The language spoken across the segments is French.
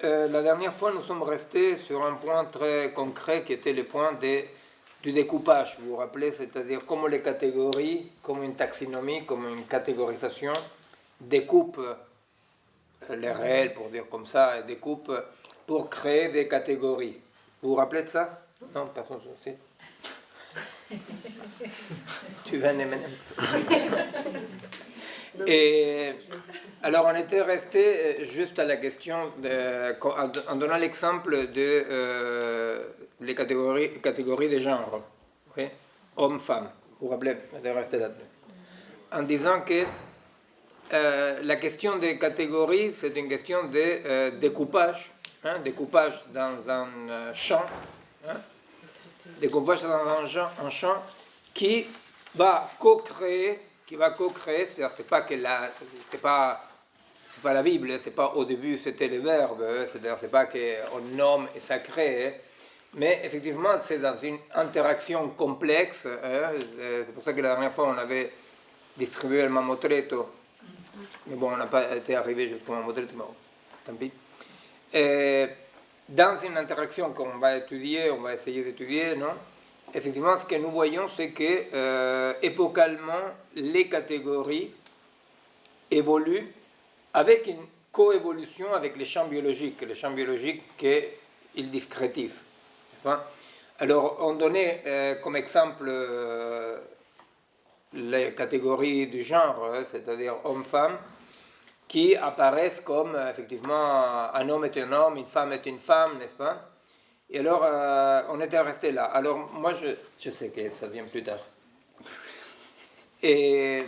la dernière fois, nous sommes restés sur un point très concret qui était le point du découpage. Vous vous rappelez, c'est-à-dire comment les catégories, comme une taxinomie, comme une catégorisation, découpent les réels, pour dire comme ça, et découpent pour créer des catégories. Vous vous rappelez de ça? Non, personne ne sait. Tu viens de Et alors on était resté juste à la question, en donnant l'exemple de les catégories de genre, oui? Homme-femme, vous vous rappelez, on était resté là-dessus. En disant que la question des catégories, c'est une question de découpage, découpage dans un champ, découpage dans un champ qui va co-créer, c'est-à-dire c'est pas la Bible, c'est pas au début c'était le verbe, c'est-à-dire c'est pas qu'on nomme et ça crée, mais effectivement c'est dans une interaction complexe, c'est pour ça que la dernière fois on avait distribué le Mamotreto, mais bon on n'a pas été arrivé jusqu'au Mamotreto, mais bon, tant pis. Dans une interaction qu'on va étudier, on va essayer d'étudier, non? Effectivement, ce que nous voyons, c'est que épocalement, les catégories évoluent avec une coévolution avec les champs biologiques qu'ils discrétisent. Alors, on donnait comme exemple les catégories du genre, c'est-à-dire homme-femme, qui apparaissent comme effectivement un homme est un homme, une femme est une femme, n'est-ce pas? Et alors, on était resté là. Alors, moi, je sais que ça vient plus tard. Et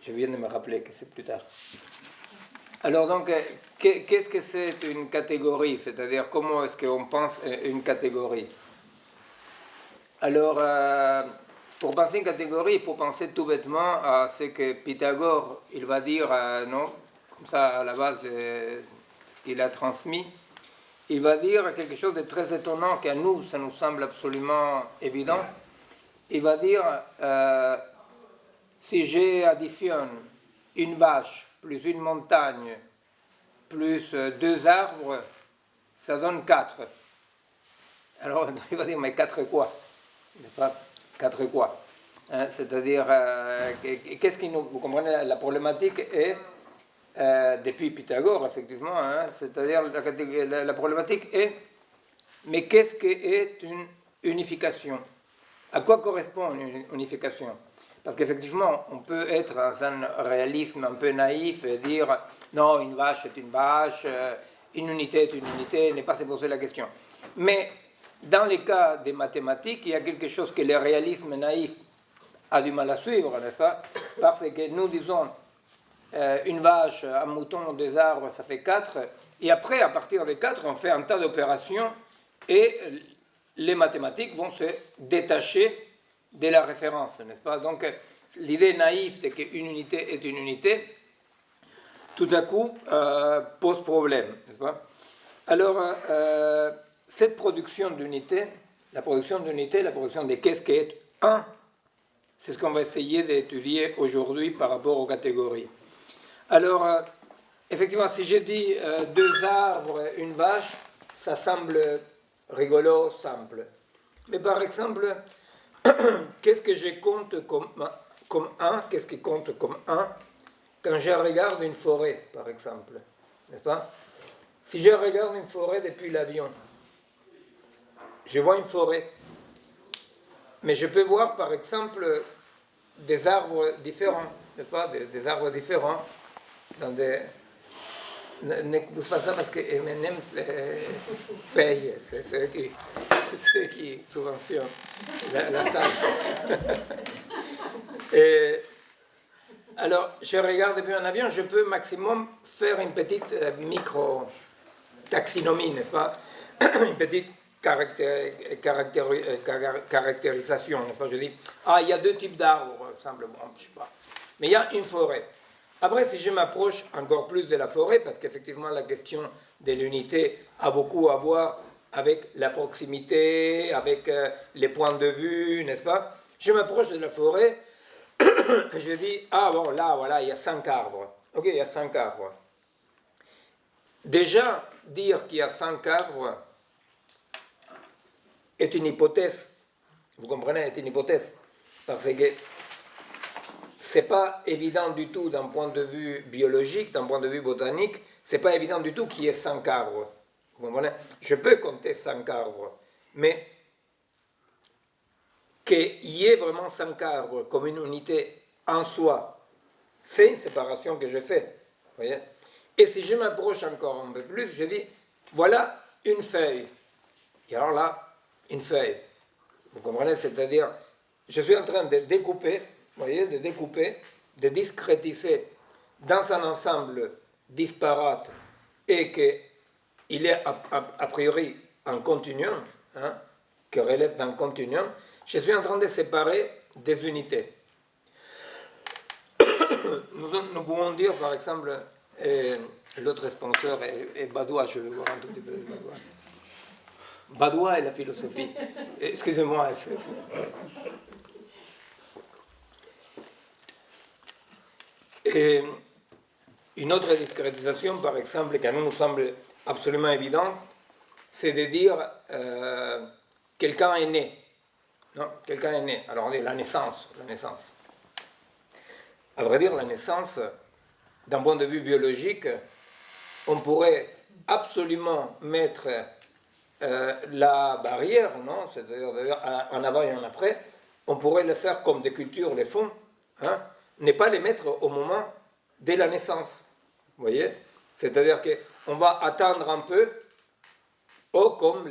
je viens de me rappeler que c'est plus tard. Alors, donc, qu'est-ce que c'est une catégorie? C'est-à-dire, comment est-ce qu'on pense une catégorie? Alors, pour penser une catégorie, il faut penser tout bêtement à ce que Pythagore, il va dire, non, comme ça, à la base, ce qu'il a transmis. Il va dire quelque chose de très étonnant qu'à nous, ça nous semble absolument évident. Il va dire, si j'additionne une vache, plus une montagne, plus 2 arbres, ça donne 4. Alors, il va dire, mais 4 quoi? Pas 4 quoi? C'est-à-dire, qu'est-ce qui nous... Vous comprenez, la problématique est... depuis Pythagore, effectivement, c'est-à-dire la problématique est, mais qu'est-ce qu'est une unification? À quoi correspond une unification? Parce qu'effectivement, on peut être dans un réalisme un peu naïf et dire non, une vache est une vache, une unité est une unité, ne pas se poser la question. Mais dans les cas des mathématiques, il y a quelque chose que le réalisme naïf a du mal à suivre, n'est-ce pas? Parce que nous disons une vache, un mouton, 2 arbres, ça fait 4. Et après, à partir de 4, on fait un tas d'opérations et les mathématiques vont se détacher de la référence, n'est-ce pas? Donc, l'idée naïve de qu'une unité est une unité, tout à coup, pose problème, n'est-ce pas? Alors, cette production d'unité, la production de qu'est-ce qu'est un, c'est ce qu'on va essayer d'étudier aujourd'hui par rapport aux catégories. Alors, effectivement, si j'ai dit 2 arbres, une vache, ça semble rigolo, simple. Mais par exemple, qu'est-ce que je compte comme 1? Qu'est-ce qui compte comme 1 quand je regarde une forêt, par exemple? N'est-ce pas? Si je regarde une forêt depuis l'avion, je vois une forêt. Mais je peux voir, par exemple, des arbres différents, n'est-ce pas? Des arbres différents. Dans des... Ne pousse pas ça parce que M&M paye, c'est ceux qui subventionnent la salle. Et alors, je regarde depuis un avion, je peux maximum faire une petite micro-taxinomie, n'est-ce pas? Une petite caractérisation, n'est-ce pas? Je dis, il y a 2 types d'arbres, simplement, je ne sais pas. Mais il y a une forêt. Après, si je m'approche encore plus de la forêt, parce qu'effectivement la question de l'unité a beaucoup à voir avec la proximité, avec les points de vue, n'est-ce pas? Je m'approche de la forêt, je dis, là, voilà, il y a 5 arbres. Ok, il y a 5 arbres. Déjà, dire qu'il y a 5 arbres est une hypothèse. Vous comprenez, est une hypothèse. Parce que ce n'est pas évident du tout d'un point de vue biologique, d'un point de vue botanique, ce n'est pas évident du tout qu'il y ait 5 arbres. Vous comprenez? Je peux compter 5 arbres, mais qu'il y ait vraiment 5 arbres comme une unité en soi, c'est une séparation que je fais. Voyez? Et si je m'approche encore un peu plus, je dis, voilà une feuille. Et alors là, une feuille. Vous comprenez? C'est-à-dire, je suis en train de découper, vous voyez, de découper, de discrétiser dans un ensemble disparate et qu'il est a priori en continuum, hein, que relève d'un continuum, je suis en train de séparer des unités. Nous pouvons dire, par exemple, l'autre sponsor est Badois, je vais voir un tout petit peu de Badois. Badois et la philosophie. Excusez-moi. Et une autre discrétisation, par exemple, qui nous semble absolument évidente, c'est de dire quelqu'un est né. Non, quelqu'un est né. Alors on dit la naissance. À vrai dire, la naissance, d'un point de vue biologique, on pourrait absolument mettre la barrière, non, c'est-à-dire en avant et en après, on pourrait le faire comme des cultures les font, hein, ne pas les mettre au moment de la naissance. Vous voyez? C'est-à-dire qu'on va attendre un peu, comme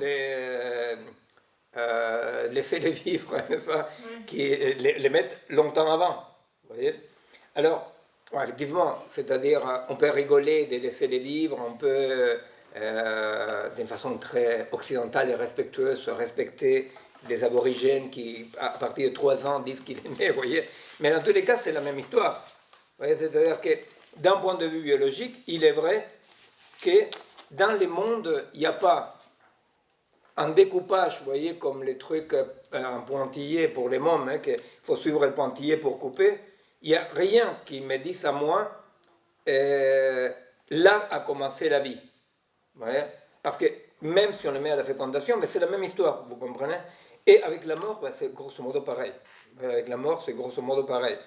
laisser les vivre, n'est-ce pas, qui les mettent longtemps avant. Vous voyez? Alors, effectivement, c'est-à-dire, on peut rigoler de laisser les vivre, on peut, d'une façon très occidentale et respectueuse, respecter les aborigènes qui, à partir de 3 ans, disent qu'il est né, vous voyez. Mais dans tous les cas, c'est la même histoire. Vous voyez, c'est-à-dire que, d'un point de vue biologique, il est vrai que dans le monde, il n'y a pas un découpage, vous voyez, comme les trucs en pointillé pour les mômes, hein, qu'il faut suivre le pointillé pour couper. Il n'y a rien qui me dise à moi, là a commencé la vie. Vous voyez? Parce que même si on le met à la fécondation, mais c'est la même histoire, vous comprenez? Et avec la mort, c'est grosso modo pareil. Avec la mort, c'est grosso modo pareil.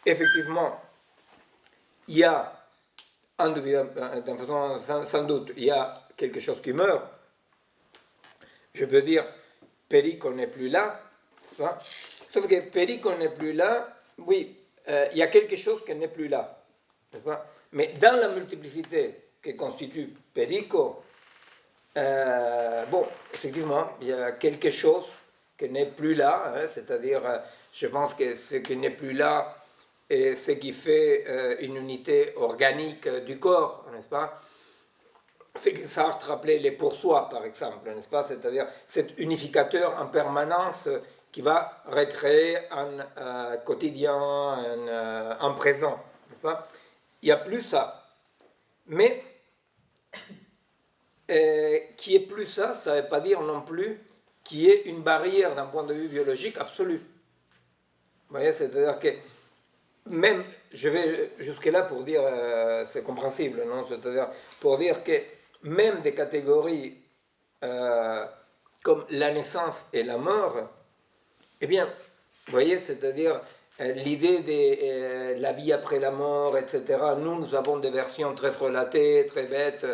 Effectivement, il y a, d'une façon sans doute, il y a quelque chose qui meurt. Je peux dire, Perico n'est plus là. Hein? Sauf que Perico n'est plus là, oui, il y a quelque chose qui n'est plus là. N'est-ce pas? Mais dans la multiplicité que constitue Perico, bon, effectivement, il y a quelque chose qui n'est plus là, hein, c'est-à-dire, je pense que ce qui n'est plus là est ce qui fait une unité organique du corps, n'est-ce pas? C'est ce que Sartre appelait les pour-soi, par exemple, n'est-ce pas? C'est-à-dire cet unificateur en permanence qui va recréer un quotidien, un présent, n'est-ce pas? Il n'y a plus ça. Mais qui est plus ça, ça ne veut pas dire non plus qu'il y ait une barrière d'un point de vue biologique absolu. Vous voyez, c'est-à-dire que même, je vais jusque-là pour dire, c'est compréhensible, non? C'est-à-dire pour dire que même des catégories comme la naissance et la mort, eh bien, vous voyez, c'est-à-dire l'idée de la vie après la mort, etc. Nous avons des versions très frelatées, très bêtes,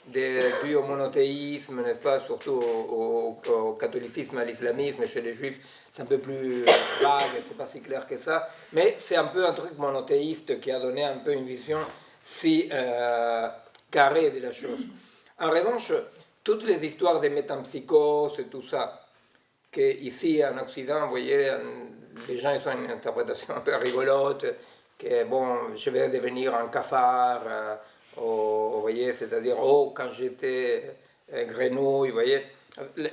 dues au monothéisme, n'est-ce pas, surtout au catholicisme, à l'islamisme, chez les juifs, c'est un peu plus vague, c'est pas si clair que ça, mais c'est un peu un truc monothéiste qui a donné un peu une vision si carrée de la chose. En revanche, toutes les histoires de métempsychose et tout ça, qu'ici en Occident, vous voyez, les gens ils ont une interprétation un peu rigolote, que bon, je vais devenir un cafard, vous voyez, c'est-à-dire, oh, quand j'étais grenouille, vous voyez.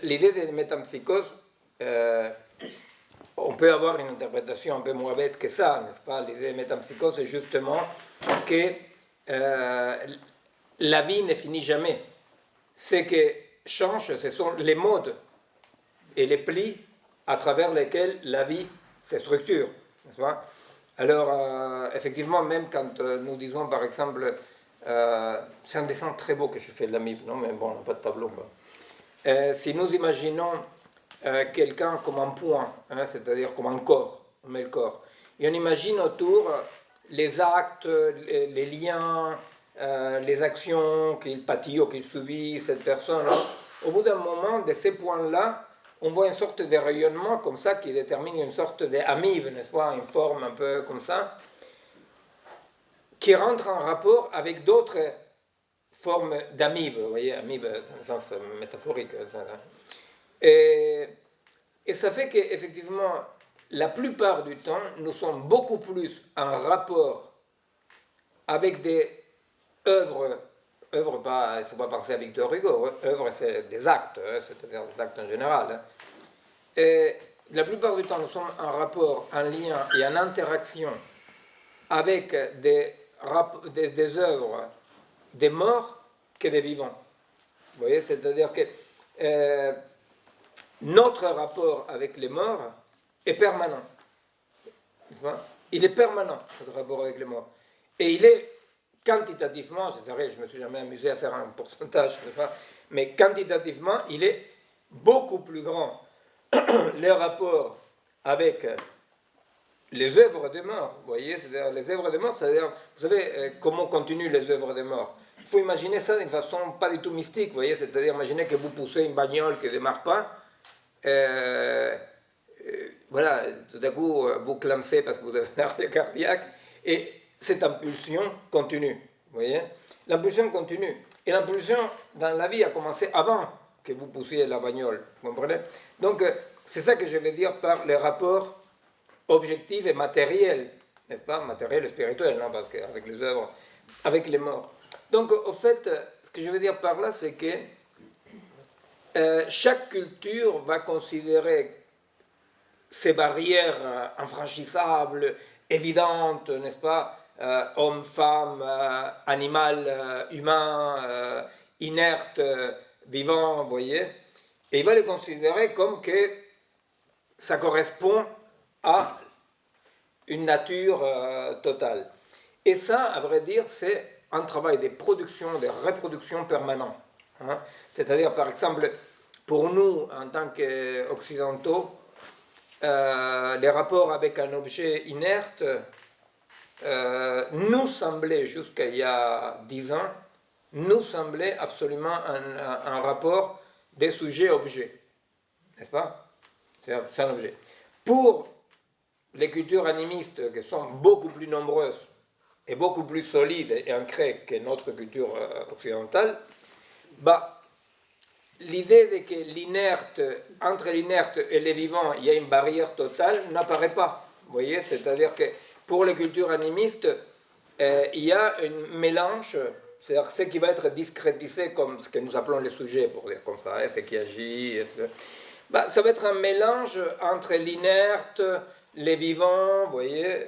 L'idée de métempsychose, on peut avoir une interprétation un peu moins bête que ça, n'est-ce pas? L'idée de métempsychose, c'est justement que la vie ne finit jamais. Ce qui change, ce sont les modes et les plis à travers lesquels la vie se structure, n'est-ce pas? Alors, effectivement, même quand nous disons, par exemple, C'est un dessin très beau que je fais de l'amibe, non? Mais bon, on n'a pas de tableau, quoi. Si nous imaginons quelqu'un comme un point, hein, c'est-à-dire comme un corps, on met le corps, et on imagine autour les actes, les liens, les actions qu'il pâtit ou qu'il subit, cette personne, hein. Au bout d'un moment, de ces points-là, on voit une sorte de rayonnement comme ça qui détermine une sorte d'amibe, n'est-ce pas, une forme un peu comme ça, qui rentre en rapport avec d'autres formes d'amibe, vous voyez, amibe dans le sens métaphorique. Et ça fait qu'effectivement, la plupart du temps, nous sommes beaucoup plus en rapport avec des œuvres pas, il ne faut pas penser à Victor Hugo, œuvres c'est des actes, c'est-à-dire des actes en général. Et la plupart du temps, nous sommes en rapport, en lien et en interaction avec des œuvres des morts que des vivants. Vous voyez, c'est-à-dire que notre rapport avec les morts est permanent. Il est permanent, notre rapport avec les morts. Et il est quantitativement, c'est vrai, je ne me suis jamais amusé à faire un pourcentage, mais quantitativement, il est beaucoup plus grand les rapports avec les œuvres des morts, vous voyez, c'est-à-dire les œuvres des morts, c'est-à-dire, vous savez comment continuent les œuvres des morts. Il faut imaginer ça d'une façon pas du tout mystique, vous voyez, c'est-à-dire imaginez que vous poussez une bagnole qui ne démarre pas, voilà, tout à coup vous clamsez parce que vous avez un arrêt cardiaque, et cette impulsion continue, vous voyez. L'impulsion continue, et l'impulsion dans la vie a commencé avant que vous poussiez la bagnole, vous comprenez. Donc c'est ça que je veux dire par les rapports objectifs et matériels, n'est-ce pas, matériel et spirituel, non, parce qu'avec les œuvres, avec les morts. Donc au fait, ce que je veux dire par là, c'est que chaque culture va considérer ces barrières infranchissables, évidentes, n'est-ce pas, homme, femme, animal, humain, inerte, vivant, vous voyez, et il va les considérer comme que ça correspond à une nature totale. Et ça, à vrai dire, c'est un travail de production, de reproduction permanent. Hein. C'est-à-dire, par exemple, pour nous, en tant qu'occidentaux, les rapports avec un objet inerte nous semblaient, jusqu'à il y a 10 ans, nous semblait absolument un rapport des sujets-objets. N'est-ce pas? C'est un objet. Pour les cultures animistes, qui sont beaucoup plus nombreuses et beaucoup plus solides et ancrées que notre culture occidentale, bah, l'idée de que l'inerte, entre l'inerte et les vivants, il y a une barrière totale n'apparaît pas. Vous voyez, c'est-à-dire que pour les cultures animistes, il y a un mélange, c'est-à-dire ce qui va être discrétisé comme ce que nous appelons les sujets, pour dire comme ça, ce qui agit, bah, ça va être un mélange entre l'inerte, les vivants, vous voyez,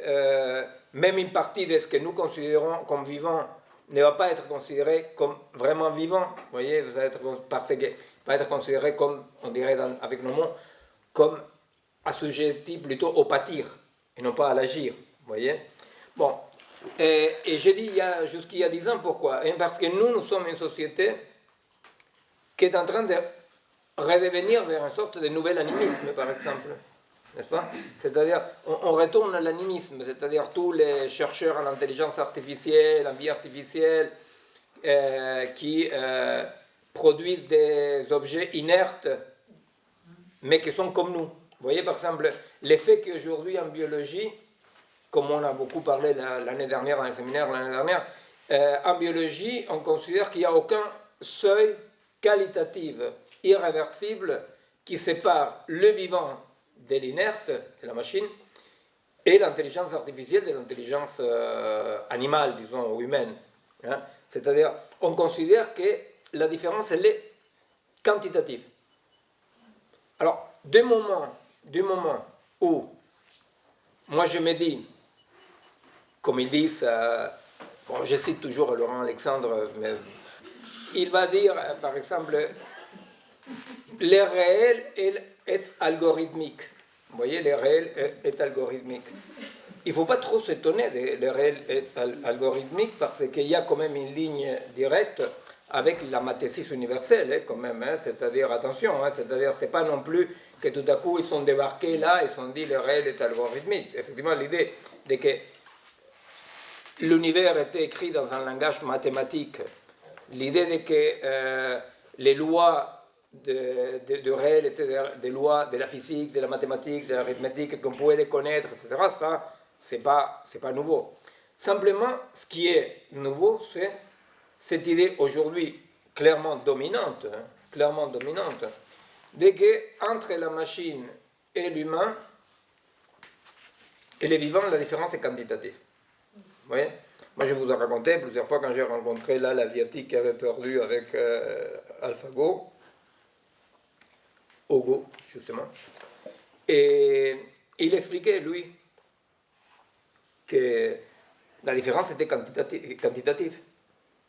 même une partie de ce que nous considérons comme vivant ne va pas être considéré comme vraiment vivant, vous voyez, va être considéré comme, on dirait avec nos mots, comme assujetti plutôt au pâtir, et non pas à l'agir, vous voyez. Bon, et j'ai dit jusqu'il y a 10 ans, pourquoi? Parce que nous sommes une société qui est en train de redevenir vers une sorte de nouvel animisme, par exemple. N'est-ce pas? C'est-à-dire, on retourne à l'animisme, c'est-à-dire tous les chercheurs en intelligence artificielle, en vie artificielle, qui produisent des objets inertes, mais qui sont comme nous. Vous voyez, par exemple, l'effet qu'aujourd'hui en biologie, comme on a beaucoup parlé l'année dernière dans les séminaires, en biologie, on considère qu'il n'y a aucun seuil qualitatif irréversible qui sépare le vivant de l'inerte, de la machine, et l'intelligence artificielle de l'intelligence animale, disons, ou humaine. Hein. C'est-à-dire, on considère que la différence, elle est quantitative. Alors, du moment où, moi je me dis, comme ils disent, bon, je cite toujours Laurent Alexandre, mais il va dire, par exemple, le réel est algorithmique. Vous voyez, le réel est algorithmique. il ne faut pas trop s'étonner des réels algorithmiques parce qu'il y a quand même une ligne directe avec la mathésis universelle, quand même, c'est-à-dire, attention, c'est-à-dire, c'est pas non plus que tout à coup ils sont débarqués là, ils se sont dit le réel est algorithmique. Effectivement, l'idée de que l'univers était écrit dans un langage mathématique, l'idée de que les lois du réel étaient des lois de la physique, de la mathématique, de l'arithmétique, qu'on pouvait les connaître, etc., ça, c'est pas nouveau. Simplement, ce qui est nouveau, c'est cette idée aujourd'hui clairement dominante, de que entre la machine et l'humain et les vivants, la différence est quantitative. Vous voyez? Moi, je vous ai raconté plusieurs fois quand j'ai rencontré là l'asiatique qui avait perdu avec AlphaGo, au Go, justement. Et il expliquait, lui, que la différence était quantitative.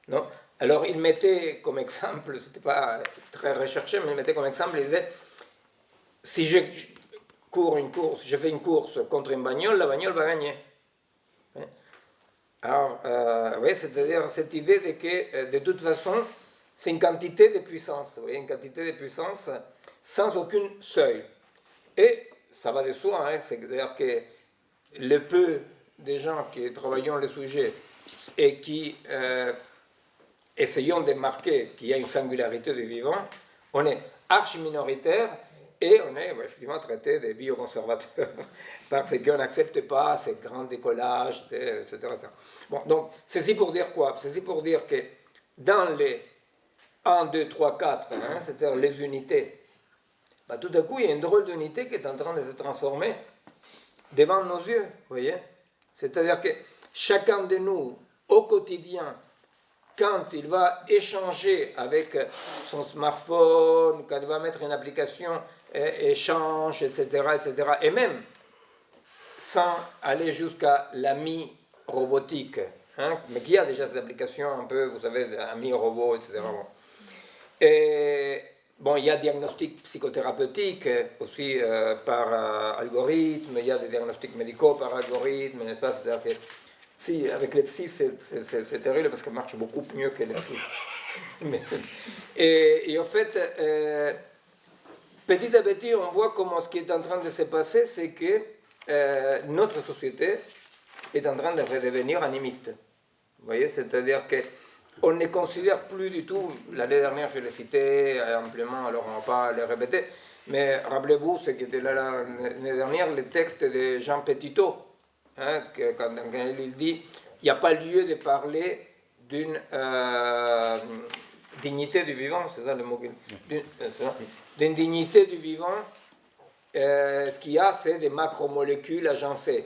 Non? Alors, il mettait comme exemple, c'était pas très recherché, mais il mettait comme exemple, il disait, si je cours une course, je fais une course contre une bagnole, la bagnole va gagner. Alors, oui, c'est-à-dire cette idée de que, de toute façon, c'est une quantité de puissance, vous voyez, une quantité de puissance sans aucun seuil. Et ça va de soi, c'est-à-dire que le peu de gens qui travaillent le sujet et qui essayons de marquer qu'il y a une singularité du vivant, on est archi minoritaire et on est effectivement traité de bioconservateurs parce qu'on n'accepte pas ces grands décollages, etc., etc. Bon, donc, ceci pour dire quoi? Ceci pour dire que dans les 1, 2, 3, 4, c'est-à-dire les unités, bah, tout à coup, il y a une drôle d'unité qui est en train de se transformer devant nos yeux, vous voyez? C'est-à-dire que chacun de nous, au quotidien, quand il va échanger avec son smartphone, quand il va mettre une application échange, etc., et même sans aller jusqu'à l'ami robotique, mais qui a déjà ces applications un peu, vous savez, ami robot, etc. Et, bon, il y a diagnostic psychothérapeutique aussi par algorithme, il y a des diagnostics médicaux par algorithme, n'est-ce pas? C'est-à-dire que si, avec les psys, c'est terrible parce que ça marche beaucoup mieux que les psys. Et en fait, petit à petit, on voit comment ce qui est en train de se passer, c'est que notre société est en train de redevenir animiste. Vous voyez, c'est-à-dire qu'on ne considère plus du tout, l'année dernière je l'ai cité amplement, alors on ne va pas les répéter, mais rappelez-vous ce qui était là l'année dernière, le texte de Jean Petitot, quand il dit il n'y a pas lieu de parler d'une dignité du vivant, c'est ça le mot, d'une dignité du vivant, ce qu'il y a, c'est des macromolécules agencées.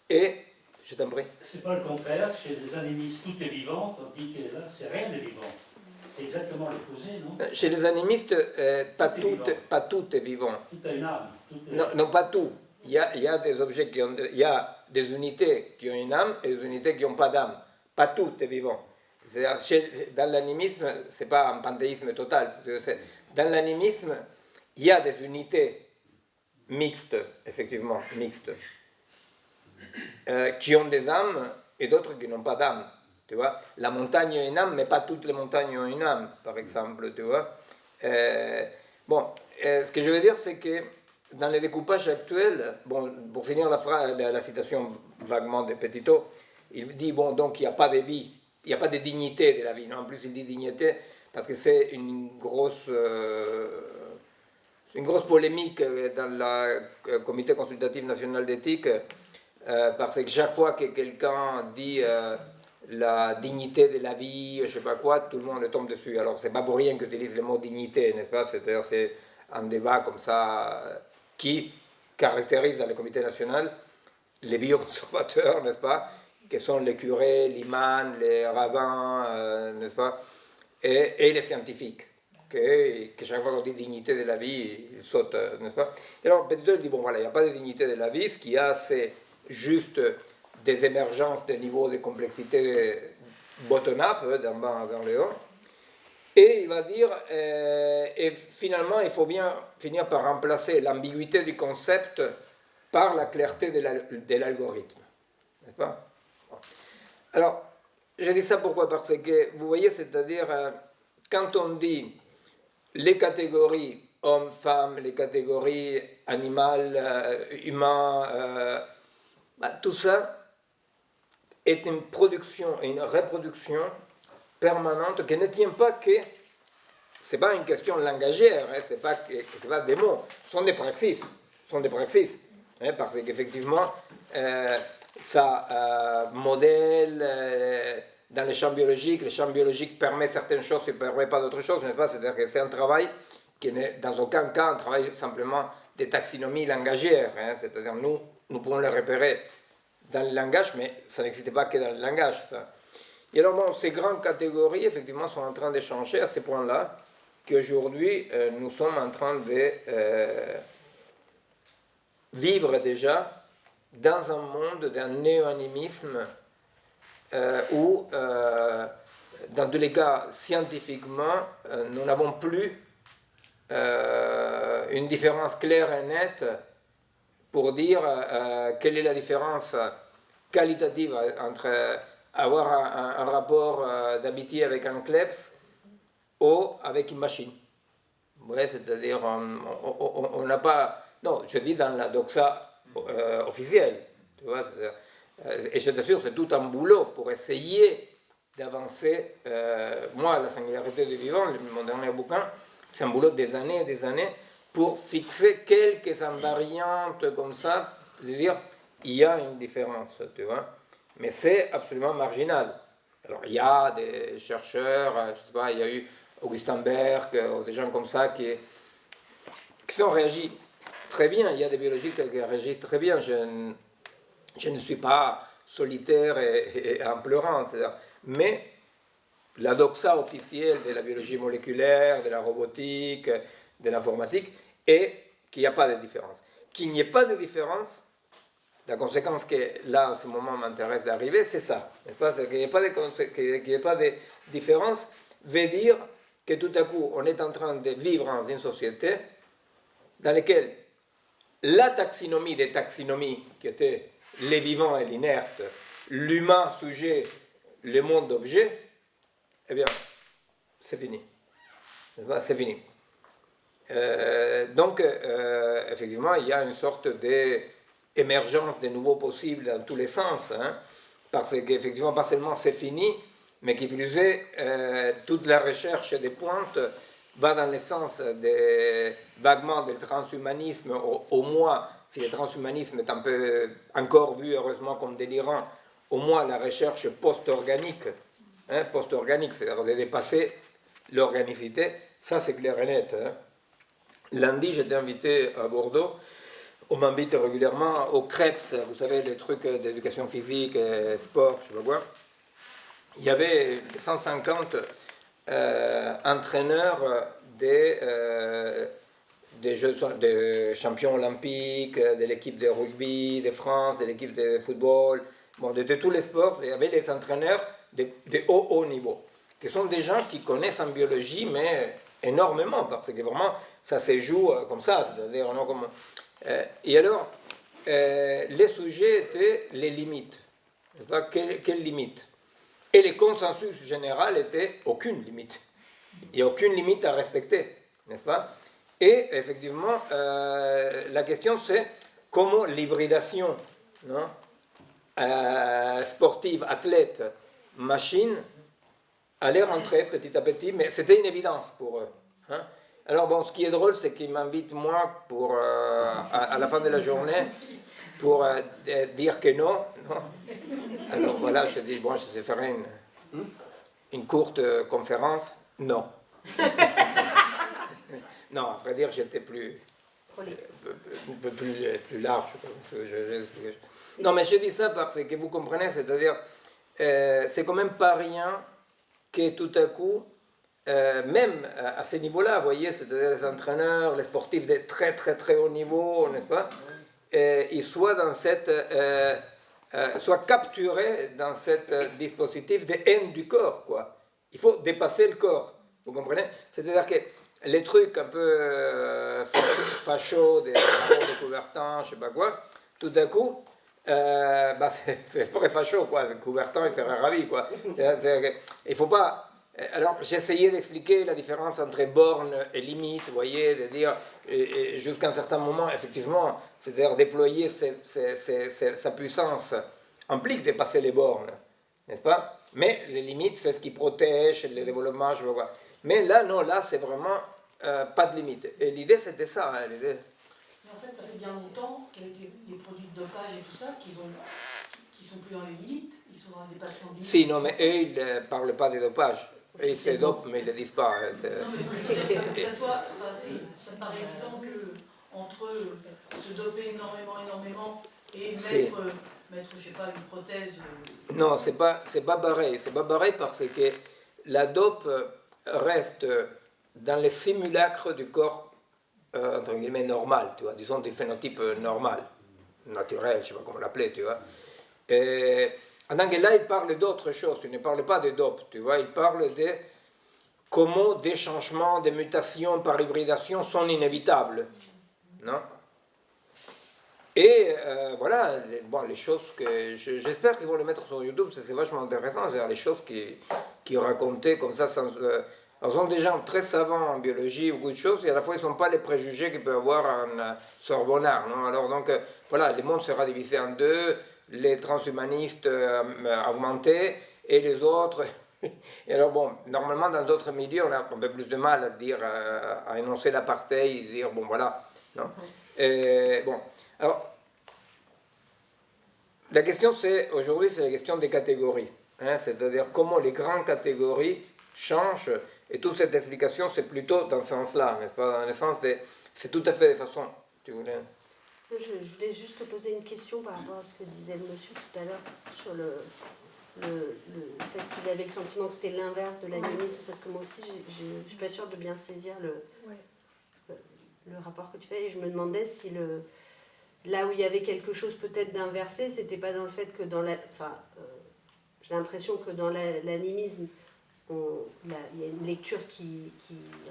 Et, je t'en prie. C'est pas le contraire, chez les animistes tout est vivant, tandis que là, c'est rien de vivant. C'est exactement l'opposé, non? Chez les animistes, pas tout est vivant. Tout a une âme. Non, pas tout. Il y a des objets qui ont, il y a des unités qui ont une âme et des unités qui n'ont pas d'âme. Pas tout est vivant. Dans l'animisme, ce n'est pas un panthéisme total. Dans l'animisme, il y a des unités mixtes, effectivement, mixtes, qui ont des âmes et d'autres qui n'ont pas d'âme. Tu vois, la montagne a une âme, mais pas toutes les montagnes ont une âme, par exemple. Tu vois. Ce que je veux dire, c'est que dans les découpages actuels, bon, pour finir la citation vaguement de Petitot, il dit, bon, donc il n'y a pas de vie, il n'y a pas de dignité de la vie. Non, en plus, il dit dignité parce que c'est une grosse polémique dans le Comité consultatif national d'éthique, parce que chaque fois que quelqu'un dit la dignité de la vie, je ne sais pas quoi, tout le monde tombe dessus. Alors, c'est pas pour rien qu'ils utilisent le mot dignité, n'est-ce pas? C'est-à-dire, c'est un débat comme ça qui caractérise dans le comité national les bioconservateurs, n'est-ce pas, qui sont les curés, l'imam, les rabbins, n'est-ce pas, et les scientifiques, que chaque fois qu'on dit dignité de la vie, ils sautent, n'est-ce pas. Et alors, Petitot dit, bon voilà, il n'y a pas de dignité de la vie, ce qu'il y a, c'est juste des émergences de niveaux de complexité bottom-up, d'en bas vers le haut. Et il va dire, et finalement, il faut bien finir par remplacer l'ambiguïté du concept par la clarté de l'algorithme. N'est-ce pas? Alors, je dis ça pourquoi? Parce que, vous voyez, c'est-à-dire, quand on dit les catégories hommes, femmes, les catégories animales, humains, tout ça est une production et une reproduction permanente qui ne tient pas que... Ce n'est pas une question langagière, hein, ce n'est pas des mots, ce sont des praxis. Hein, parce qu'effectivement, ça modèle dans les champs biologiques permet certaines choses et ne permet pas d'autres choses, n'est-ce pas? C'est-à-dire que c'est un travail qui n'est dans aucun cas un travail simplement de taxonomie langagière, hein, c'est-à-dire nous pouvons le repérer dans le langage, mais ça n'existe pas que dans le langage. Ça. Et alors, bon, ces grandes catégories, effectivement, sont en train de changer à ce point-là qu'aujourd'hui, nous sommes en train de vivre déjà dans un monde d'un néo-animisme où, dans tous les cas, scientifiquement, nous n'avons plus une différence claire et nette pour dire quelle est la différence qualitative entre avoir un rapport d'amitié avec un kleps ou avec une machine. Ouais, c'est-à-dire, on n'a pas... Non, je dis dans la doxa officielle, tu vois, et je t'assure, c'est tout un boulot pour essayer d'avancer. Moi, la singularité du vivant, mon dernier bouquin, c'est un boulot des années et des années pour fixer quelques invariantes comme ça, c'est-à-dire, il y a une différence, tu vois, mais c'est absolument marginal. Alors, il y a des chercheurs, je sais pas, il y a eu Augustin Berg, des gens comme ça qui ont réagi très bien. Il y a des biologistes qui réagissent très bien. Je ne suis pas solitaire et en pleurant, mais la doxa officielle de la biologie moléculaire, de la robotique, de l'informatique, est qu'il n'y a pas de différence. Qu'il n'y ait pas de différence, la conséquence que là, en ce moment, m'intéresse d'arriver, c'est ça. N'est-ce pas? Qu'il n'y ait pas de différence veut dire que tout à coup, on est en train de vivre dans une société dans laquelle la taxinomie des taxonomies, qui était les vivants et l'inerte, l'humain sujet, le monde objet, eh bien, c'est fini. C'est fini. Donc, effectivement, il y a une sorte d'émergence de nouveaux possibles dans tous les sens, hein, parce qu'effectivement, pas seulement c'est fini, mais qui plus est, toute la recherche des pointes va dans le sens vaguement du transhumanisme, au moins, si le transhumanisme est un peu encore vu, heureusement, comme délirant, au moins la recherche post-organique, hein, c'est-à-dire de dépasser l'organicité, ça c'est clair et net. Hein. Lundi, j'étais invité à Bordeaux, on m'invite régulièrement au CREPS, vous savez, les trucs d'éducation physique, sport, je sais pas quoi. Il y avait 150 entraîneurs des champions olympiques, de l'équipe de rugby de France, de l'équipe de football, bon, de tous les sports. Il y avait des entraîneurs de haut niveau, qui sont des gens qui connaissent en biologie, mais énormément, parce que vraiment, ça se joue comme ça. C'est-à-dire, non, comme, et alors, les sujets étaient les limites. Quelles limites? Et le consensus général était aucune limite. Il n'y a aucune limite à respecter, n'est-ce pas? Et effectivement, la question c'est comment l'hybridation sportive, athlète, machine allait rentrer petit à petit, mais c'était une évidence pour eux. Hein? Alors bon, ce qui est drôle, c'est qu'ils m'invitent moi pour, à la fin de la journée pour dire que non. Alors voilà, je dis, bon, je sais faire une courte conférence. Non. Non, à vrai dire, j'étais plus large. Non, mais je dis ça parce que vous comprenez, c'est-à-dire, c'est quand même pas rien que tout à coup, même à ce niveau-là, vous voyez, c'est-à-dire les entraîneurs, les sportifs de très très très haut niveau, n'est-ce pas, ils soient dans cette... soit capturés dans ce dispositif de haine du corps, quoi. Il faut dépasser le corps, vous comprenez? C'est-à-dire que les trucs un peu fachos, des rapports de Coubertin, je sais pas quoi, tout d'un coup, bah c'est le vrai facho, quoi. Coubertin, il serait ravi, quoi. Il faut pas. Alors, j'essayais d'expliquer la différence entre borne et limite, vous voyez, de dire, jusqu'à un certain moment, effectivement, c'est-à-dire déployer sa puissance implique de passer les bornes, n'est-ce pas? Mais les limites, c'est ce qui protège le développement, je vois quoi. Mais là, non, là, c'est vraiment pas de limite. Et l'idée, c'était ça, hein, l'idée. Mais en fait, ça fait bien longtemps qu'avec les produits de dopage et tout ça, qui sont plus dans les limites, ils sont dans les dépassements de limites. Si, non, mais eux, ils ne parlent pas de dopage. Eux, ils se dopent, mais ils ne le disent pas. Non, mais que ça soit, ça me paraît évident qu'entre se doper énormément et mettre, je sais pas, une prothèse. Non, c'est pas pareil. C'est pas pareil parce que la dope reste dans les simulacres du corps, entre guillemets, normal, tu vois, disons du phénotype normal, naturel, je sais pas comment l'appeler, tu vois. Alors que là, il parle d'autre chose, il ne parle pas de dope, tu vois, il parle de comment des changements, des mutations par hybridation sont inévitables, non? Et voilà, les choses que... J'espère qu'ils vont les mettre sur YouTube, c'est vachement intéressant, c'est-à-dire les choses qui racontaient comme ça, sans... Alors, ce sont des gens très savants en biologie, beaucoup de choses, et à la fois, ils ne sont pas les préjugés qu'il peut avoir un sorbonnard, non? Alors, donc, voilà, le monde sera divisé en deux, les transhumanistes augmentés, et les autres... Et alors, bon, normalement, dans d'autres milieux, on a un peu plus de mal à dire, à énoncer l'apartheid, dire, bon, voilà, non? Bon, alors, la question aujourd'hui, c'est la question des catégories, hein, c'est-à-dire comment les grandes catégories changent, et toute cette explication, c'est plutôt dans ce sens-là, n'est-ce pas? Dans le sens, c'est tout à fait de façon, tu voulais... Je voulais juste te poser une question par rapport à ce que disait le monsieur tout à l'heure sur le fait qu'il avait le sentiment que c'était l'inverse de l'animisme, parce que moi aussi, je ne suis pas sûre de bien saisir le rapport que tu fais, et je me demandais si là où il y avait quelque chose peut-être d'inversé, c'était pas dans le fait que j'ai l'impression que dans l'animisme, il y a une lecture qui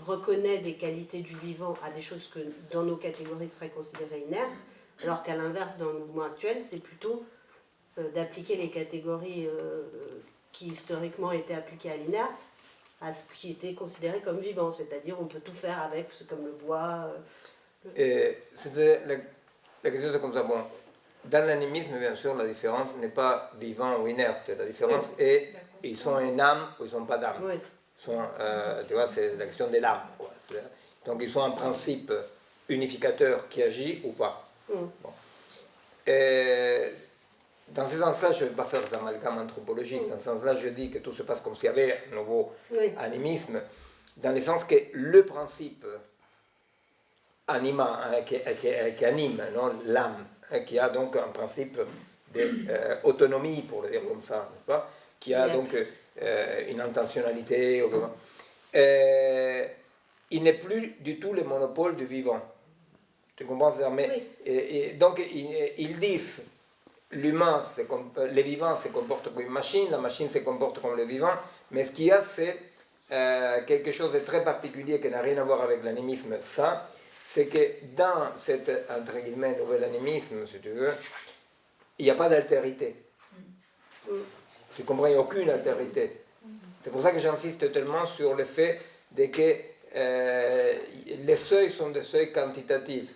reconnaît des qualités du vivant à des choses que dans nos catégories seraient considérées inertes, alors qu'à l'inverse, dans le mouvement actuel, c'est plutôt d'appliquer les catégories qui historiquement étaient appliquées à l'inerte à ce qui était considéré comme vivant, c'est-à-dire on peut tout faire avec, c'est comme le bois. C'était la question c'est comme ça. Bon, dans l'animisme, bien sûr, la différence n'est pas vivant ou inerte. La différence est ils sont une âme ou ils ne sont pas d'âme. Oui. Tu vois, c'est la question de l'âme. Donc ils sont un principe unificateur qui agit ou pas. Bon. Dans ce sens-là, je ne vais pas faire des amalgames anthropologiques. Dans ce sens-là, je dis que tout se passe comme s'il y avait un nouveau animisme, dans le sens que le principe anima, qui anime l'âme, qui a donc un principe d'autonomie, pour le dire comme ça, n'est-ce pas? Qui a donc une intentionnalité. Il n'est plus du tout le monopole du vivant. Tu comprends? Et donc, ils disent l'humain, les vivants se comportent comme une machine, la machine se comporte comme le vivant, mais ce qu'il y a, c'est quelque chose de très particulier qui n'a rien à voir avec l'animisme, ça, c'est que dans cet, entre guillemets, nouvel animisme, si tu veux, il n'y a pas d'altérité. Tu comprends? Il n'y a aucune altérité. C'est pour ça que j'insiste tellement sur le fait que les seuils sont des seuils quantitatifs.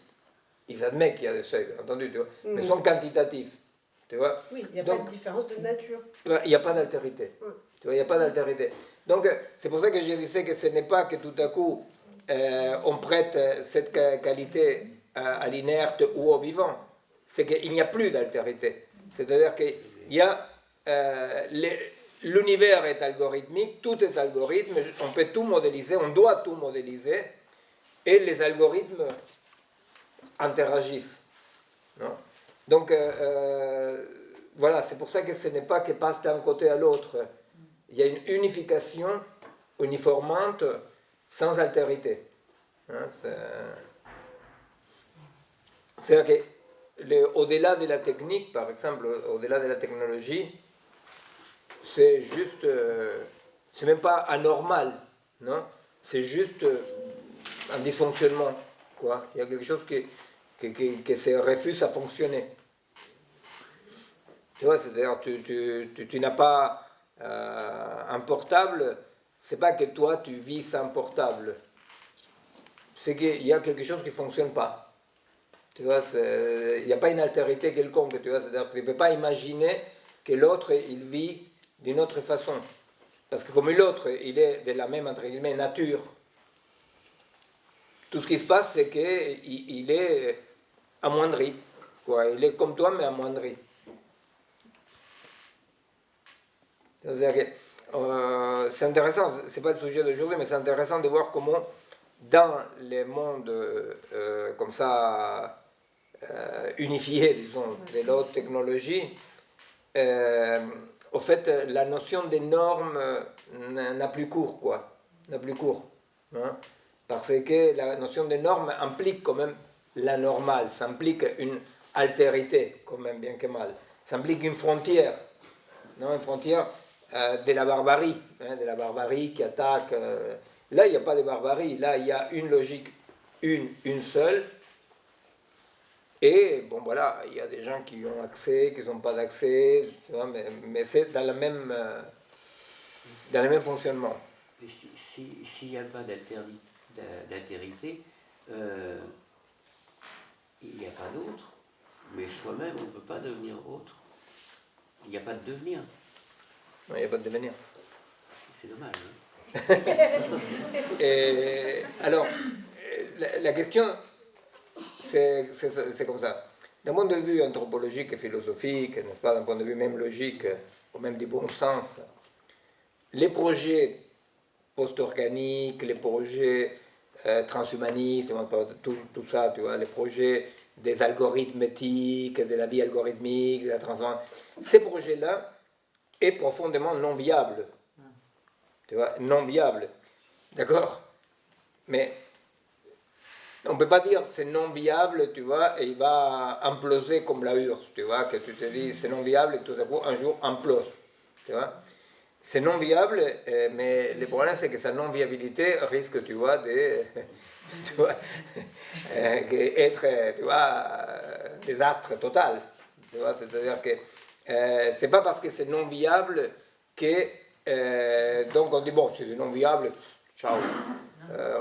Ils admettent qu'il y a des seuils, bien entendu, tu vois, mais sont quantitatifs. Tu vois? Oui, il n'y a pas de différence de nature. Il n'y a pas d'altérité. Tu vois, il n'y a pas d'altérité. Donc, c'est pour ça que je disais que ce n'est pas que tout à coup, on prête cette qualité à l'inerte ou au vivant. C'est qu'il n'y a plus d'altérité. C'est-à-dire qu'il y a... l'univers est algorithmique, tout est algorithme, on peut tout modéliser, on doit tout modéliser, et les algorithmes interagissent. Non? Donc, voilà, c'est pour ça que ce n'est pas que passe d'un côté à l'autre. Il y a une unification uniformante sans altérité. Hein, c'est-à-dire qu'au-delà de la technique, par exemple, au-delà de la technologie, c'est juste, c'est même pas anormal, non? C'est juste un dysfonctionnement, quoi. Il y a quelque chose qui se refuse à fonctionner. Tu vois, c'est-à-dire tu n'as pas un portable, c'est pas que toi tu vis sans portable, c'est qu'il y a quelque chose qui ne fonctionne pas. Tu vois, il n'y a pas une altérité quelconque, tu vois, c'est-à-dire que tu ne peux pas imaginer que l'autre il vit d'une autre façon. Parce que comme l'autre, il est de la même, entre guillemets, nature, tout ce qui se passe, c'est qu'il est amoindri, quoi. Il est comme toi, mais amoindri. C'est intéressant, c'est pas le sujet d'aujourd'hui, mais c'est intéressant de voir comment, dans les mondes comme ça, unifiés, disons, de la haute technologie, au fait, la notion des normes n'a plus cours, quoi. N'a plus cours. Hein? Parce que la notion des normes implique quand même la normale, ça implique une altérité, quand même, bien que mal. Ça implique une frontière, non? Une frontière de la barbarie, hein, de la barbarie qui attaque. Là, il n'y a pas de barbarie, là, il y a une logique, une seule. Et bon, voilà, il y a des gens qui ont accès, qui n'ont pas d'accès, mais c'est dans le même fonctionnement. Mais s'il n'y a pas d'altérité, il n'y a pas d'autre. Mais soi-même, on ne peut pas devenir autre. Il n'y a pas de devenir. Non, il n'y a pas de devenir. C'est dommage. Et, alors, la question, c'est comme ça. D'un point de vue anthropologique et philosophique, n'est-ce pas, d'un point de vue même logique, ou même du bon sens, les projets post-organiques, les projets transhumanistes, tout ça, tu vois, les projets des algorithmes éthiques, de la vie algorithmique, de la transformation, ces projets-là sont profondément non viables. Tu vois, non viables. D'accord? Mais on ne peut pas dire c'est non viable, tu vois, et il va imploser comme la URSS, tu vois, que tu te dis c'est non viable et tout à coup un jour implose, tu vois. C'est non viable, mais le problème c'est que sa non-viabilité risque, tu vois, tu vois, être, tu vois, désastre total. Tu vois, c'est-à-dire que c'est pas parce que c'est non viable que donc on dit bon, c'est non viable, ciao,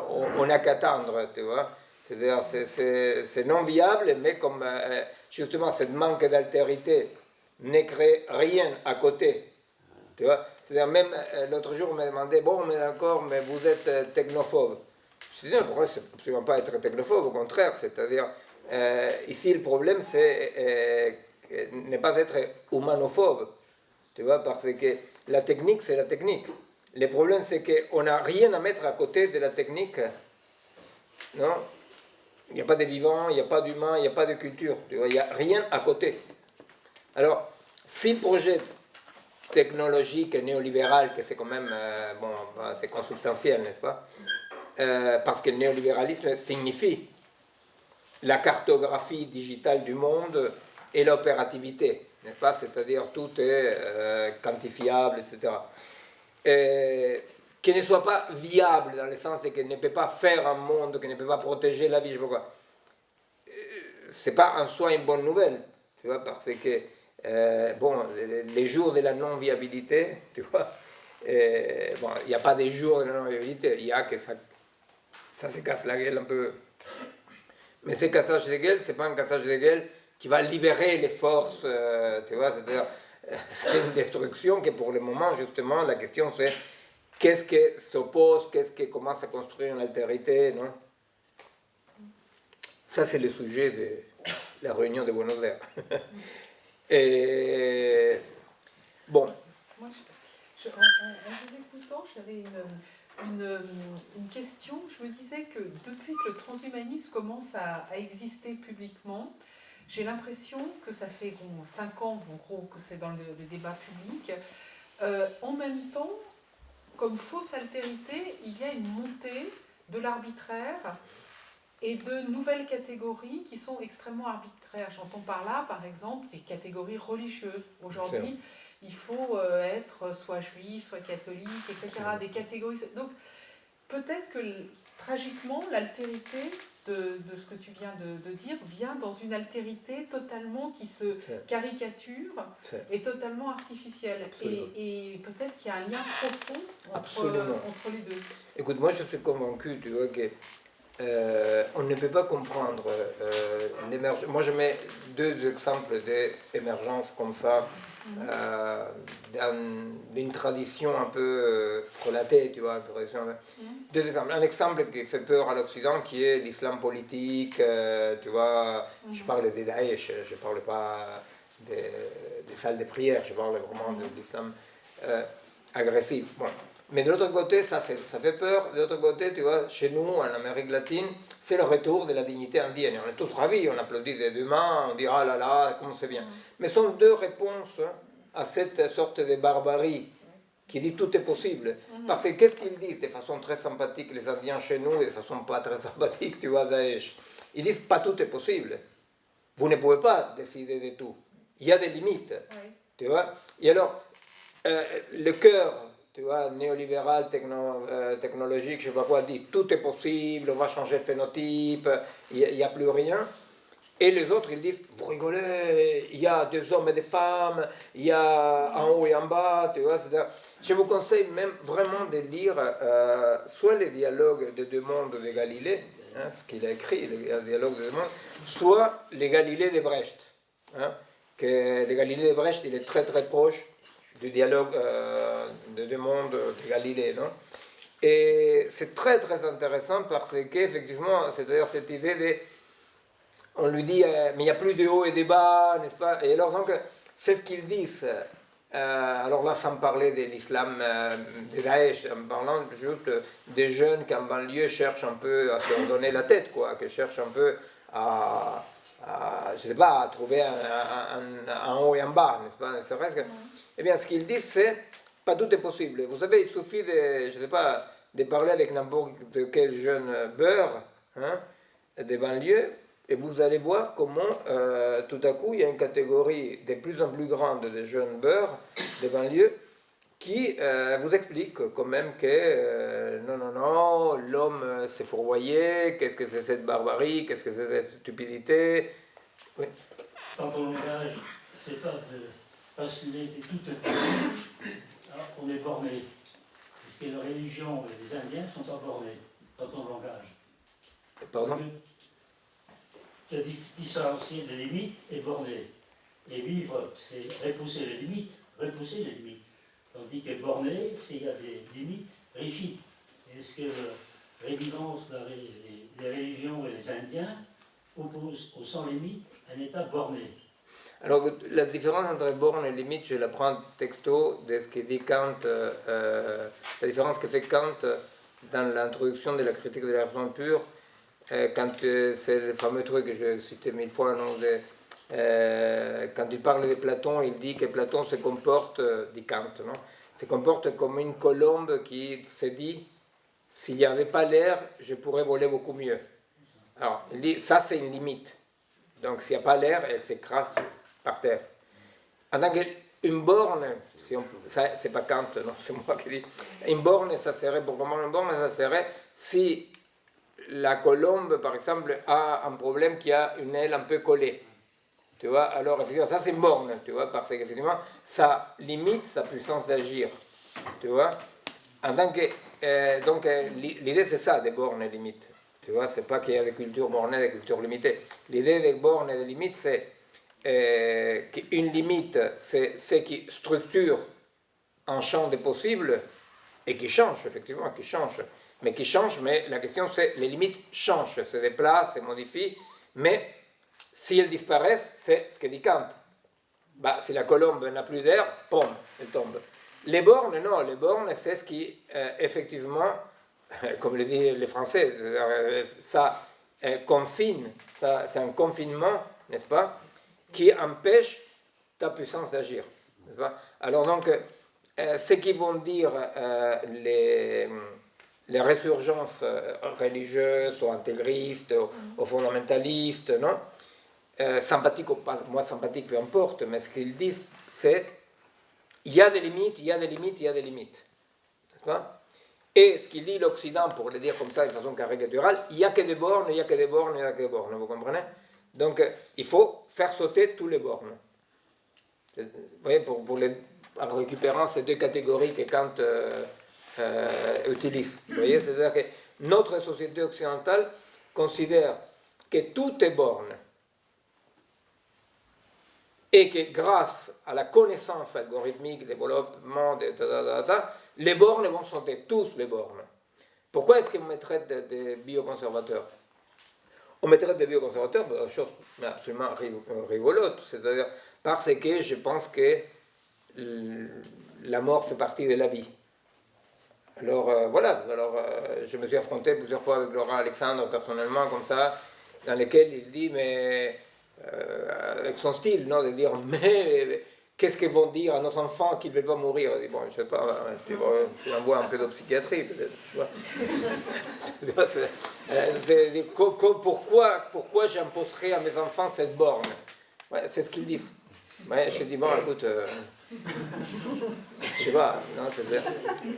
on n'a qu'à attendre, tu vois. C'est-à-dire c'est non viable, mais comme justement cette manque d'altérité ne crée rien à côté. Tu vois, c'est-à-dire même l'autre jour on m'a demandé, bon mais d'accord, mais vous êtes technophobe. Je dis non, pourquoi c'est absolument pas être technophobe, au contraire, c'est-à-dire ici le problème c'est ne pas être humanophobe, tu vois, parce que la technique c'est la technique. Le problème c'est qu'on n'a rien à mettre à côté de la technique, non? Il n'y a pas de vivant, il n'y a pas d'humain, il n'y a pas de culture, tu vois, il n'y a rien à côté. Alors, si le projet technologique et néolibéral, que c'est quand même, bon, c'est consubstantiel, n'est-ce pas? Parce que le néolibéralisme signifie la cartographie digitale du monde et l'opérativité, n'est-ce pas? C'est-à-dire tout est quantifiable, etc. Qui ne soit pas viable dans le sens qu'elle ne peut pas faire un monde, qu'elle ne peut pas protéger la vie, je sais pas quoi. C'est pas en soi une bonne nouvelle, tu vois, parce que bon, les jours de la non-viabilité, tu vois, bon, il n'y a pas des jours de la non-viabilité, il y a que ça se casse la gueule un peu. Mais ce cassage de gueule, c'est pas un cassage de gueule qui va libérer les forces, tu vois, c'est-à-dire, c'est une destruction que pour le moment, justement, la question c'est qu'est-ce qui s'oppose, qu'est-ce qui commence à construire une altérité, non? Ça, c'est le sujet de la réunion de Buenos Aires. Et bon. Moi, en vous écoutant, j'avais une question. Je me disais que depuis que le transhumanisme commence à exister publiquement, j'ai l'impression que ça fait 5 ans, en gros, que c'est dans le débat public. En même temps, comme fausse altérité, il y a une montée de l'arbitraire et de nouvelles catégories qui sont extrêmement arbitraires. J'entends par là, par exemple, des catégories religieuses. Aujourd'hui, il faut être soit juif, soit catholique, etc. Des catégories. Donc, peut-être que tragiquement, l'altérité de ce que tu viens de dire vient dans une altérité totalement qui se caricature et totalement artificielle. Et peut-être qu'il y a un lien profond entre les deux. Écoute, moi je suis convaincu, tu vois, que on ne peut pas comprendre l'émergence. Moi je mets deux exemples d'émergence comme ça, d'une tradition un peu relatée, tu vois. Deux exemples. Un exemple qui fait peur à l'Occident, qui est l'islam politique, tu vois. Je parle des Daesh, je ne parle pas des salles de prière, je parle vraiment de l'islam agressif. Bon. Mais de l'autre côté, ça fait peur. De l'autre côté, tu vois, chez nous, en Amérique latine, c'est le retour de la dignité indienne. On est tous ravis, on applaudit des deux mains, on dit « Ah là là, comment c'est bien ». Mais ce sont deux réponses à cette sorte de barbarie qui dit « Tout est possible ». Parce que qu'est-ce qu'ils disent de façon très sympathique, les Indiens chez nous, et de façon pas très sympathique, tu vois, Daesh. Ils disent « Pas tout est possible ». Vous ne pouvez pas décider de tout. Il y a des limites, tu vois. Et alors, le cœur, tu vois, néolibéral, technologique, je ne sais pas quoi, dit tout est possible, on va changer de phénotype, il n'y a plus rien. Et les autres, ils disent, vous rigolez, il y a des hommes et des femmes, il y a en haut et en bas, tu vois. Je vous conseille même vraiment de lire soit les dialogues de deux mondes de Galilée, hein, ce qu'il a écrit, les dialogues de deux mondes, soit les Galilées de Brecht. Hein, que le Galilée de Brecht, il est très très proche du dialogue de deux mondes de Galilée, non? Et c'est très très intéressant parce qu'effectivement, c'est-à-dire cette idée de, on lui dit, mais il n'y a plus de haut et de bas, n'est-ce pas? Et alors donc, c'est ce qu'ils disent. Alors là, sans parler de l'islam de Daesh, en parlant juste des jeunes qui en banlieue cherchent un peu à se redonner la tête, quoi, qui cherchent un peu à je ne sais pas, à trouver un haut et un bas, n'est-ce pas? Eh bien, ce qu'ils disent, c'est pas tout est possible. Vous savez, il suffit de, je sais pas, de parler avec n'importe quel jeune beurre, hein, des banlieues, et vous allez voir comment tout à coup il y a une catégorie de plus en plus grande de jeunes beurres des banlieues qui vous explique quand même que non, l'homme s'est fourvoyé, qu'est-ce que c'est cette barbarie, qu'est-ce que c'est cette stupidité. Oui. Quand on langage, c'est pas parce qu'il était tout petit, alors on est borné. Parce que la religion et les Indiens ne sont pas bornés quand on langage. Pardon? La différencier des limites est borné. Et vivre, c'est repousser les limites, Tandis que borné, c'est il y a des limites rigides. Est-ce que la révivance des religions et les Indiens oppose au sans limite un état borné? Alors, la différence entre borne et limite, je la prends texto de ce que dit Kant, la différence que fait Kant dans l'introduction de la critique de la raison pure, quand c'est le fameux truc que je citais mille fois, non, quand il parle de Platon, il dit que Platon se comporte, dit Kant, non, se comporte comme une colombe qui se dit, s'il n'y avait pas l'air, je pourrais voler beaucoup mieux. Alors, il dit, ça c'est une limite. Donc, s'il n'y a pas l'air, elle s'écrase par terre. En tant qu'une borne, si ça, c'est pas Kant, non, c'est moi qui dis, une borne, ça serait, pour comprendre une borne, ça serait si la colombe, par exemple, a un problème qui a une aile un peu collée. Tu vois, alors, effectivement, ça c'est une borne, tu vois, parce qu'effectivement, ça limite sa puissance d'agir. Tu vois, en tant que, donc, l'idée c'est ça, des bornes et limites. Tu vois, c'est pas qu'il y a des cultures bornées et des cultures limitées. L'idée des bornes et des limites, c'est qu'une limite, c'est ce qui structure un champ des possibles et qui change, effectivement, qui change. Mais la question c'est, les limites changent, se déplacent, se modifient, mais si elles disparaissent, c'est ce que dit Kant. Bah, si la colombe n'a plus d'air, pom, elle tombe. Les bornes, non, les bornes, c'est ce qui, effectivement, comme le disent les Français, ça confine, c'est un confinement, n'est-ce pas, qui empêche ta puissance d'agir, n'est-ce pas? Alors donc, ce qu'ils vont dire les résurgences religieuses ou intégristes ou fondamentalistes, non? Sympathiques ou pas, moi sympathique, peu importe, mais ce qu'ils disent, c'est il y a des limites, il y a des limites, il y a des limites. N'est-ce pas? Et ce qu'il dit l'Occident, pour le dire comme ça de façon caricaturale, il n'y a que des bornes, il n'y a que des bornes, il n'y a que des bornes, vous comprenez? Donc il faut faire sauter tous les bornes. Vous voyez, en récupérant ces deux catégories que Kant utilise. Vous voyez, c'est-à-dire que notre société occidentale considère que tout est borne et que grâce à la connaissance algorithmique, développement, les bornes vont sauter, tous les bornes. Pourquoi est-ce qu'on me traite de bioconservateurs? On me traite de bioconservateurs pour des choses absolument rigolotes, c'est-à-dire parce que je pense que la mort fait partie de la vie. Alors voilà, je me suis affronté plusieurs fois avec Laurent Alexandre personnellement comme ça, dans lesquels il dit, mais avec son style, non, de dire, mais qu'est-ce qu'ils vont dire à nos enfants qu'ils ne veulent pas mourir? Je dis, bon, je ne sais pas, tu envoies un peu de psychiatrie peut-être. Pourquoi j'imposerais à mes enfants cette borne? Ouais, c'est ce qu'ils disent. Ouais, je dis, bon, écoute, je sais pas, non,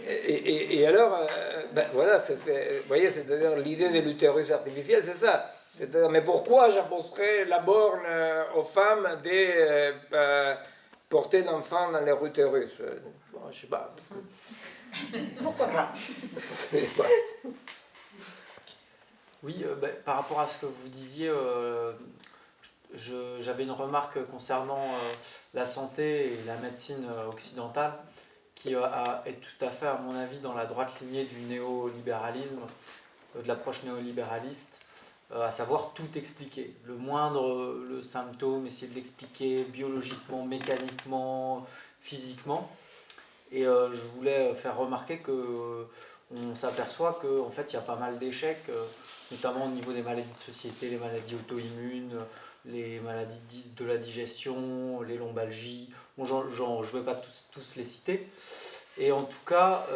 et alors, ben voilà, vous voyez, c'est-à-dire l'idée de l'utérus artificiel, c'est ça. C'est-à-dire, mais pourquoi j'imposerais la borne aux femmes de porter l'enfant dans leur utérus? Bon, je sais pas. Pourquoi pas? Oui, par rapport à ce que vous disiez, j'avais une remarque concernant la santé et la médecine occidentale qui est tout à fait, à mon avis, dans la droite lignée du néolibéralisme, de l'approche néolibéraliste, à savoir tout expliquer. Le moindre le symptôme, essayer de l'expliquer biologiquement, mécaniquement, physiquement. Et je voulais faire remarquer qu'on s'aperçoit qu'en fait, il y a pas mal d'échecs, notamment au niveau des maladies de société, les maladies auto-immunes, les maladies de la digestion, les lombalgies. Bon, je ne vais pas tous les citer. Et en tout cas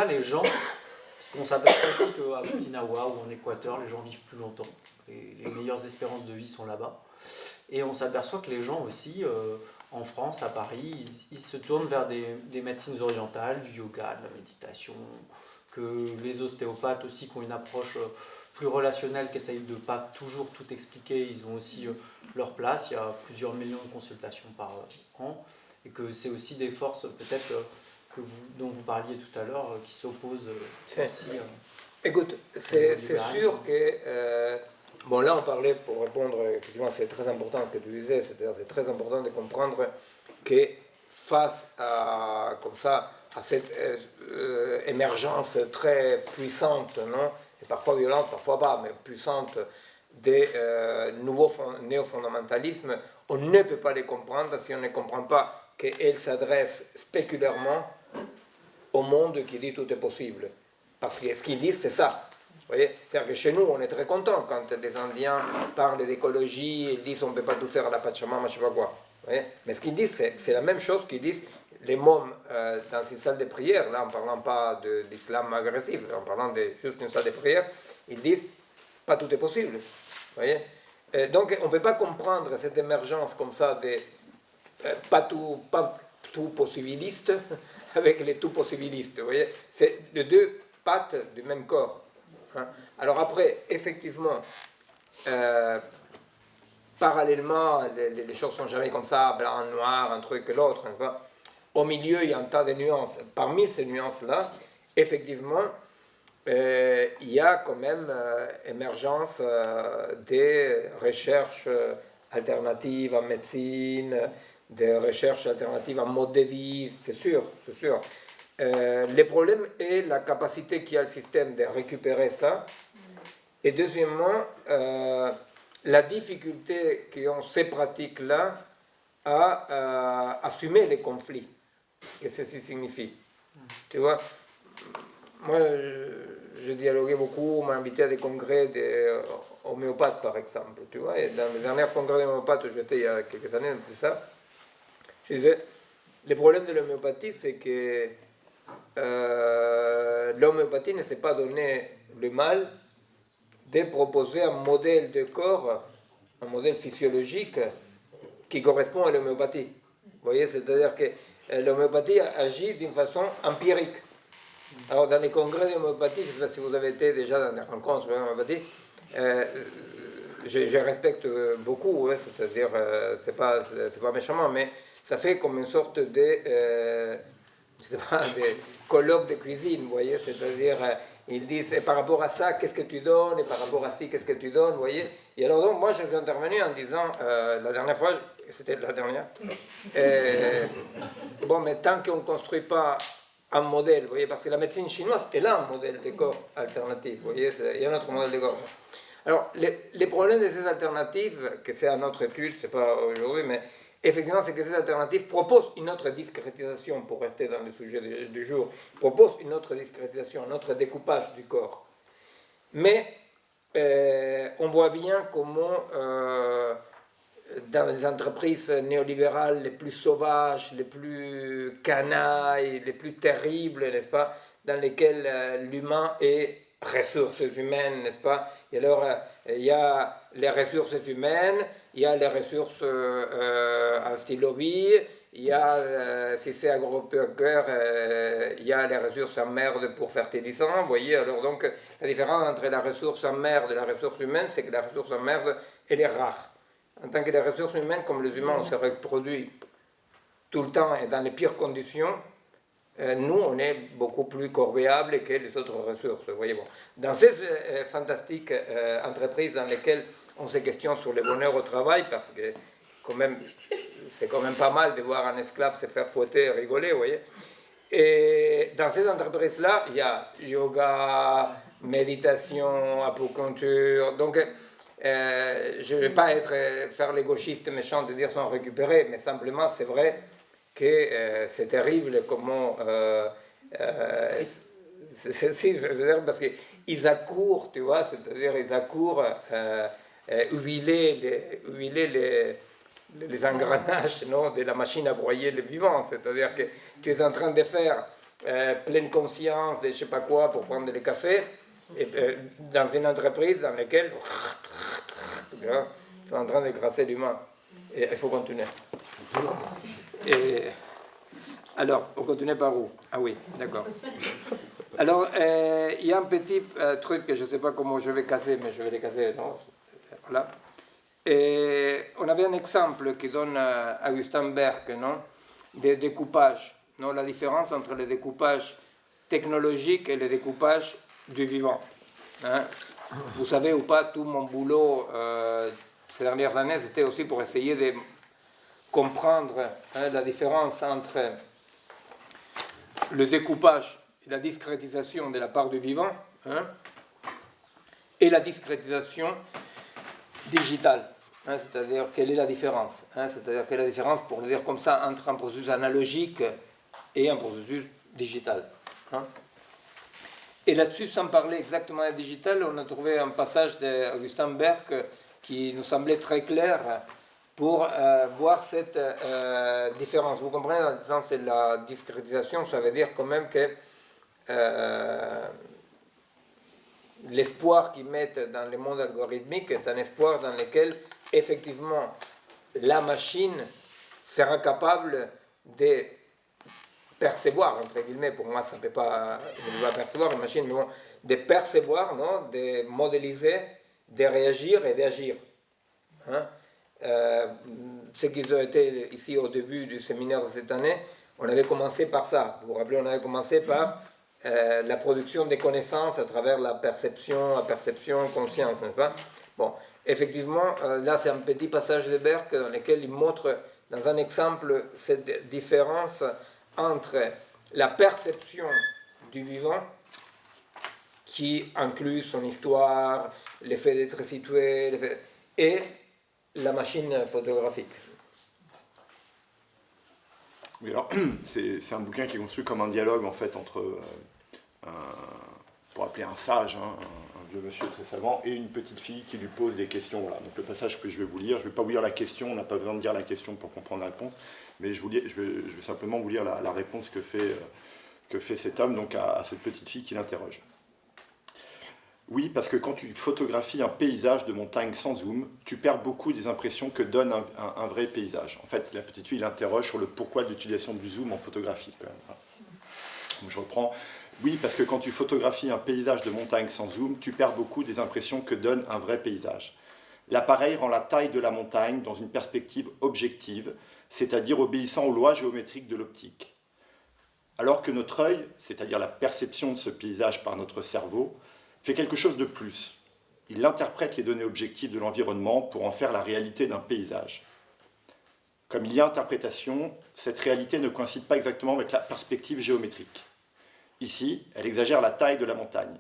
les gens, parce qu'on s'aperçoit aussi qu'à Okinawa ou en Équateur, les gens vivent plus longtemps. Les meilleures espérances de vie sont là-bas. Et on s'aperçoit que les gens aussi, en France, à Paris, ils se tournent vers des médecines orientales, du yoga, de la méditation, que les ostéopathes aussi qui ont une approche plus relationnelle, qui essayent de ne pas toujours tout expliquer, ils ont aussi leur place. Il y a plusieurs millions de consultations par an, et que c'est aussi des forces peut-être dont vous parliez tout à l'heure qui s'opposent aussi. Écoute, c'est sûr que bon, là on parlait, pour répondre, effectivement c'est très important ce que tu disais, c'est-à-dire c'est très important de comprendre que face à, comme ça, à cette émergence très puissante, non, et parfois violente, parfois pas, mais puissante, des nouveaux néofondamentalismes, on ne peut pas les comprendre si on ne comprend pas qu'elles s'adressent spéculairement au monde qui dit tout est possible. Parce que ce qu'ils disent, c'est ça. Vous voyez, c'est-à-dire que chez nous, on est très contents quand les Indiens parlent d'écologie, ils disent on ne peut pas tout faire à la Pachamama, je ne sais pas quoi. Vous voyez, mais ce qu'ils disent, c'est la même chose qu'ils disent les mômes dans une salle de prière, là en ne parlant pas d'islam agressif, en parlant de juste une salle de prière, ils disent pas tout est possible. Vous voyez, donc on ne peut pas comprendre cette émergence comme ça de pas tout possibiliste avec les tout possibilistes. Vous voyez, c'est les deux pattes du même corps. Hein. Alors après, effectivement, parallèlement, les choses sont jamais comme ça, blanc, noir, un truc et l'autre. Hein, au milieu, il y a un tas de nuances. Parmi ces nuances-là, effectivement, il y a quand même émergence des recherches alternatives en médecine, des recherches alternatives en mode de vie, c'est sûr, c'est sûr. Le problème est la capacité qu'a le système de récupérer ça. Et deuxièmement, la difficulté qu'ont ces pratiques-là à assumer les conflits. Qu'est-ce que ceci signifie? Tu vois, moi, je dialoguais beaucoup, on m'a invité à des congrès d'homéopathes, par exemple. Tu vois, et dans les derniers congrès d'homéopathes où j'étais il y a quelques années, c'est ça. Je disais, le problème de l'homéopathie, c'est que l'homéopathie ne s'est pas donné le mal de proposer un modèle de corps, un modèle physiologique qui correspond à l'homéopathie. Vous voyez, c'est-à-dire que l'homéopathie agit d'une façon empirique. Alors, dans les congrès d'homéopathie, je ne sais pas si vous avez été déjà dans des rencontres d'homéopathie, je respecte beaucoup, ouais, c'est-à-dire, c'est pas méchamment, mais ça fait comme une sorte de, je sais pas, des colloques de cuisine, vous voyez, c'est-à-dire, ils disent, et par rapport à ça, qu'est-ce que tu donnes, et par rapport à ci, qu'est-ce que tu donnes, vous voyez. Et alors, donc, moi, je suis intervenu en disant, la dernière fois, c'était la dernière, bon, mais tant qu'on ne construit pas un modèle, vous voyez, parce que la médecine chinoise, elle a un modèle de corps alternatif, vous voyez, il y a un autre modèle de corps. Alors, les problèmes de ces alternatives, que c'est à notre étude, c'est pas aujourd'hui, mais effectivement, c'est que ces alternatives proposent une autre discrétisation, pour rester dans le sujet du jour, proposent une autre discrétisation, un autre découpage du corps. Mais on voit bien comment, dans les entreprises néolibérales les plus sauvages, les plus canailles, les plus terribles, n'est-ce pas, dans lesquelles l'humain est ressources humaines, n'est-ce pas? Et alors, il y a les ressources humaines, il y a les ressources en stylo vie, il y a, si c'est agro-cœur, il y a les ressources en merde pour fertilisants, vous voyez? Alors, donc, la différence entre la ressource en merde et la ressource humaine, c'est que la ressource en merde, elle est rare. En tant que les ressources humaines, comme les humains, on se reproduit tout le temps et dans les pires conditions, nous, on est beaucoup plus corvéables que les autres ressources. Voyez, bon. Dans ces fantastiques entreprises dans lesquelles on se questionne sur le bonheur au travail, parce que quand même, c'est quand même pas mal de voir un esclave se faire fouetter et rigoler, vous voyez. Et dans ces entreprises-là, il y a yoga, méditation, acupuncture. Donc, je ne vais pas faire les gauchistes méchants de dire sont récupérés, mais simplement, c'est vrai que c'est terrible comment c'est-à-dire parce qu'ils accourent, tu vois, c'est-à-dire ils accourent huiler les engrenages, non, de la machine à broyer le vivant, c'est-à-dire que tu es en train de faire pleine conscience de je sais pas quoi pour prendre le café et, dans une entreprise dans laquelle tu es en train de grasser l'humain. Et il faut continuer. Et alors, on continue par où? Ah oui, d'accord. Alors, il y a un petit truc que je ne sais pas comment je vais casser, mais je vais le casser, non? Voilà. Et on avait un exemple qui donne Augustin Berg, non? Des découpages, non? La différence entre le découpage technologique et le découpage du vivant. Hein? Vous savez ou pas, tout mon boulot ces dernières années, c'était aussi pour essayer de comprendre la différence entre le découpage et la discrétisation de la part du vivant et la discrétisation digitale. C'est-à-dire, quelle est la différence? C'est-à-dire, quelle est la différence, pour le dire comme ça, entre un processus analogique et un processus digital. Et là-dessus, sans parler exactement de digital, on a trouvé un passage d'Augustin Berg qui nous semblait très clair pour voir cette différence. Vous comprenez, dans le sens de la discrétisation, ça veut dire quand même que l'espoir qu'ils mettent dans le monde algorithmique est un espoir dans lequel, effectivement, la machine sera capable de percevoir, entre guillemets, pour moi ça ne peut pas percevoir une machine, mais bon, de percevoir, non, de modéliser, de réagir et d'agir. Ceux qui ont été ici au début du séminaire de cette année, on avait commencé par ça. Vous vous rappelez, on avait commencé par la production des connaissances à travers la perception, conscience, n'est-ce pas? Bon, effectivement, là c'est un petit passage de Berg dans lequel il montre dans un exemple cette différence entre la perception du vivant, qui inclut son histoire, l'effet d'être situé, et la machine photographique. Oui, alors, c'est un bouquin qui est construit comme un dialogue, en fait, entre, pour appeler un sage, un vieux monsieur très savant, et une petite fille qui lui pose des questions. Voilà. Donc le passage que je vais vous lire, je ne vais pas vous lire la question, on n'a pas besoin de lire la question pour comprendre la réponse, mais je vais simplement vous lire la réponse que fait cet homme donc à cette petite fille qui l'interroge. Oui, parce que quand tu photographies un paysage de montagne sans zoom, tu perds beaucoup des impressions que donne un vrai paysage. En fait, la petite fille l'interroge sur le pourquoi de l'utilisation du zoom en photographie. Donc, je reprends. Oui, parce que quand tu photographies un paysage de montagne sans zoom, tu perds beaucoup des impressions que donne un vrai paysage. L'appareil rend la taille de la montagne dans une perspective objective, c'est-à-dire obéissant aux lois géométriques de l'optique. Alors que notre œil, c'est-à-dire la perception de ce paysage par notre cerveau, fait quelque chose de plus. Il interprète les données objectives de l'environnement pour en faire la réalité d'un paysage. Comme il y a interprétation, cette réalité ne coïncide pas exactement avec la perspective géométrique. Ici, elle exagère la taille de la montagne.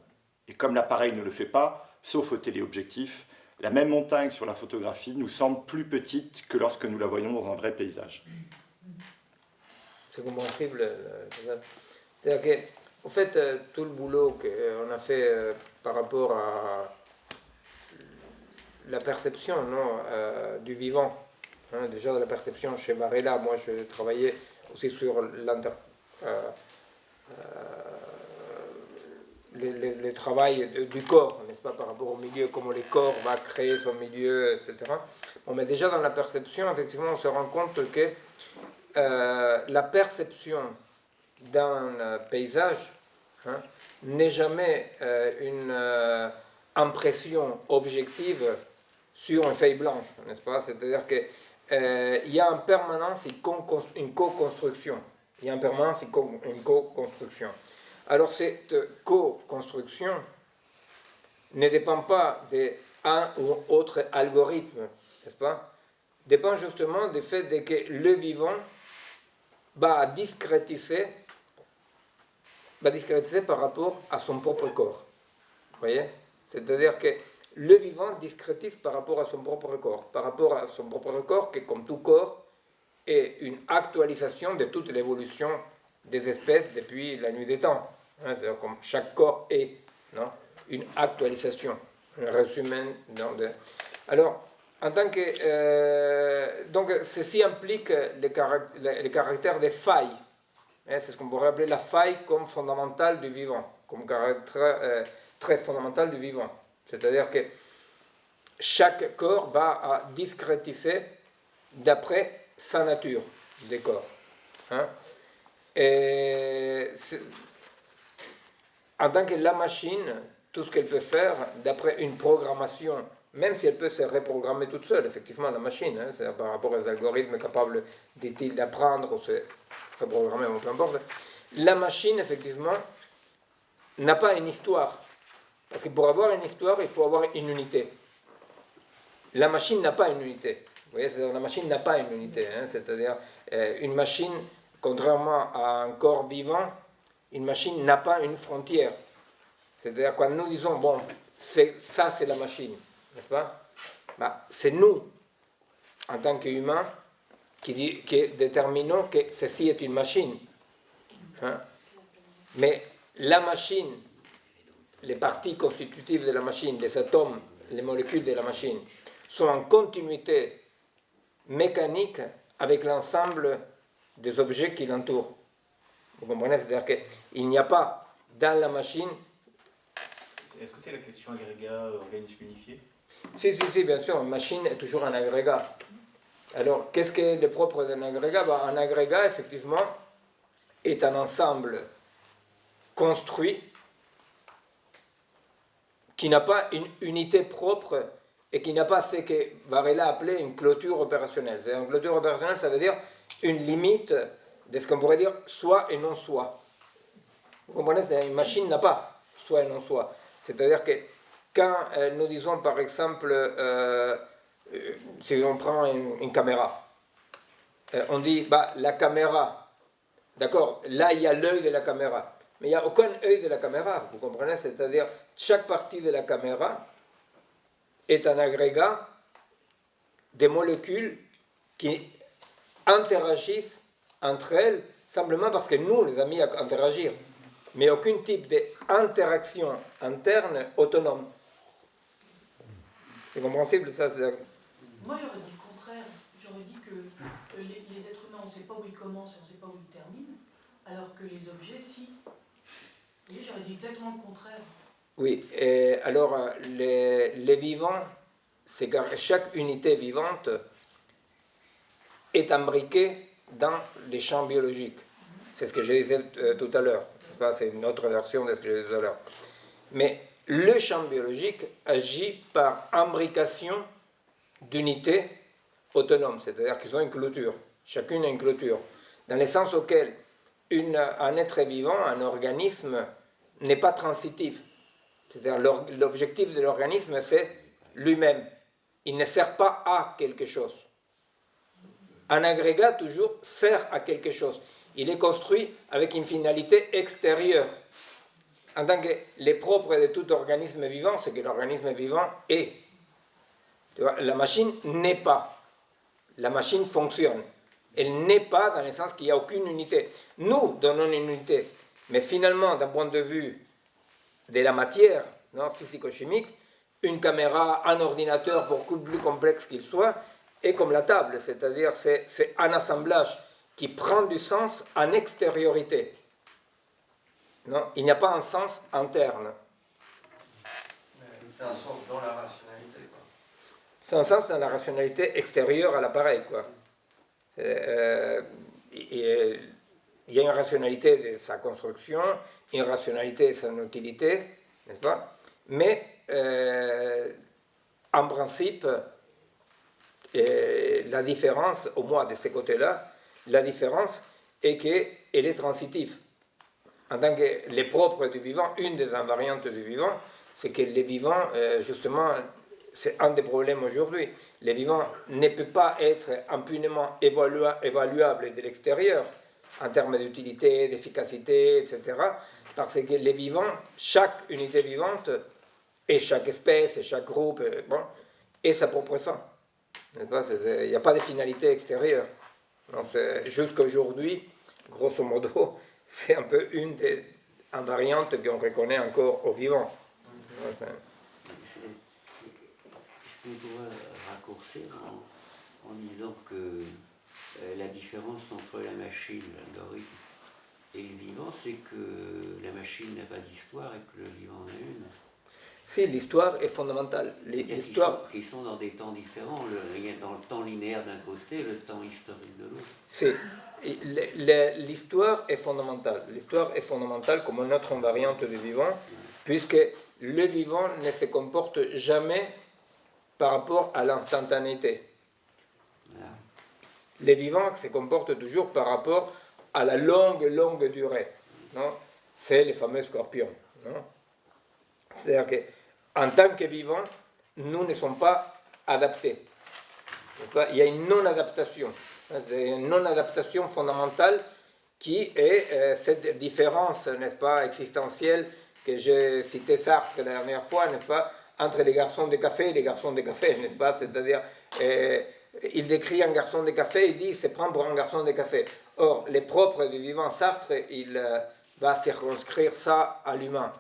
Et comme l'appareil ne le fait pas, sauf au téléobjectif, la même montagne sur la photographie nous semble plus petite que lorsque nous la voyons dans un vrai paysage. C'est compréhensible. C'est-à-dire qu'en fait, tout le boulot qu'on a fait par rapport à la perception du vivant, déjà de la perception chez Varela, moi je travaillais aussi sur le travail du corps, n'est-ce pas, par rapport au milieu, comment le corps va créer son milieu, etc. Bon, mais déjà dans la perception, effectivement, on se rend compte que la perception d'un paysage n'est jamais une impression objective sur une feuille blanche, n'est-ce pas? C'est-à-dire qu'il y a en permanence une co-construction. Il y a en permanence une co-construction. Alors cette co-construction ne dépend pas d'un ou autre algorithme, n'est-ce pas? Dépend justement du fait que le vivant va discrétiser par rapport à son propre corps. Vous voyez? C'est-à-dire que le vivant discrétise par rapport à son propre corps, qui, comme tout corps, est une actualisation de toute l'évolution des espèces depuis la nuit des temps. C'est-à-dire comme chaque corps est une actualisation, un résumé. Alors, en tant que... donc, ceci implique les caractères des failles. C'est ce qu'on pourrait appeler la faille comme fondamentale du vivant, comme caractère très fondamental du vivant. C'est-à-dire que chaque corps va discrétiser d'après sa nature des corps. Et en tant que la machine, tout ce qu'elle peut faire d'après une programmation, même si elle peut se reprogrammer toute seule, effectivement, la machine, c'est par rapport aux algorithmes capables d'apprendre ou se reprogrammer, peu importe, la machine, effectivement, n'a pas une histoire. Parce que pour avoir une histoire, il faut avoir une unité. La machine n'a pas une unité. Vous voyez, la machine n'a pas une unité. C'est-à-dire, une machine, contrairement à un corps vivant, une machine n'a pas une frontière. C'est-à-dire, quand nous disons, bon, ça c'est la machine, n'est-ce pas? C'est nous, en tant qu'humains, qui déterminons que ceci est une machine. Mais la machine, les parties constitutives de la machine, les atomes, les molécules de la machine, sont en continuité mécanique avec l'ensemble des objets qui l'entourent. Vous comprenez? C'est-à-dire qu'il n'y a pas dans la machine... Est-ce que c'est la question agrégat, organisme unifié? Si, bien sûr, une machine est toujours un agrégat. Alors, qu'est-ce qui est le propre d'un agrégat? Un agrégat, effectivement, est un ensemble construit qui n'a pas une unité propre et qui n'a pas ce que Varela appelait une clôture opérationnelle. C'est une clôture opérationnelle, ça veut dire une limite de ce qu'on pourrait dire soit et non soit. Vous comprenez? Une machine n'a pas soit et non soit. C'est-à-dire que quand nous disons par exemple, si on prend une caméra, on dit la caméra, d'accord, là il y a l'œil de la caméra, mais il n'y a aucun œil de la caméra, vous comprenez? C'est-à-dire chaque partie de la caméra est un agrégat des molécules qui interagissent entre elles simplement parce que nous les a mis à interagir, mais aucun type d'interaction interne autonome. C'est compréhensible ça? Moi j'aurais dit le contraire. J'aurais dit que les êtres humains, on ne sait pas où ils commencent et on ne sait pas où ils terminent, alors que les objets, si. Vous voyez, j'aurais dit exactement le contraire. Oui, et alors les vivants, chaque unité vivante est imbriquée dans les champs biologiques. C'est ce que je disais tout à l'heure. pas? C'est une autre version de ce que j'ai dit tout à l'heure. Mais le champ biologique agit par imbrication d'unités autonomes, c'est-à-dire qu'ils ont une clôture. Chacune a une clôture. Dans le sens auquel un être vivant, un organisme, n'est pas transitif. C'est-à-dire l'objectif de l'organisme, c'est lui-même. Il ne sert pas à quelque chose. Un agrégat, toujours, sert à quelque chose. Il est construit avec une finalité extérieure. En tant que les propres de tout organisme vivant, c'est que l'organisme vivant est. Tu vois, la machine n'est pas. La machine fonctionne. Elle n'est pas dans le sens qu'il n'y a aucune unité. Nous donnons une unité. Mais finalement, d'un point de vue de la matière, non, physico-chimique, une caméra, un ordinateur, beaucoup plus complexe qu'il soit, est comme la table. C'est-à-dire c'est un assemblage qui prend du sens en extériorité. Non, il n'y a pas un sens interne. C'est un sens dans la rationalité, quoi. C'est un sens dans la rationalité extérieure à l'appareil, quoi. Il y a une rationalité de sa construction, une rationalité de son utilité, n'est-ce pas? Mais en principe, la différence, au moins de ces côtés-là, la différence est qu'elle est transitive. En tant que les propres du vivant, une des invariantes du vivant, c'est que les vivants, justement, c'est un des problèmes aujourd'hui. Les vivants ne peuvent pas être impunément évaluables de l'extérieur, en termes d'utilité, d'efficacité, etc. Parce que les vivants, chaque unité vivante, et chaque espèce, et chaque groupe, bon, est sa propre fin. Il n'y a pas de finalité extérieure. Jusqu'à aujourd'hui, grosso modo, c'est un peu une des invariantes qu'on reconnaît encore aux vivants. Est-ce qu'on pourrait raccourcir en disant que la différence entre la machine, l'algorithme, et le vivant, c'est que la machine n'a pas d'histoire et que le vivant en a une? Si, l'histoire est fondamentale. Ils sont dans des temps différents. Il y a dans le temps linéaire d'un côté, le temps historique de l'autre. Si. L'histoire est fondamentale. L'histoire est fondamentale comme une autre invariante du vivant, puisque le vivant ne se comporte jamais par rapport à l'instantanéité. Voilà. Les vivants se comportent toujours par rapport à la longue durée. Non? C'est les fameux scorpions. Non? C'est-à-dire qu'en tant que vivants, nous ne sommes pas adaptés. Il y a une non-adaptation. Une non-adaptation fondamentale qui est cette différence, n'est-ce pas, existentielle que j'ai cité Sartre la dernière fois, n'est-ce pas, entre les garçons de café et les garçons de café, n'est-ce pas? C'est-à-dire, il décrit un garçon de café, il dit, c'est prendre pour un garçon de café. Or, les propres du vivant Sartre, il va circonscrire ça à l'humain.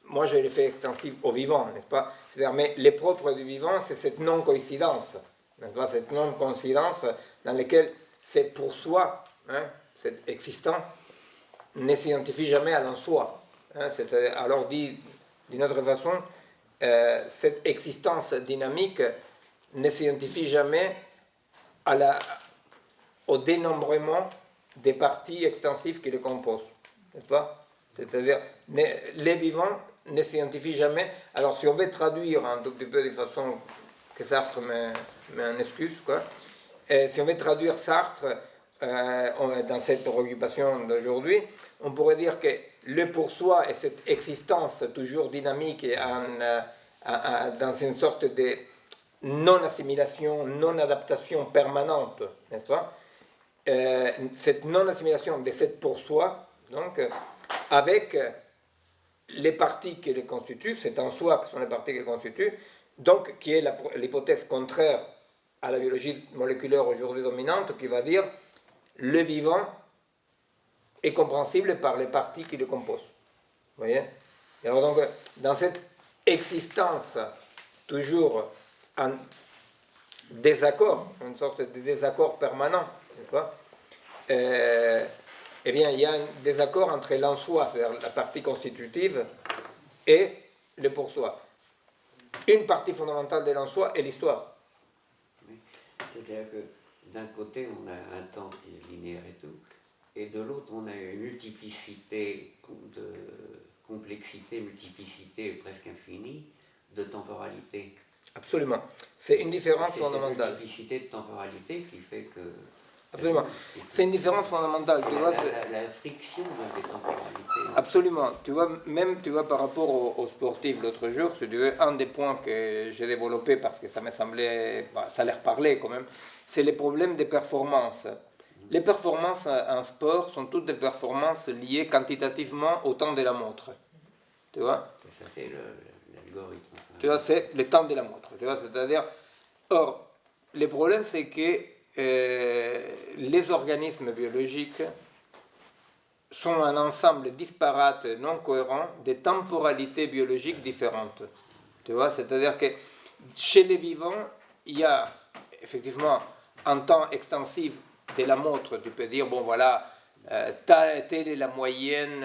Moi, je l'ai fait extensif au vivant, n'est-ce pas? C'est-à-dire, mais les propres du vivant, c'est cette non-coïncidence, n'est-ce pas? Cette non-coïncidence dans laquelle c'est pour soi, hein, cet existant, ne s'identifie jamais à l'en-soi. Hein, alors dit d'une autre façon, cette existence dynamique ne s'identifie jamais au dénombrement des parties extensives qui le composent. N'est-ce pas? C'est-à-dire, les vivants ne s'identifient jamais. Alors, si on veut traduire un tout petit peu de façon que Sartre met en excuse, quoi, si on veut traduire Sartre dans cette préoccupation d'aujourd'hui, on pourrait dire que le pour soi et cette existence toujours dynamique dans une sorte de non-assimilation, non-adaptation permanente, n'est-ce pas? Cette non-assimilation de cette pour soi, donc, avec les parties qui le constituent, c'est en soi que sont les parties qui le constituent, donc qui est l'hypothèse contraire à la biologie moléculaire aujourd'hui dominante, qui va dire le vivant est compréhensible par les parties qui le composent. Vous voyez? Et alors donc, dans cette existence toujours en désaccord, une sorte de désaccord permanent, n'est-ce pas? Eh bien, il y a un désaccord entre l'en-soi, c'est-à-dire la partie constitutive, et le pour-soi. Une partie fondamentale de l'en-soi est l'histoire. Oui. C'est-à-dire que d'un côté, on a un temps qui est linéaire et tout, et de l'autre, on a une multiplicité de complexité, multiplicité presque infinie de temporalité. Absolument. C'est une différence C'est fondamentale. cette multiplicité de temporalité qui fait que... Absolument. C'est une différence fondamentale. Tu vois, la friction des temporalités. Absolument. Tu vois, même tu vois, par rapport aux sportifs l'autre jour, si tu veux, un des points que j'ai développé parce que ça me semblait, ça leur parlait quand même, c'est les problèmes de performance. Les performances en sport sont toutes des performances liées quantitativement au temps de la montre. Tu vois? Ça, c'est l'algorithme. Tu vois, c'est le temps de la montre. Tu vois, c'est-à-dire, or, le problème, c'est que les organismes biologiques sont un ensemble disparate, non cohérent, de temporalités biologiques différentes. Tu vois, c'est-à-dire que chez les vivants, il y a effectivement un temps extensif de la montre. Tu peux dire, bon voilà, telle est la moyenne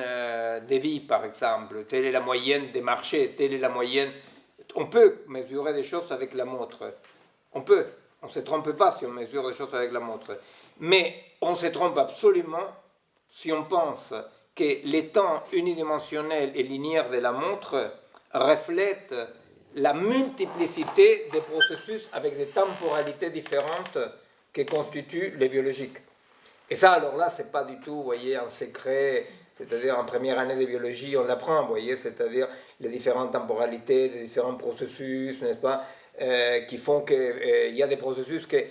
des vies, par exemple, telle est la moyenne des marchés, telle est la moyenne... On peut mesurer des choses avec la montre. On peut. On ne se trompe pas si on mesure des choses avec la montre. Mais on se trompe absolument si on pense que les temps unidimensionnels et linéaires de la montre reflètent la multiplicité des processus avec des temporalités différentes que constituent les biologiques. Et ça, alors là, ce n'est pas du tout, vous voyez, un secret, c'est-à-dire en première année de biologie, on l'apprend, vous voyez, c'est-à-dire les différentes temporalités, les différents processus, n'est-ce pas, qui font qu'il y a des processus qui,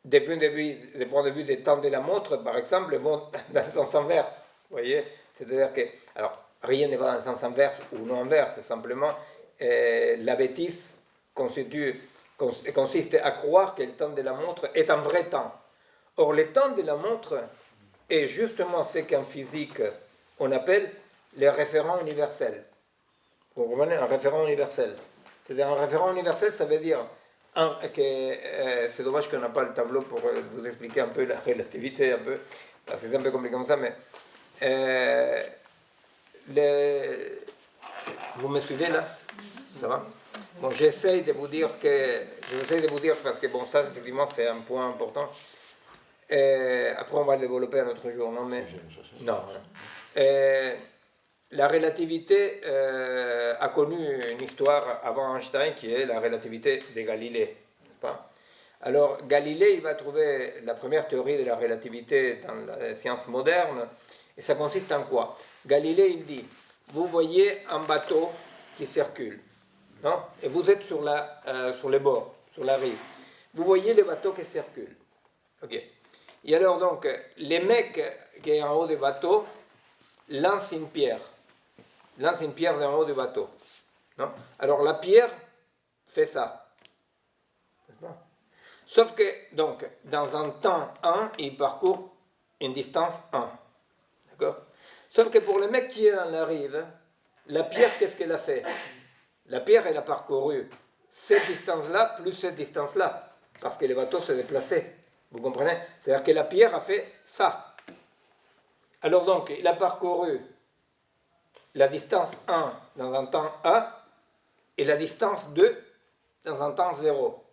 des points de vue des temps de la montre, par exemple, vont dans le sens inverse, vous voyez, c'est-à-dire que, alors, rien ne va dans le sens inverse ou non inverse, c'est simplement la bêtise consiste à croire que le temps de la montre est un vrai temps. Or, le temps de la montre est justement ce qu'en physique on appelle les référents universels. Vous comprenez? Un référent universel. C'est-à-dire un référent universel, ça veut dire que c'est dommage qu'on n'a pas le tableau pour vous expliquer un peu la relativité, un peu, parce que c'est un peu compliqué comme ça, mais vous me suivez là? Ça va? Bon, j'essaie de vous dire parce que bon, ça effectivement c'est un point important. Après on va le développer un autre jour, non mais non. La relativité a connu une histoire avant Einstein qui est la relativité de Galilée, n'est-ce pas? Alors Galilée il va trouver la première théorie de la relativité dans la science moderne et ça consiste en quoi? Galilée il dit, vous voyez un bateau qui circule, non? Et vous êtes sur les bords, sur la rive. Vous voyez les bateaux qui circulent. Ok. Et alors donc, les mecs qui sont en haut du bateau lancent une pierre. Lancent une pierre en haut du bateau. Non? Alors la pierre fait ça. Sauf que, donc, dans un temps 1, il parcourt une distance 1. D'accord? Sauf que pour le mec qui est dans la rive, la pierre, qu'est-ce qu'elle a fait? La pierre, elle a parcouru cette distance-là plus cette distance-là, parce que le bateau s'est déplacé. Vous comprenez? C'est-à-dire que la pierre a fait ça. Alors donc, il a parcouru la distance 1 dans un temps A et la distance 2 dans un temps 0.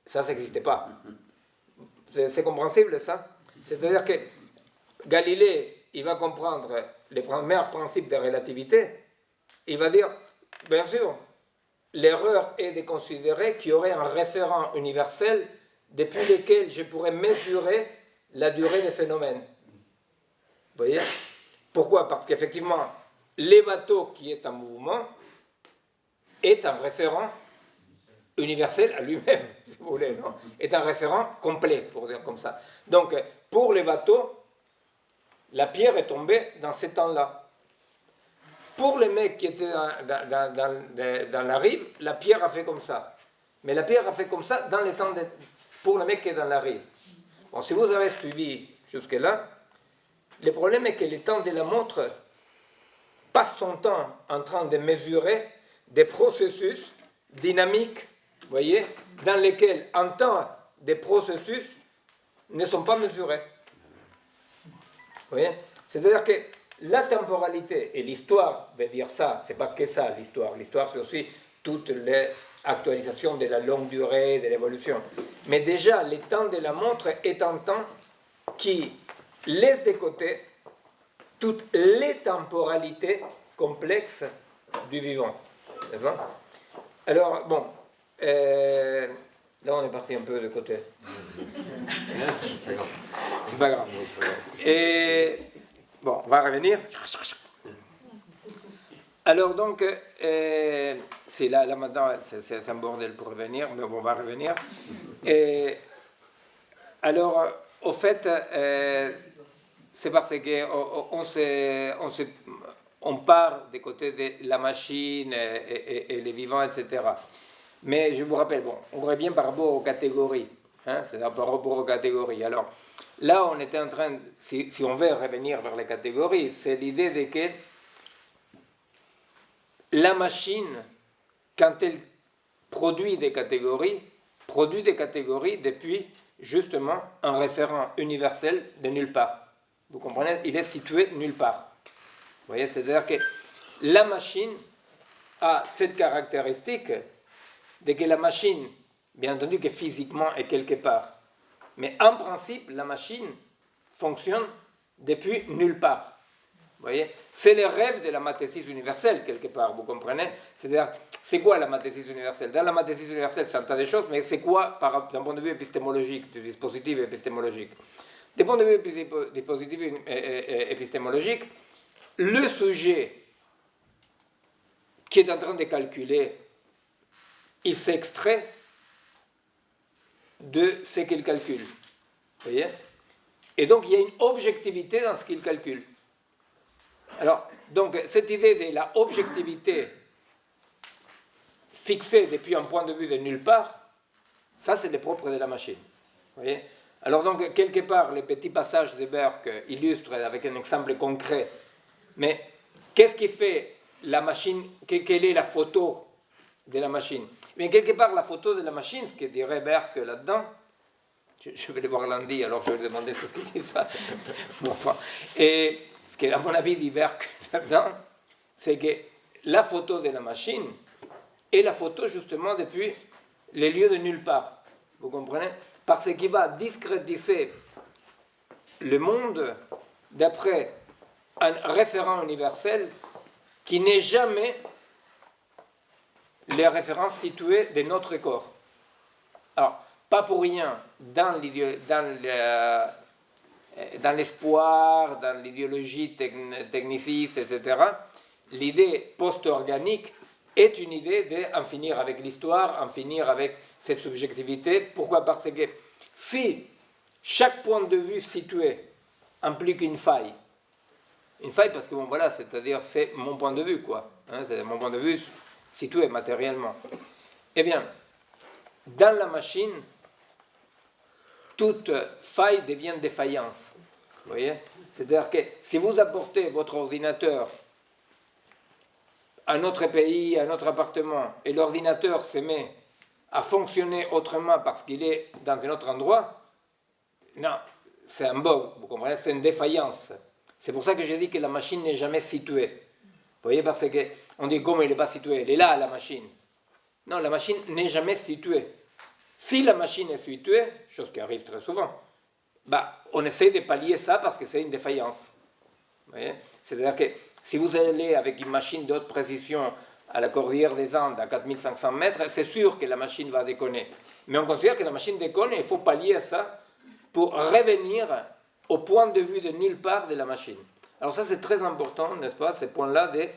Ça n'existait pas. C'est compréhensible, ça? C'est-à-dire que Galilée, il va comprendre les premiers principes de relativité. Il va dire, bien sûr, l'erreur est de considérer qu'il y aurait un référent universel depuis lequel je pourrais mesurer la durée des phénomènes. Vous voyez? Pourquoi? Parce qu'effectivement, les bateaux qui est en mouvement est un référent universel à lui-même, si vous voulez, non? Est un référent complet, pour dire comme ça. Donc, pour les bateaux, la pierre est tombée dans ces temps-là. Pour les mecs qui étaient dans la rive, la pierre a fait comme ça. Mais la pierre a fait comme ça dans les temps pour le mec qui est dans la rive. Bon, si vous avez suivi jusque-là, le problème est que le temps de la montre passe son temps en train de mesurer des processus dynamiques, vous voyez, dans lesquels en temps des processus ne sont pas mesurés. Vous voyez? C'est-à-dire que la temporalité et l'histoire veut dire ça, c'est pas que ça l'histoire. L'histoire c'est aussi toutes les actualisations de la longue durée, de l'évolution. Mais déjà, le temps de la montre est un temps qui laisse de côté toutes les temporalités complexes du vivant. D'accord? Alors, bon, là on est parti un peu de côté. C'est pas grave. Et bon, on va revenir. Alors donc, c'est là maintenant, c'est un bordel pour revenir, mais bon, on va revenir. Et, alors, au fait, c'est parce qu'on part des côtés de la machine et les vivants, etc. Mais je vous rappelle, bon, on revient par rapport aux catégories. Hein, c'est par rapport aux catégories. Alors, là, on était en train, si on veut revenir vers les catégories, c'est l'idée de que la machine, quand elle produit des catégories depuis justement un référent universel de nulle part. Vous comprenez? Il est situé nulle part. Vous voyez? C'est-à-dire que la machine a cette caractéristique de que la machine, bien entendu que physiquement est quelque part, mais en principe, la machine fonctionne depuis nulle part. Vous voyez? C'est le rêve de la mathésis universelle, quelque part, vous comprenez? C'est-à-dire, c'est quoi la mathésis universelle? Dans la mathésis universelle, c'est un tas de choses, mais c'est quoi, d'un point de vue épistémologique, du dispositif épistémologique? D'un point de vue dispositif épistémologique, le sujet qui est en train de calculer, il s'extrait de ce qu'il calcule. Vous voyez? Et donc, il y a une objectivité dans ce qu'il calcule. Alors, donc, cette idée de la objectivité fixée depuis un point de vue de nulle part, ça, c'est le propre de la machine. Vous voyez? Alors, donc, quelque part, les petits passages de Burke illustrent avec un exemple concret. Mais qu'est-ce qui fait la machine? Quelle est la photo de la machine? Mais quelque part, la photo de la machine, ce que dirait Burke là-dedans, je vais le voir lundi, alors je vais lui demander ce qu'il dit ça. Bon, enfin, et ce qu'à mon avis dit Burke là-dedans, c'est que la photo de la machine est la photo justement depuis les lieux de nulle part. Vous comprenez? Parce qu'il va discrétiser le monde d'après un référent universel qui n'est jamais les références situées de notre corps. Alors, pas pour rien, dans l'espoir, dans l'idéologie techniciste, etc., l'idée post-organique est une idée d'en finir avec l'histoire, en finir avec cette subjectivité. Pourquoi? Parce que si chaque point de vue situé implique une faille parce que bon voilà, c'est-à-dire c'est mon point de vue, quoi, hein, c'est mon point de vue situé matériellement. Eh bien, dans la machine, toute faille devient défaillance. Vous voyez? C'est-à-dire que si vous apportez votre ordinateur à un autre pays, à un autre appartement, et l'ordinateur se met à fonctionner autrement parce qu'il est dans un autre endroit, non, c'est un bug, vous comprenez? C'est une défaillance. C'est pour ça que j'ai dit que la machine n'est jamais située. Vous voyez? Parce qu'on dit comment il n'est pas situé? Elle est là, la machine. Non, la machine n'est jamais située. Si la machine est située, chose qui arrive très souvent, on essaie de pallier ça parce que c'est une défaillance. Vous voyez? C'est-à-dire que si vous allez avec une machine de haute précision à la Cordillère des Andes à 4500 mètres, c'est sûr que la machine va déconner. Mais on considère que la machine déconne et il faut pallier ça pour revenir au point de vue de nulle part de la machine. Alors ça, c'est très important, n'est-ce pas, ce point-là de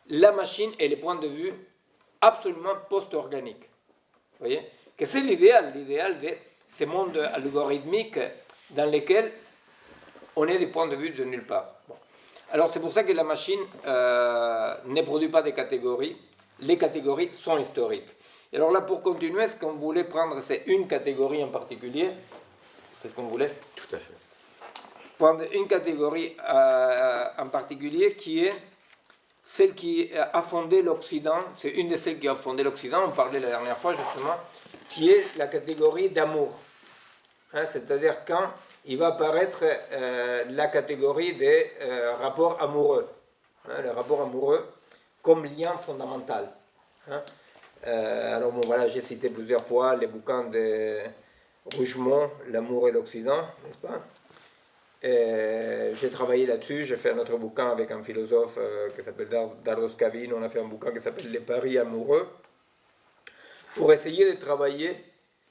la machine et les points de vue absolument post-organiques. Vous voyez? Que c'est l'idéal de ces mondes algorithmiques dans lesquels on est des points de vue de nulle part. Bon. Alors c'est pour ça que la machine ne produit pas de catégories. Les catégories sont historiques. Et alors là, pour continuer, ce qu'on voulait prendre, c'est une catégorie en particulier. C'est ce qu'on voulait? Tout à fait. Prendre une catégorie en particulier qui est celle qui a fondé l'Occident. C'est une de celles qui a fondé l'Occident, on parlait la dernière fois justement, qui est la catégorie d'amour. Hein, c'est-à-dire quand il va apparaître la catégorie des rapports amoureux. Hein, les rapports amoureux comme lien fondamental. Hein. Alors bon, voilà, j'ai cité plusieurs fois les bouquins de Rougemont, L'amour et l'Occident, n'est-ce pas? J'ai travaillé là-dessus, j'ai fait un autre bouquin avec un philosophe qui s'appelle Dardos Kavin, on a fait un bouquin qui s'appelle Les paris amoureux, pour essayer de travailler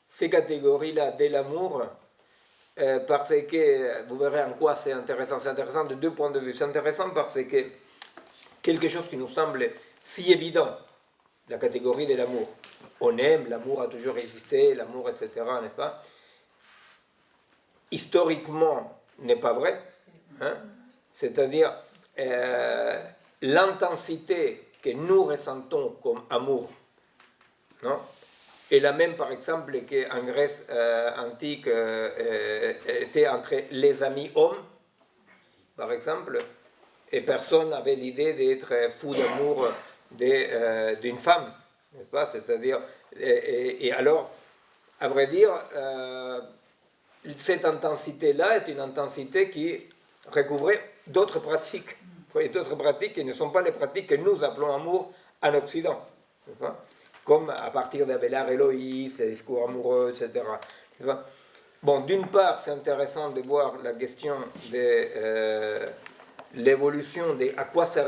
ces catégories-là de l'amour, parce que, vous verrez en quoi c'est intéressant de deux points de vue. C'est intéressant parce que quelque chose qui nous semble si évident, la catégorie de l'amour. On aime, l'amour a toujours existé, l'amour, etc., n'est-ce pas? Historiquement, n'est pas vrai, hein? C'est-à-dire l'intensité que nous ressentons comme amour, non? est la même, par exemple, qu'en Grèce antique était entre les amis hommes, par exemple, et personne n'avait l'idée d'être fou d'amour d'une femme, n'est-ce pas? C'est-à-dire, et alors, à vrai dire, cette intensité-là est une intensité qui recouvrait d'autres pratiques, d'autres pratiques qui ne sont pas les pratiques que nous appelons amour en Occident, n'est-ce pas? Comme à partir d'Abélard et Loïs, les discours amoureux, etc. Bon, d'une part, c'est intéressant de voir la question de l'évolution, de à quoi ça,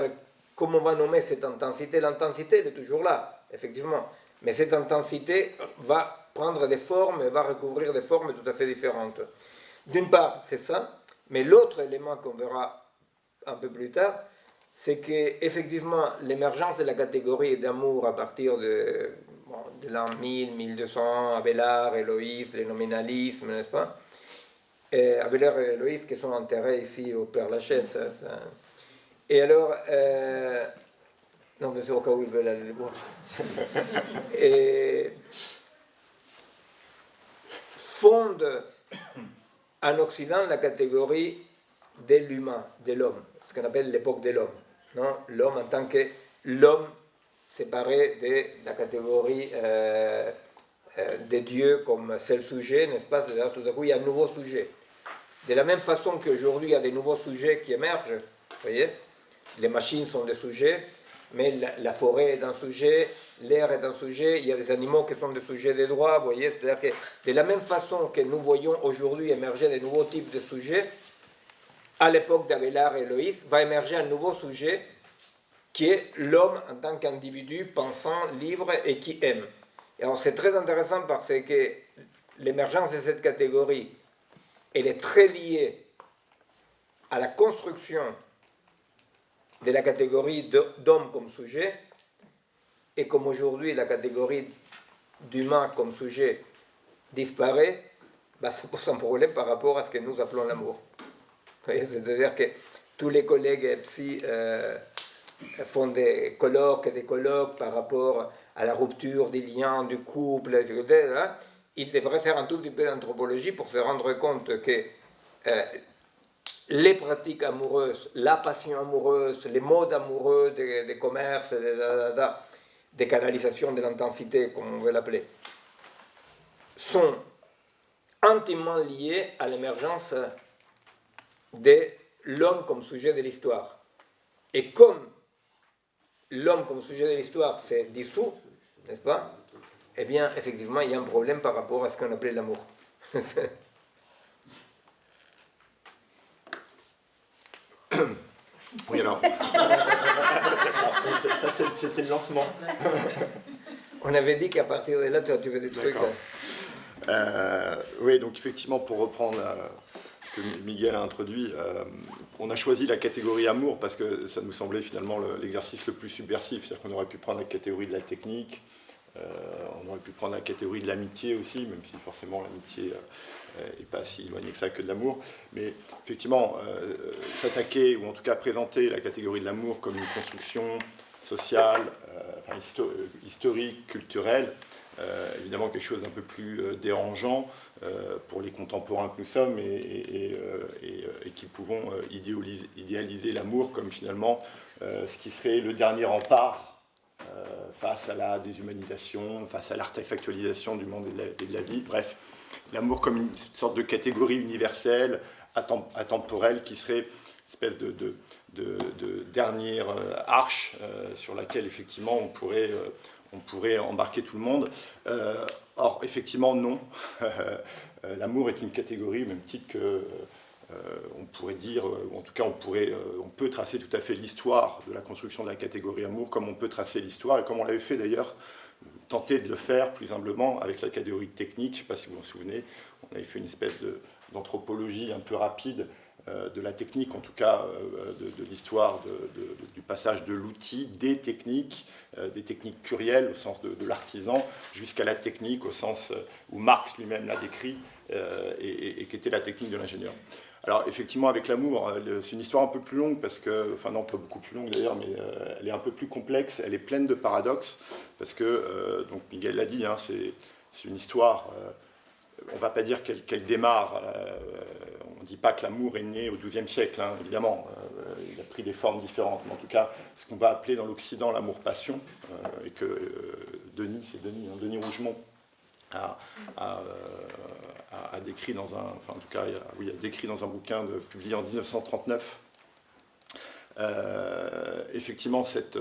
comment on va nommer cette intensité. L'intensité, elle est toujours là, effectivement, mais cette intensité va prendre des formes et va recouvrir des formes tout à fait différentes. D'une part, c'est ça, mais l'autre élément qu'on verra un peu plus tard, c'est qu'effectivement, l'émergence de la catégorie d'amour à partir de l'an 1000, 1200, Abélard, Héloïse, les nominalismes, n'est-ce pas? Et Abélard et Héloïse qui sont enterrés ici au Père-Lachaise. Et alors, non, mais c'est au cas où ils veulent aller le voir. Et fonde en Occident la catégorie de l'humain, de l'homme, ce qu'on appelle l'époque de l'homme. Non? L'homme en tant que l'homme séparé de la catégorie des dieux comme seul sujet, n'est-ce pas? C'est-à-dire tout à coup il y a un nouveau sujet. De la même façon qu'aujourd'hui il y a des nouveaux sujets qui émergent, vous voyez, les machines sont des sujets, mais la forêt est un sujet, l'air est un sujet, il y a des animaux qui sont des sujets des droits, vous voyez, c'est-à-dire que de la même façon que nous voyons aujourd'hui émerger des nouveaux types de sujets, à l'époque d'Abélard et Loïs, va émerger un nouveau sujet qui est l'homme en tant qu'individu pensant, libre et qui aime. Et alors c'est très intéressant parce que l'émergence de cette catégorie, elle est très liée à la construction de la catégorie d'homme comme sujet, et comme aujourd'hui la catégorie d'humain comme sujet disparaît, bah, ça pose un problème par rapport à ce que nous appelons l'amour. C'est-à-dire que tous les collègues psy font des colloques par rapport à la rupture des liens du couple, etc. Ils devraient faire un tout petit peu d'anthropologie pour se rendre compte que les pratiques amoureuses, la passion amoureuse, les modes amoureux des commerces, des canalisations de l'intensité, comme on veut l'appeler, sont intimement liés à l'émergence de l'homme comme sujet de l'histoire. Et comme l'homme comme sujet de l'histoire s'est dissous, n'est-ce pas? Eh bien, effectivement, il y a un problème par rapport à ce qu'on appelait l'amour. Oui, alors. Ça, c'était le lancement. On avait dit qu'à partir de là, tu avais des trucs. Oui, donc effectivement, pour reprendre ce que Miguel a introduit, on a choisi la catégorie amour parce que ça nous semblait finalement l'exercice le plus subversif. C'est-à-dire qu'on aurait pu prendre la catégorie de la technique, on aurait pu prendre la catégorie de l'amitié aussi, même si forcément l'amitié n'est pas si éloignée que ça que de l'amour. Mais effectivement, s'attaquer, ou en tout cas présenter la catégorie de l'amour comme une construction sociale, historique, culturelle, évidemment quelque chose d'un peu plus dérangeant pour les contemporains que nous sommes et qui pouvons idéaliser l'amour comme finalement ce qui serait le dernier rempart face à la déshumanisation, face à l'artefactualisation du monde et de la vie. Bref, l'amour comme une sorte de catégorie universelle, atemporelle, qui serait une espèce de dernière arche sur laquelle effectivement on pourrait embarquer tout le monde. Or, effectivement, non. L'amour est une catégorie, au même titre que on pourrait dire, ou en tout cas on peut tracer tout à fait l'histoire de la construction de la catégorie amour, comme on peut tracer l'histoire, et comme on l'avait fait d'ailleurs, tenter de le faire plus humblement avec la catégorie technique. Je ne sais pas si vous vous en souvenez, on avait fait une espèce d'anthropologie un peu rapide de la technique, en tout cas de l'histoire du passage de l'outil, des techniques plurielles au sens de l'artisan, jusqu'à la technique au sens où Marx lui-même l'a décrit, et qui était la technique de l'ingénieur. Alors effectivement, avec l'amour, c'est une histoire un peu plus longue, parce que, enfin non, pas beaucoup plus longue d'ailleurs, mais elle est un peu plus complexe, elle est pleine de paradoxes, parce que, donc Miguel l'a dit, hein, c'est une histoire, on ne va pas dire qu'elle démarre, on ne dit pas que l'amour est né au XIIe siècle, hein, évidemment, il a pris des formes différentes, mais en tout cas, ce qu'on va appeler dans l'Occident l'amour-passion, et que Denis Rougemont a décrit dans un, enfin en tout cas, a décrit dans un bouquin publié en 1939. Effectivement, c'est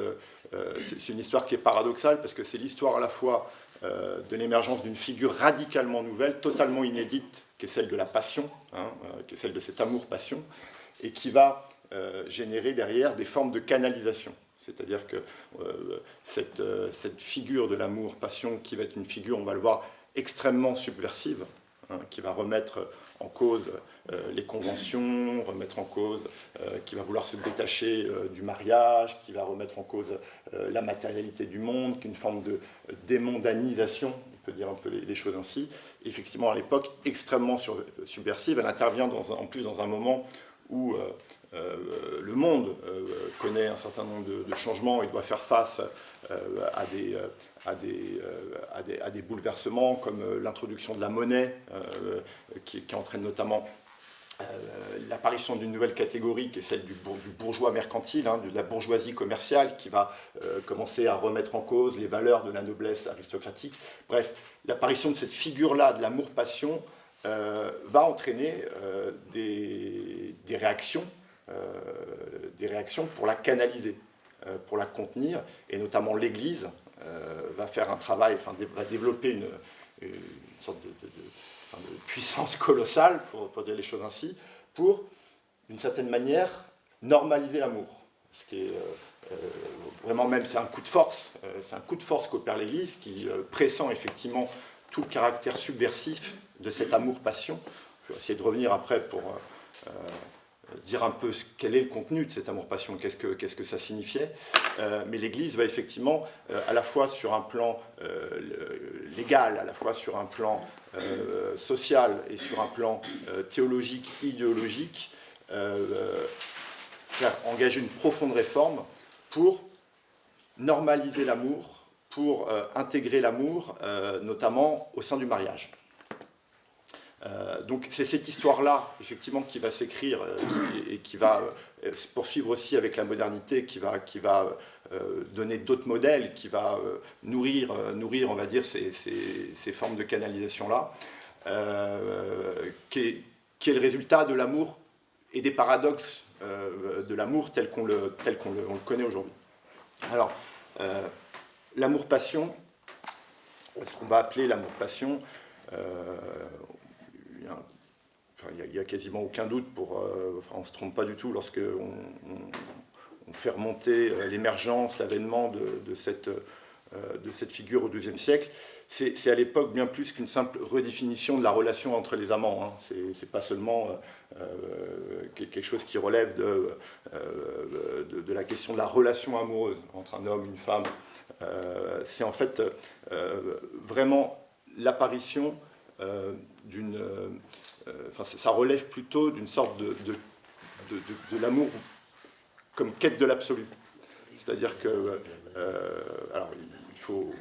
une histoire qui est paradoxale, parce que c'est l'histoire à la fois de l'émergence d'une figure radicalement nouvelle, totalement inédite, qui est celle de la passion, hein, qui est celle de cet amour-passion, et qui va générer derrière des formes de canalisation. C'est-à-dire que cette figure de l'amour-passion, qui va être une figure, on va le voir, extrêmement subversive, hein, qui va remettre en cause les conventions, remettre en cause, qui va vouloir se détacher du mariage, qui va remettre en cause la matérialité du monde, qui est une forme de démondanisation, on peut dire un peu les choses ainsi. Et effectivement, à l'époque, extrêmement subversive, elle intervient en plus dans un moment où le monde connaît un certain nombre de changements et doit faire face à des bouleversements, comme l'introduction de la monnaie, qui entraîne notamment l'apparition d'une nouvelle catégorie, qui est celle du bourgeois mercantile, hein, de la bourgeoisie commerciale, qui va commencer à remettre en cause les valeurs de la noblesse aristocratique. Bref, l'apparition de cette figure-là, de l'amour-passion, va entraîner des réactions pour la canaliser, pour la contenir, et notamment l'Église va faire un travail, enfin, va développer une sorte de puissance colossale, pour dire les choses ainsi, pour, d'une certaine manière, normaliser l'amour. Ce qui est vraiment même, c'est un coup de force qu'opère l'Église, qui pressent effectivement tout le caractère subversif de cet amour-passion. Je vais essayer de revenir après pour dire un peu quel est le contenu de cet amour-passion, qu'est-ce que ça signifiait. Mais l'Église va effectivement, à la fois sur un plan légal, à la fois sur un plan social et sur un plan théologique, idéologique, faire engager une profonde réforme pour normaliser l'amour, pour intégrer l'amour, notamment au sein du mariage. Donc c'est cette histoire-là, effectivement, qui va s'écrire et qui va se poursuivre aussi avec la modernité, qui va donner d'autres modèles, qui va nourrir, on va dire, ces formes de canalisation-là, qui est le résultat de l'amour et des paradoxes de l'amour tel qu'on le connaît aujourd'hui. Alors, l'amour-passion, ce qu'on va appeler l'amour-passion, il n'y a quasiment aucun doute on ne se trompe pas du tout lorsque on fait remonter l'émergence, l'avènement de cette figure au XIIe siècle. C'est à l'époque bien plus qu'une simple redéfinition de la relation entre les amants, hein. C'est pas seulement quelque chose qui relève de la question de la relation amoureuse entre un homme et une femme. C'est en fait vraiment l'apparition ça relève plutôt d'une sorte de l'amour comme quête de l'absolu. C'est-à-dire que, alors il faut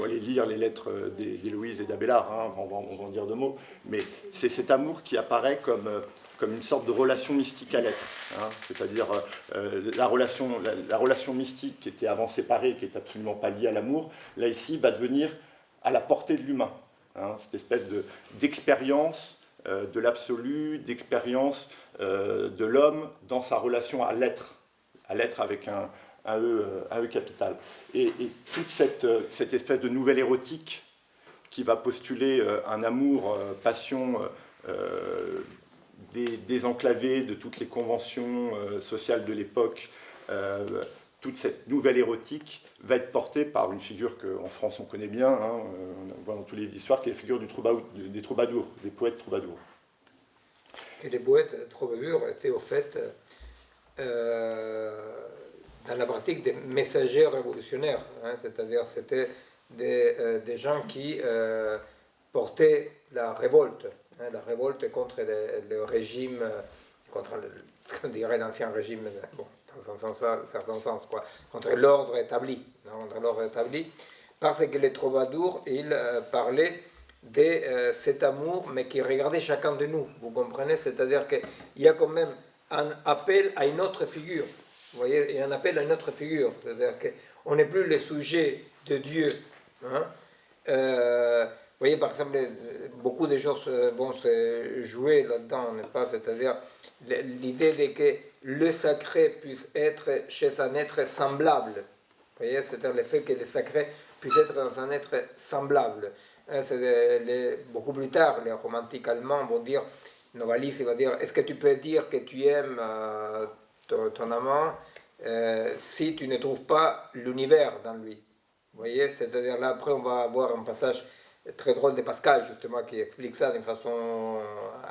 aller lire les lettres d'Héloïse et d'Abélard, hein, on va en dire deux mots, mais c'est cet amour qui apparaît comme une sorte de relation mystique à l'être, hein, c'est-à-dire la relation mystique qui était avant séparée, qui n'est absolument pas liée à l'amour, là ici va devenir à la portée de l'humain. Hein, cette espèce d'expérience de l'absolu, d'expérience de l'homme dans sa relation à l'être avec un E capital. Et toute cette espèce de nouvelle érotique qui va postuler un amour, passion désenclavé de toutes les conventions sociales de l'époque, toute cette nouvelle érotique va être portée par une figure qu'en France on connaît bien, hein, on voit dans tous les livres d'histoire, qui est la figure des troubadours, des poètes troubadours. Et les poètes troubadours étaient au fait dans la pratique des messagers révolutionnaires, hein, c'est-à-dire c'était des gens qui portaient la révolte contre le régime, contre ce qu'on dirait l'ancien régime, bon, dans un certain sens, quoi, contre l'ordre établi, parce que les troubadours, ils parlaient de cet amour, mais qui regardait chacun de nous, vous comprenez, c'est-à-dire qu'il y a quand même un appel à une autre figure, vous voyez, et un appel à une autre figure, c'est-à-dire qu'on n'est plus les sujets de Dieu, hein. Vous voyez, par exemple, beaucoup de choses vont se jouer là-dedans, n'est-ce pas? C'est-à-dire l'idée de que le sacré puisse être chez un être semblable. Vous voyez, c'est-à-dire le fait que le sacré puisse être dans un être semblable. Beaucoup plus tard, les romantiques allemands vont dire, Novalis il va dire, est-ce que tu peux dire que tu aimes ton amant si tu ne trouves pas l'univers dans lui? Vous voyez, c'est-à-dire là, après, on va avoir un passage très drôle de Pascal, justement, qui explique ça d'une façon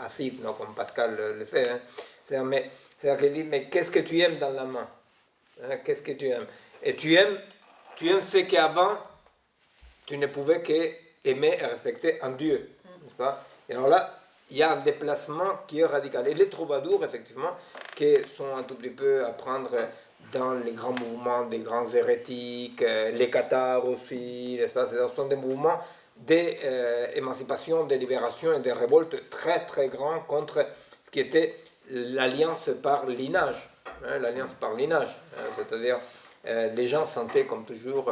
acide, non, comme Pascal le fait. Hein. C'est-à-dire qu'il dit, mais qu'est-ce que tu aimes dans la main, hein, qu'est-ce que tu aimes? Et tu aimes ce qu'avant, tu ne pouvais qu'aimer et respecter un Dieu, n'est-ce pas? Et alors là, il y a un déplacement qui est radical. Et les troubadours, effectivement, qui sont un tout petit peu à prendre dans les grands mouvements des grands hérétiques, les cathares aussi, n'est-ce pas? Ce sont des mouvements d'émancipation, de libération et de révolte très très grands contre ce qui était l'alliance par lignage, hein, l'alliance par lignage, hein, c'est-à-dire les gens sentaient comme toujours,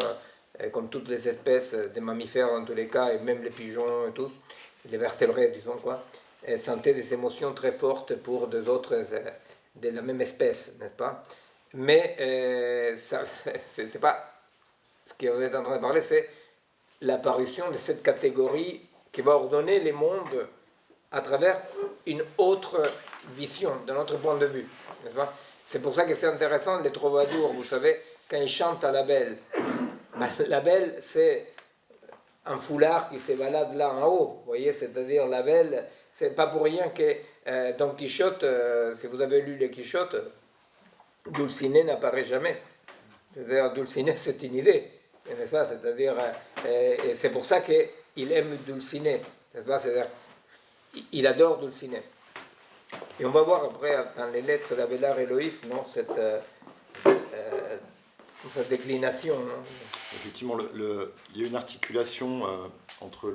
comme toutes les espèces des mammifères en tous les cas, et même les pigeons et tous, les vertébrés disons quoi, sentaient des émotions très fortes pour des autres de la même espèce, n'est-ce pas? Mais c'est pas ce qu'on est en train de parler, c'est l'apparition de cette catégorie qui va ordonner les mondes à travers une autre vision, d'un autre point de vue, n'est-ce pas? C'est pour ça que c'est intéressant, les troubadours, vous savez, quand ils chantent à la belle, ben, la belle, c'est un foulard qui se balade là en haut, vous voyez, c'est-à-dire la belle, c'est pas pour rien que Don Quichotte, si vous avez lu les Quichottes, Dulcinée n'apparaît jamais. C'est-à-dire, Dulcinée, c'est une idée, n'est-ce pas? C'est-à-dire, et c'est pour ça qu'il aime Dulcinée, n'est-ce pas? C'est-à-dire, il adore Dulcinée. Et on va voir après, dans les lettres d'Abélard et Loïs, non, cette déclination. Non? Effectivement, il y a une articulation entre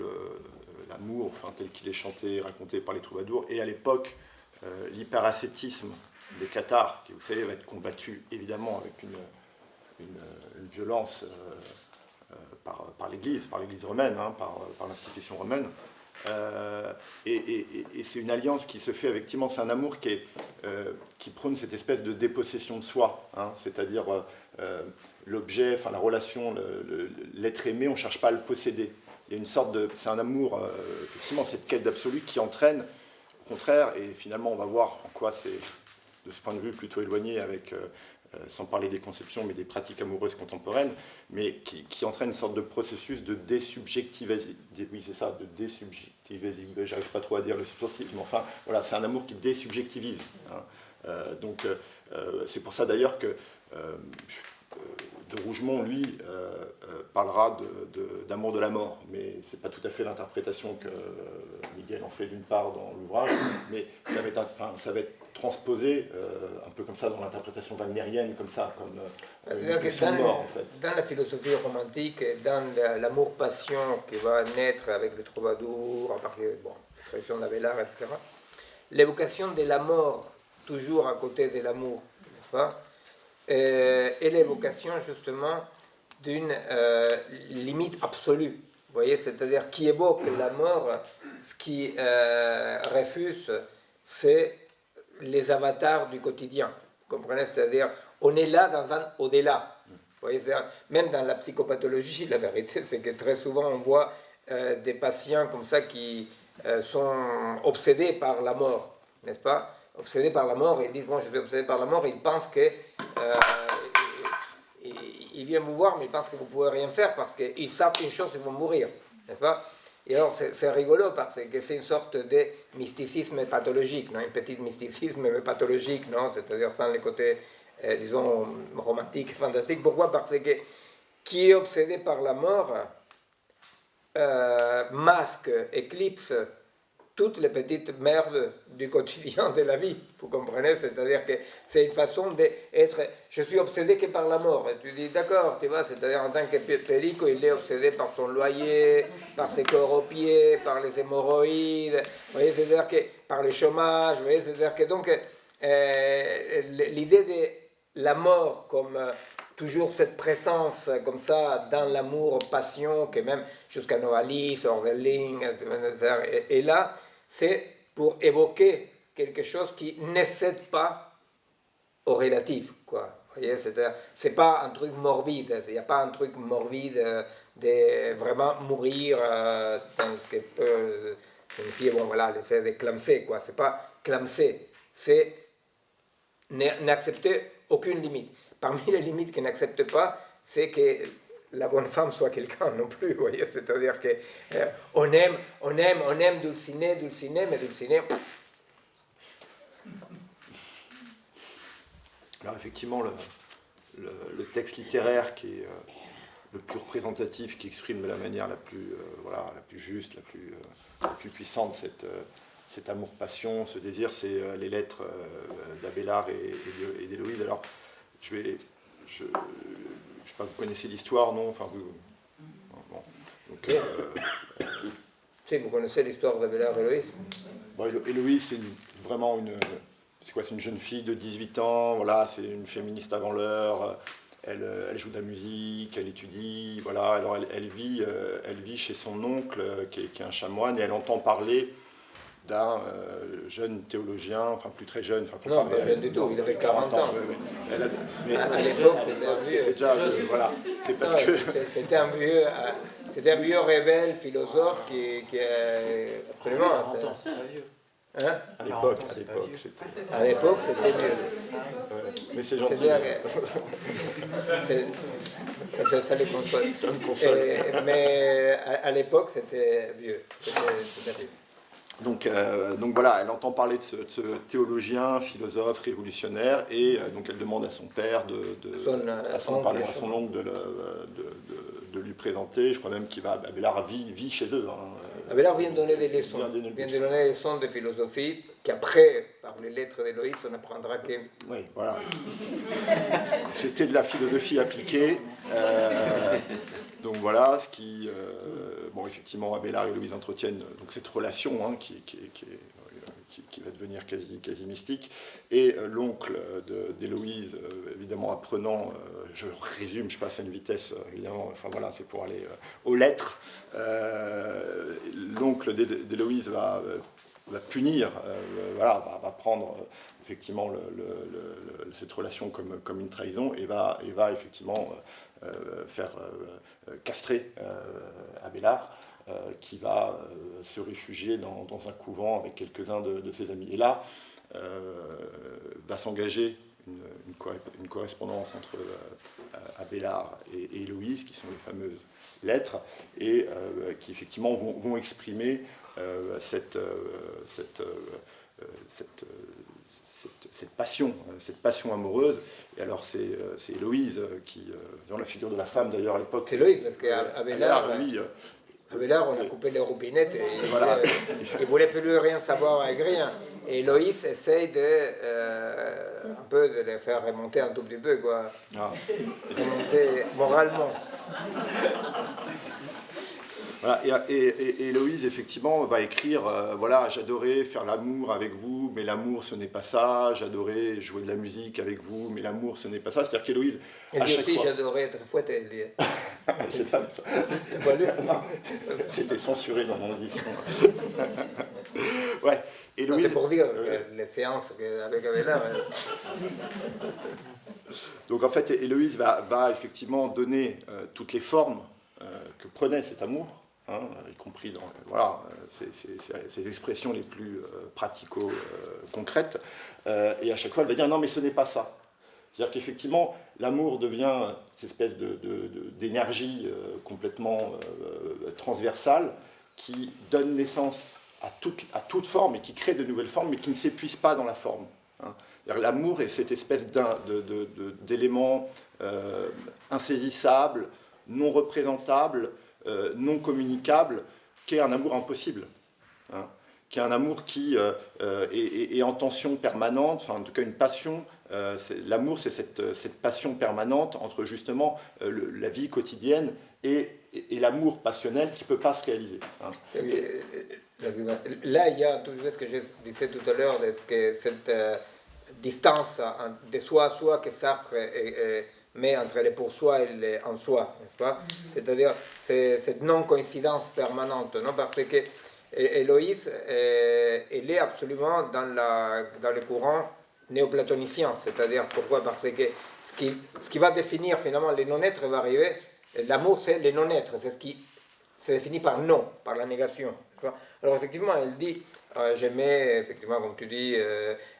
l'amour, enfin, tel qu'il est chanté, raconté par les troubadours, et à l'époque, l'hyperascétisme des cathares, qui, vous savez, va être combattu évidemment avec une violence par l'Église romaine, hein, par l'institution romaine. Et c'est une alliance qui se fait effectivement, c'est un amour qui prône cette espèce de dépossession de soi, hein, c'est-à-dire l'objet, enfin la relation, l'être aimé, on ne cherche pas à le posséder. Il y a une sorte de, c'est un amour, effectivement, cette quête d'absolu qui entraîne, au contraire, et finalement on va voir en quoi c'est, de ce point de vue, plutôt éloigné avec, sans parler des conceptions, mais des pratiques amoureuses contemporaines, mais qui entraîne une sorte de processus de désubjectivisation, oui c'est ça, de désubjectivisation, j'arrive pas trop à dire le substantif, mais enfin, voilà, c'est un amour qui désubjectivise. Hein. Donc, c'est pour ça d'ailleurs que de Rougemont, lui, parlera d'amour de la mort, mais c'est pas tout à fait l'interprétation que Miguel en fait d'une part dans l'ouvrage, mais ça va être transposé un peu comme ça dans l'interprétation wagnérienne, comme ça, comme une question de mort en fait. Dans la philosophie romantique, dans l'amour-passion qui va naître avec le troubadour, à partir de la tradition d'Abélard, etc., l'évocation de la mort, toujours à côté de l'amour, n'est-ce pas? Et l'évocation justement d'une limite absolue, vous voyez, c'est-à-dire qui évoque la mort, ce qui refuse, c'est les avatars du quotidien, vous comprenez, c'est-à-dire on est là dans un au-delà, vous voyez, même dans la psychopathologie, la vérité c'est que très souvent on voit des patients comme ça qui sont obsédés par la mort, n'est-ce pas? Obsédés par la mort, ils disent, bon, je suis obsédé par la mort, ils pensent que... ils viennent vous voir, mais ils pensent que vous ne pouvez rien faire parce qu'ils savent une chose, ils vont mourir, n'est-ce pas? Et alors, c'est rigolo parce que c'est une sorte de mysticisme pathologique, non? Un petit mysticisme mais pathologique, non? C'est-à-dire sans les côtés, disons, romantiques et fantastiques. Pourquoi? Parce que qui est obsédé par la mort masque, éclipse toutes les petites merdes du quotidien de la vie, vous comprenez? C'est-à-dire que c'est une façon d'être... Je suis obsédé que par la mort. Et tu dis, d'accord, tu vois, c'est-à-dire en tant que Perico, il est obsédé par son loyer, par ses corps aux pieds, par les hémorroïdes, vous voyez, c'est-à-dire que par le chômage, vous voyez, c'est-à-dire que donc, l'idée de la mort comme... toujours cette présence comme ça dans l'amour, passion, que même jusqu'à Novalis, Ordeling, et là, c'est pour évoquer quelque chose qui n'excède pas au relatif, quoi. Vous voyez, c'est pas un truc morbide, il n'y a pas un truc morbide de vraiment mourir dans ce que peut signifier, bon voilà, l'effet de clamser, quoi. C'est pas clamser, c'est n'accepter aucune limite. Parmi les limites qu'il n'accepte pas, c'est que la bonne femme soit quelqu'un non plus, vous voyez, c'est-à-dire que on aime Dulcinée, mais Dulcinée... Alors effectivement, le texte littéraire qui est le plus représentatif, qui exprime de la manière la plus, la plus juste, la plus puissante cet amour-passion, ce désir, c'est les lettres d'Abélard et d'Héloïse. Alors, je sais pas, vous connaissez l'histoire, non? Enfin, bon. Donc, si, vous connaissez l'histoire d'Abélard et Héloïse? Bon, Héloïse, c'est vraiment c'est une jeune fille de 18 ans, voilà, c'est une féministe avant l'heure, elle joue de la musique, elle étudie, voilà, alors elle vit chez son oncle, qui est un chanoine, et elle entend parler d'un jeune théologien, enfin plus très jeune. Non, pas jeune du tout, il avait 40 ans. Mais à l'époque, c'était un vieux. Déjà, voilà, c'est parce que... C'était un vieux rebelle, philosophe qui absolument... 40 ans, c'est pas vieux. Hein? À l'époque, c'était vieux. Mais c'est gentil. Ça les console. Ça me console. Mais à l'époque, c'était vieux. C'était vieux. Donc voilà, elle entend parler de ce théologien, philosophe, révolutionnaire, et donc elle demande à son père, à son oncle de lui présenter. Je crois même qu'Abélard vit chez eux. Abélard vient donner des leçons, vient de donner des leçons de philosophie, qu'après, par les lettres d'Héloïse, on apprendra que... Oui, voilà. C'était de la philosophie appliquée. Donc voilà, ce qui... bon, effectivement, Abélard et Héloïse entretiennent donc cette relation qui va devenir quasi mystique. Et l'oncle d'Héloïse, évidemment, apprenant, je résume, je passe à une vitesse, évidemment, enfin voilà, c'est pour aller aux lettres. L'oncle d'Héloïse va punir, va prendre effectivement cette relation comme une trahison et va effectivement faire castrer Abélard, qui va se réfugier dans un couvent avec quelques-uns de ses amis. Et là, va s'engager une correspondance entre Abélard et Héloïse, qui sont les fameuses lettres, et qui effectivement vont exprimer cette passion amoureuse. Et alors c'est Héloïse qui, dans la figure de la femme d'ailleurs à l'époque... C'est Héloïse, parce qu'Abélard, Abélard, on a coupé les roupinettes et il ne voulait plus rien savoir avec rien. Et Héloïse essaye un peu de les faire remonter un tout petit peu, quoi. Remonter moralement. Voilà, et Héloïse, effectivement, va écrire voilà, j'adorais faire l'amour avec vous, mais l'amour, ce n'est pas ça. J'adorais jouer de la musique avec vous, mais l'amour, ce n'est pas ça. C'est-à-dire qu'Héloïse, à chaque fois... j'adorais être fouettée. C'est ça. C'était censuré dans mon édition. Ouais. C'est pour dire les séances avec Abélard. Donc en fait, Héloïse va effectivement donner toutes les formes que prenait cet amour. y compris dans ces expressions les plus pratico-concrètes. Et à chaque fois, elle va dire non, mais ce n'est pas ça. C'est-à-dire qu'effectivement, l'amour devient cette espèce d'énergie complètement transversale qui donne naissance à toute forme et qui crée de nouvelles formes, mais qui ne s'épuise pas dans la forme. L'amour est cette espèce d'élément insaisissable, non représentable, non communicable, qui est un amour impossible. Qui est un amour qui est en tension permanente, enfin en tout cas une passion. L'amour, c'est cette passion permanente entre justement la vie quotidienne et l'amour passionnel qui ne peut pas se réaliser. Là, il y a tout ce que je disais tout à l'heure, cette distance de soi à soi que Sartre met entre le pour soi et le en soi, n'est-ce pas? C'est-à-dire cette non-coïncidence permanente, non? Parce que Héloïse, elle est absolument dans le courant néoplatonicien, c'est-à-dire pourquoi? Parce que ce qui va définir finalement le non-être va arriver, l'amour c'est le non-être, c'est ce qui se définit par non, par la négation. Alors effectivement, elle dit, j'aimais, effectivement, comme tu dis,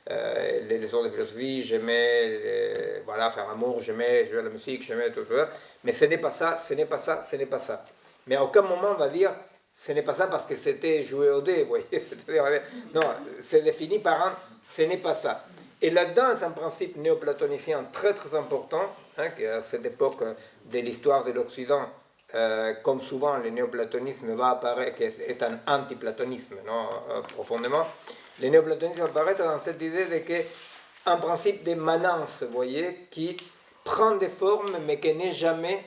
les leçons de philosophie, j'aimais faire l'amour, j'aimais jouer à la musique, j'aimais tout ça, mais ce n'est pas ça, ce n'est pas ça, ce n'est pas ça. Mais à aucun moment on va dire, ce n'est pas ça parce que c'était jouer au dé, vous voyez, non, c'est défini par un, ce n'est pas ça. Et là-dedans, c'est un principe néoplatonicien très très important, qui à cette époque de l'histoire de l'Occident, comme souvent le néoplatonisme va apparaître, qui est un antiplatonisme, non, profondément, le néoplatonisme va apparaître dans cette idée de qu'un principe de manance, vous voyez, qui prend des formes mais qui n'est jamais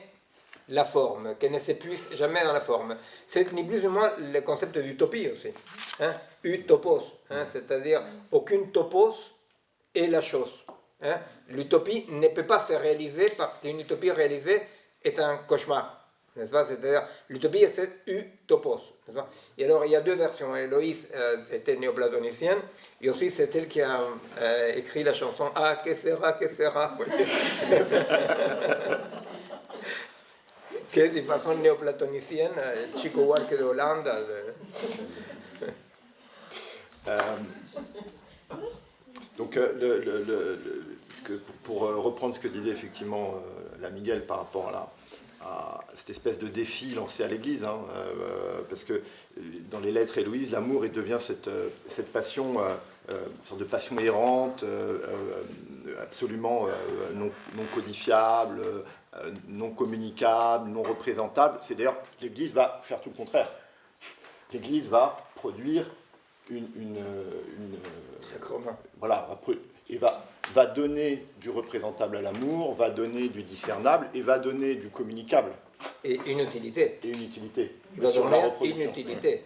la forme, qui ne s'épuise jamais dans la forme. C'est ni plus ni moins le concept d'utopie aussi, utopos, c'est-à-dire aucune topos est la chose. L'utopie ne peut pas se réaliser parce qu'une utopie réalisée est un cauchemar. N'est-ce pas? C'est-à-dire, l'utopie est cette utopos. N'est-ce pas? Et alors, il y a deux versions. Héloïse était néoplatonicienne, et aussi c'est elle qui a écrit la chanson Ah, que sera, que sera. Qui est de façon néoplatonicienne, Chico Buarque de Hollande. Donc, pour reprendre ce que disait effectivement la Miguel par rapport à cette espèce de défi lancé à l'Église, parce que dans les lettres Héloïse, l'amour devient cette passion, une sorte de passion errante, absolument non codifiable, non communicable, non représentable. C'est d'ailleurs, l'Église va faire tout le contraire. L'Église va produire sacrement. Voilà, et va donner du représentable à l'amour, va donner du discernable et va donner du communicable. Et une utilité. Et une utilité. Il va donner une utilité.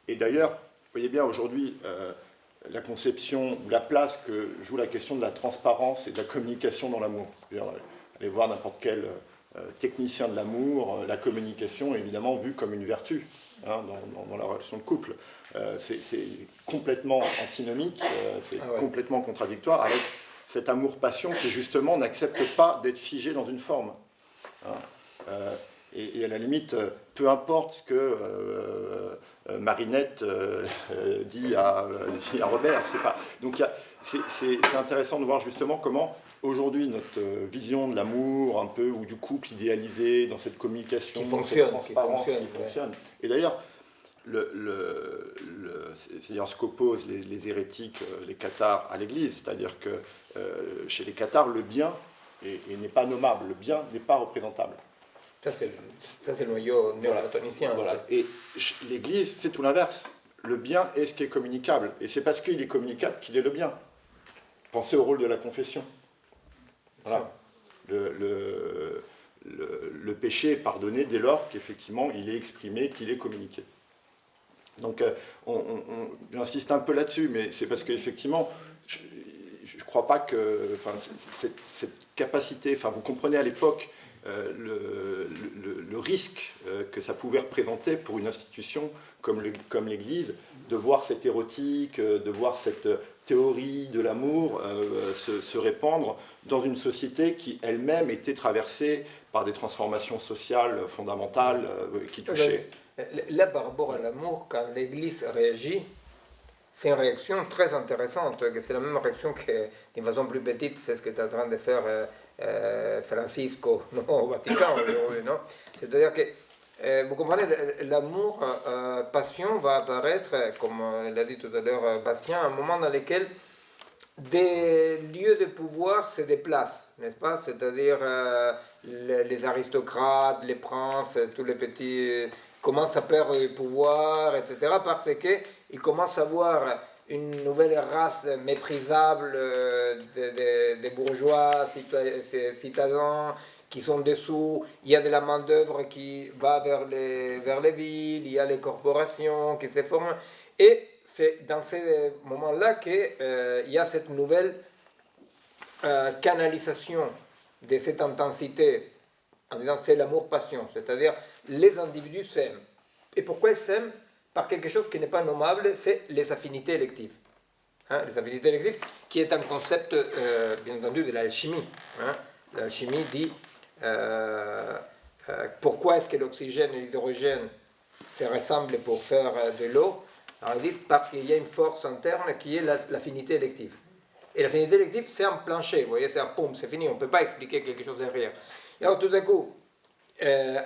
Et d'ailleurs, vous voyez bien aujourd'hui la conception ou la place que joue la question de la transparence et de la communication dans l'amour. Allez voir n'importe quel technicien de l'amour, la communication est évidemment vue comme une vertu dans la relation de couple. C'est complètement antinomique, complètement contradictoire avec cet amour-passion qui justement n'accepte pas d'être figé dans une forme. Et à la limite, peu importe ce que Marinette dit à Robert. Donc c'est intéressant de voir justement comment aujourd'hui notre vision de l'amour un peu ou du couple idéalisé dans cette communication, cette transparence qui fonctionne. Et d'ailleurs, c'est ce qu'opposent les hérétiques, les cathares à l'Église, c'est-à-dire que chez les cathares, le bien n'est pas nommable, le bien n'est pas représentable. Ça, c'est le noyau néoplatonicien. Voilà. Et l'Église, c'est tout l'inverse. Le bien est ce qui est communicable. Et c'est parce qu'il est communicable qu'il est le bien. Pensez au rôle de la confession. Voilà. Le péché est pardonné dès lors qu'effectivement il est exprimé, qu'il est communiqué. Donc j'insiste un peu là-dessus, mais c'est parce qu'effectivement, je ne crois pas que cette capacité, vous comprenez à l'époque le risque que ça pouvait représenter pour une institution comme l'Église, de voir cette érotique, de voir cette théorie de l'amour se répandre dans une société qui elle-même était traversée par des transformations sociales fondamentales qui touchaient Là, par rapport à l'amour, quand l'Église réagit, c'est une réaction très intéressante. C'est la même réaction que, d'une façon plus petite, c'est ce que est en train de faire Francisco, non, au Vatican aujourd'hui, non? C'est-à-dire que, vous comprenez, l'amour, passion va apparaître, comme l'a dit tout à l'heure Bastien, à un moment dans lequel des lieux de pouvoir se déplacent, n'est-ce pas? C'est-à-dire les aristocrates, les princes, tous les petits commencent à perdre le pouvoir, etc. parce qu'ils commencent à voir une nouvelle race méprisable de bourgeois, citadins qui sont dessous. Il y a de la main-d'œuvre qui va vers les villes, il y a les corporations qui se forment. Et c'est dans ces moments-là qu'il y a cette nouvelle canalisation de cette intensité, en disant c'est l'amour-passion, c'est-à-dire les individus s'aiment. Et pourquoi ils s'aiment? Par quelque chose qui n'est pas nommable, c'est les affinités électives. Hein, les affinités électives, qui est un concept, bien entendu, de l'alchimie. Hein. L'alchimie dit pourquoi est-ce que l'oxygène et l'hydrogène se ressemblent pour faire de l'eau? Alors il dit parce qu'il y a une force interne qui est l'affinité élective. Et l'affinité élective, c'est un plancher, vous voyez, c'est un poum, c'est fini, on ne peut pas expliquer quelque chose derrière. Et alors tout à coup,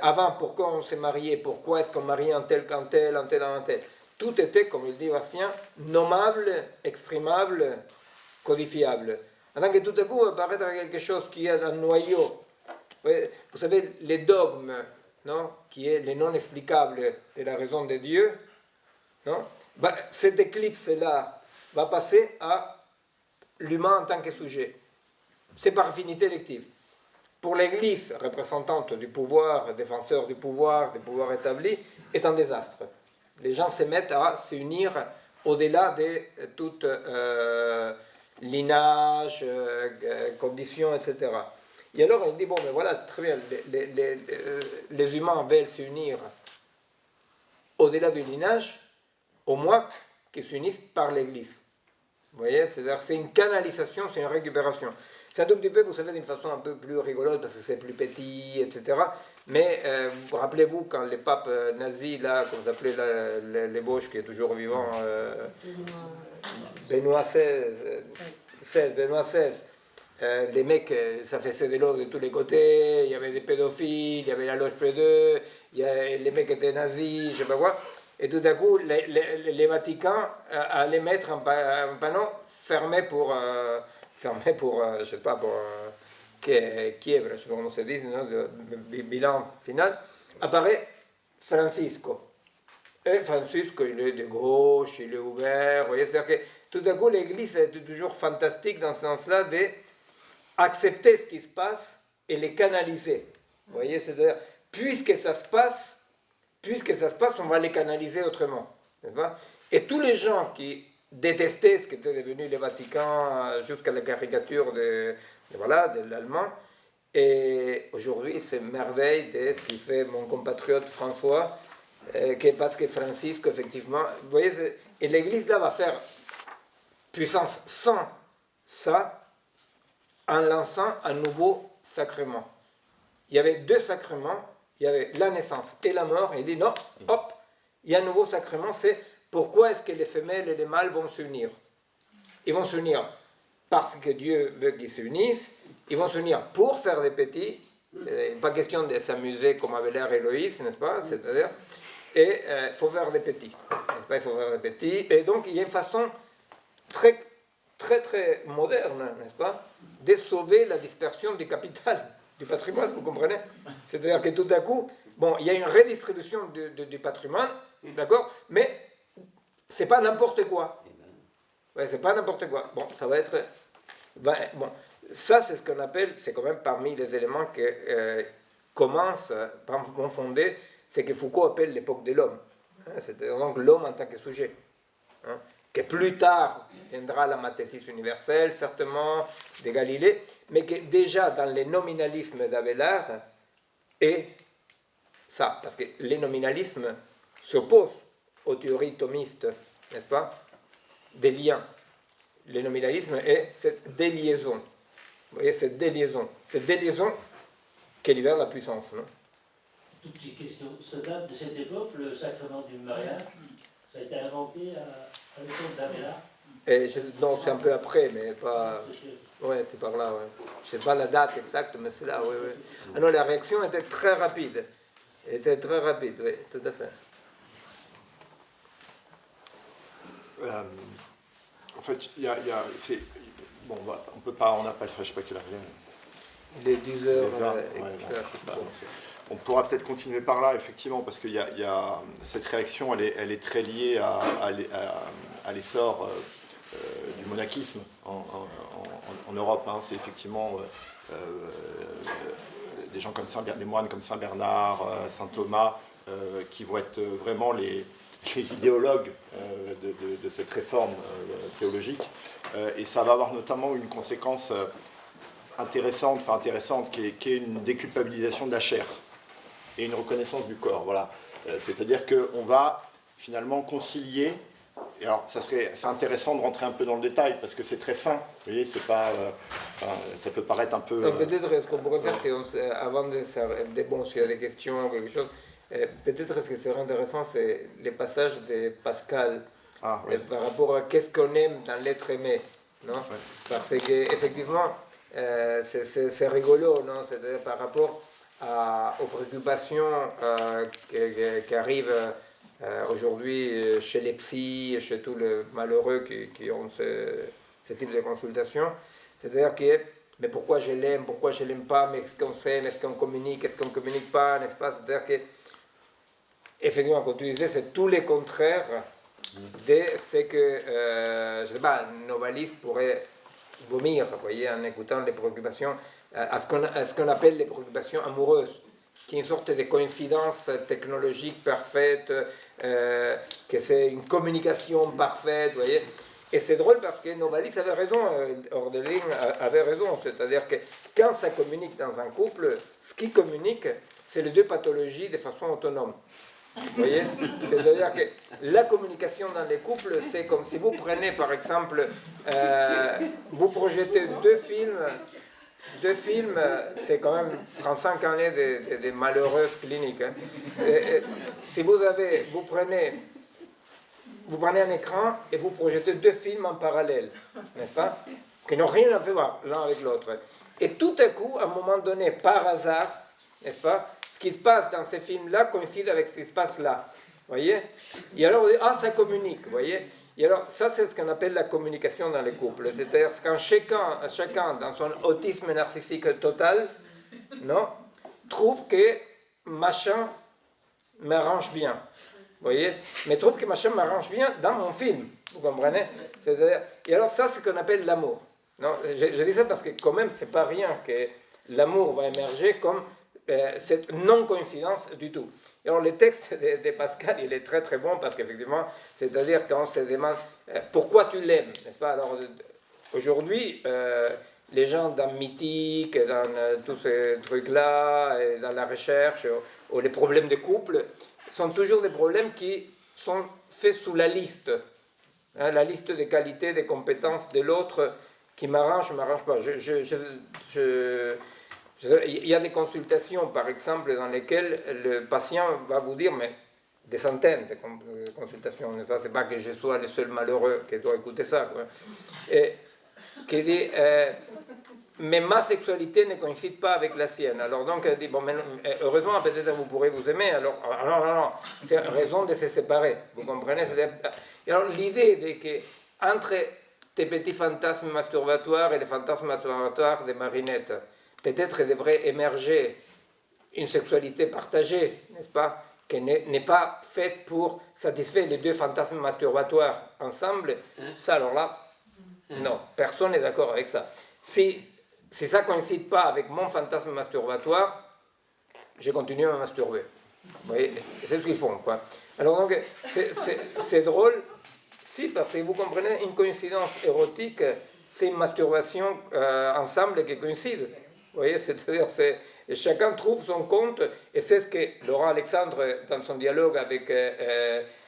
avant, pourquoi on s'est marié, pourquoi est-ce qu'on marie un tel qu'un tel, un tel, un tel, tout était, comme il dit Bastien, nommable, exprimable, codifiable. Avant que tout à coup apparaître quelque chose qui est un noyau, vous savez, les dogmes, non, qui est le non explicable de la raison de Dieu, non, cette éclipse-là va passer à l'humain en tant que sujet. C'est par affinité élective. Pour l'Église, représentante du pouvoir, défenseur du pouvoir établi, est un désastre. Les gens se mettent à s'unir au-delà de tout lignage, conditions, etc. Et alors on dit, bon, mais voilà, très bien, les humains veulent s'unir au-delà du lignage, au moins qu'ils s'unissent par l'Église. Vous voyez, c'est-à-dire c'est une canalisation, c'est une récupération. C'est un tout petit peu, vous savez, d'une façon un peu plus rigolote, parce que c'est plus petit, etc. Mais rappelez-vous, quand les papes nazis, là, comme s'appelait l'ébauche, qui est toujours vivant, Benoît XVI, les mecs, ça faisait de l'eau de tous les côtés, il y avait des pédophiles, il y avait la loge P2, les mecs étaient nazis, je sais pas quoi. Et tout à coup, les Vatican allaient mettre un panneau fermé pour je sais pas, pour Kiev, je sais pas comment se dit, non, bilan final, apparaît Francisco. Et Francisco, il est de gauche, il est ouvert, vous voyez, c'est-à-dire que tout à coup, l'Église est toujours fantastique dans ce sens-là d'accepter ce qui se passe et les canaliser. Vous voyez, c'est-à-dire, puisque ça se passe, on va les canaliser autrement. N'est-ce pas? Et tous les gens qui détestaient ce qu'était devenu le Vatican jusqu'à la caricature de l'allemand, et aujourd'hui, c'est merveille de ce qu'il fait mon compatriote François, parce que Francisque, effectivement, vous voyez, et l'Église là va faire puissance sans ça, en lançant un nouveau sacrement. Il y avait deux sacrements. Il y avait la naissance et la mort, et il dit non, hop, il y a un nouveau sacrement, c'est pourquoi est-ce que les femelles et les mâles vont s'unir? Ils vont s'unir parce que Dieu veut qu'ils s'unissent, ils vont s'unir pour faire des petits, pas question de s'amuser comme avait l'air Héloïse, n'est-ce pas? C'est-à-dire, et il faut faire des petits, n'est-ce pas? Il faut faire des petits, et donc il y a une façon très, très, très moderne, n'est-ce pas, de sauver la dispersion du capital. Du patrimoine, vous comprenez? C'est-à-dire que tout à coup, bon, il y a une redistribution du patrimoine, d'accord? Mais c'est pas n'importe quoi. Ouais, c'est pas n'importe quoi. Bon, ça va être... bon, ça, c'est ce qu'on appelle, c'est quand même parmi les éléments qui vont fonder, c'est que Foucault appelle l'époque de l'homme. Hein, c'est-à-dire donc l'homme en tant que sujet. Hein, que plus tard viendra la mathésis universelle, certainement, de Galilée, mais que déjà dans les nominalismes d'Abélard est ça, parce que les nominalismes s'opposent aux théories thomistes, n'est-ce pas, des liens. Le nominalisme est cette déliaison. Vous voyez, cette déliaison qui libère la puissance, non? toute petite question. Ça date de cette époque, le sacrement du mariage. Ça a été inventé à l'époque d'Avila. Non, c'est un peu après, mais pas. Ouais, c'est par là, ouais. Je sais pas la date exacte, mais c'est là, oui, oui. Ah non, la réaction était très rapide. Elle était très rapide, oui, tout à fait. En fait, bon, on peut pas, on n'a pas le je sais pas quelle heure il est. Il est 10 heures. On pourra peut-être continuer par là, effectivement, parce que cette réaction, elle est très liée à l'essor du monachisme en Europe. Hein. C'est effectivement des gens comme des moines comme Saint Bernard, Saint Thomas, qui vont être vraiment les idéologues de cette réforme théologique. Et ça va avoir notamment une conséquence intéressante, qui est une déculpabilisation de la chair et une reconnaissance du corps. Voilà. C'est-à-dire qu'on va finalement concilier. Et alors, c'est intéressant de rentrer un peu dans le détail parce que c'est très fin. Vous voyez, c'est pas, ça peut paraître un peu. Peut-être ce qu'on pourrait faire, c'est avant de bon, s'il y a des questions ou quelque chose, peut-être ce qui serait intéressant, c'est les passages de Pascal par rapport à qu'est-ce qu'on aime dans l'être aimé, non? Parce qu'effectivement, c'est rigolo, non? C'est-à-dire par rapport aux préoccupations qui arrivent aujourd'hui chez les psys, chez tous les malheureux qui ont ce type de consultation. C'est-à-dire que, mais pourquoi je l'aime, pourquoi je ne l'aime pas, mais est-ce qu'on s'aime, est-ce qu'on communique, est-ce qu'on ne communique pas, n'est-ce pas? C'est-à-dire que, effectivement, comme tu disais, c'est tous les contraires de ce que, je ne sais pas, un noveliste pourrait vomir, vous voyez, en écoutant les préoccupations, à ce qu'on appelle les préoccupations amoureuses, qui est une sorte de coïncidence technologique parfaite, que c'est une communication parfaite, vous voyez. Et c'est drôle parce que Novalis avait raison, Hölderlin avait raison, c'est-à-dire que quand ça communique dans un couple, ce qui communique, c'est les deux pathologies de façon autonome. Vous voyez? C'est-à-dire que la communication dans les couples, c'est comme si vous prenez par exemple, vous projetez deux films, c'est quand même 35 années de malheureuses cliniques. Hein. Si vous prenez un écran et vous projetez deux films en parallèle, n'est-ce pas? Qui n'ont rien à voir l'un avec l'autre. Et tout à coup, à un moment donné, par hasard, n'est-ce pas? Ce qui se passe dans ces films-là coïncide avec ce qui se passe là. Vous voyez? Et alors, on dit, ça communique, vous voyez? Et alors, ça, c'est ce qu'on appelle la communication dans les couples. C'est-à-dire quand chacun, dans son autisme narcissique total, non, trouve que machin m'arrange bien. Vous voyez? Mais trouve que machin m'arrange bien dans mon film. Vous comprenez? Et alors, ça, c'est ce qu'on appelle l'amour. Non, je dis ça parce que, quand même, c'est pas rien que l'amour va émerger comme cette non-coïncidence du tout. Et alors, le texte de Pascal, il est très très bon parce qu'effectivement, c'est-à-dire quand on se demande pourquoi tu l'aimes, n'est-ce pas? Alors, aujourd'hui, les gens dans Mythique, dans tous ces trucs-là, et dans la recherche, ou les problèmes de couple, sont toujours des problèmes qui sont faits sous la liste. Hein, la liste des qualités, des compétences de l'autre qui m'arrange pas. Il y a des consultations, par exemple, dans lesquelles le patient va vous dire, mais des centaines de consultations, c'est pas que je sois le seul malheureux qui doit écouter ça, quoi. Et qui dit, mais ma sexualité ne coïncide pas avec la sienne. Alors donc, elle dit, bon, mais heureusement, peut-être vous pourrez vous aimer, alors non, c'est raison de se séparer, vous comprenez? Et alors l'idée de que, entre tes petits fantasmes masturbatoires et les fantasmes masturbatoires de Marinette, peut-être devrait émerger une sexualité partagée, n'est-ce pas, qui n'est pas faite pour satisfaire les deux fantasmes masturbatoires ensemble. Ça, alors là, non, personne n'est d'accord avec ça. Si ça ne coïncide pas avec mon fantasme masturbatoire, je continue à me masturber. Vous voyez, c'est ce qu'ils font, quoi. Alors donc, c'est drôle, si, parce que vous comprenez, une coïncidence érotique, c'est une masturbation ensemble qui coïncide. Vous voyez, c'est-à-dire, chacun trouve son compte, et c'est ce que Laurent Alexandre, dans son dialogue avec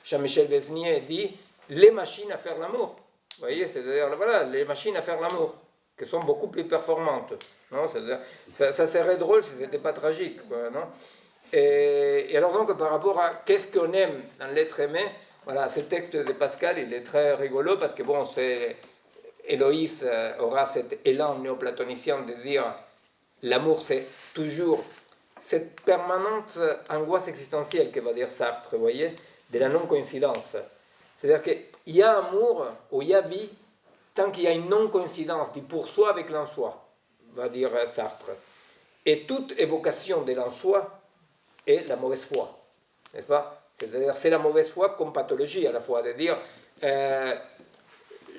Jean-Michel Besnier, dit, les machines à faire l'amour. Vous voyez, c'est-à-dire, voilà, les machines à faire l'amour, qui sont beaucoup plus performantes. Non, ça serait drôle si ce n'était pas tragique, quoi, non? Et alors donc, par rapport à qu'est-ce qu'on aime dans l'être aimé, voilà, ce texte de Pascal, il est très rigolo parce que bon, Héloïse aura cet élan néoplatonicien de dire l'amour, c'est toujours cette permanente angoisse existentielle que va dire Sartre, vous voyez, de la non-coïncidence. C'est-à-dire qu'il y a amour ou il y a vie tant qu'il y a une non-coïncidence du pour soi avec l'en-soi, va dire Sartre. Et toute évocation de l'en-soi est la mauvaise foi, n'est-ce pas? C'est-à-dire c'est la mauvaise foi comme pathologie à la fois, de dire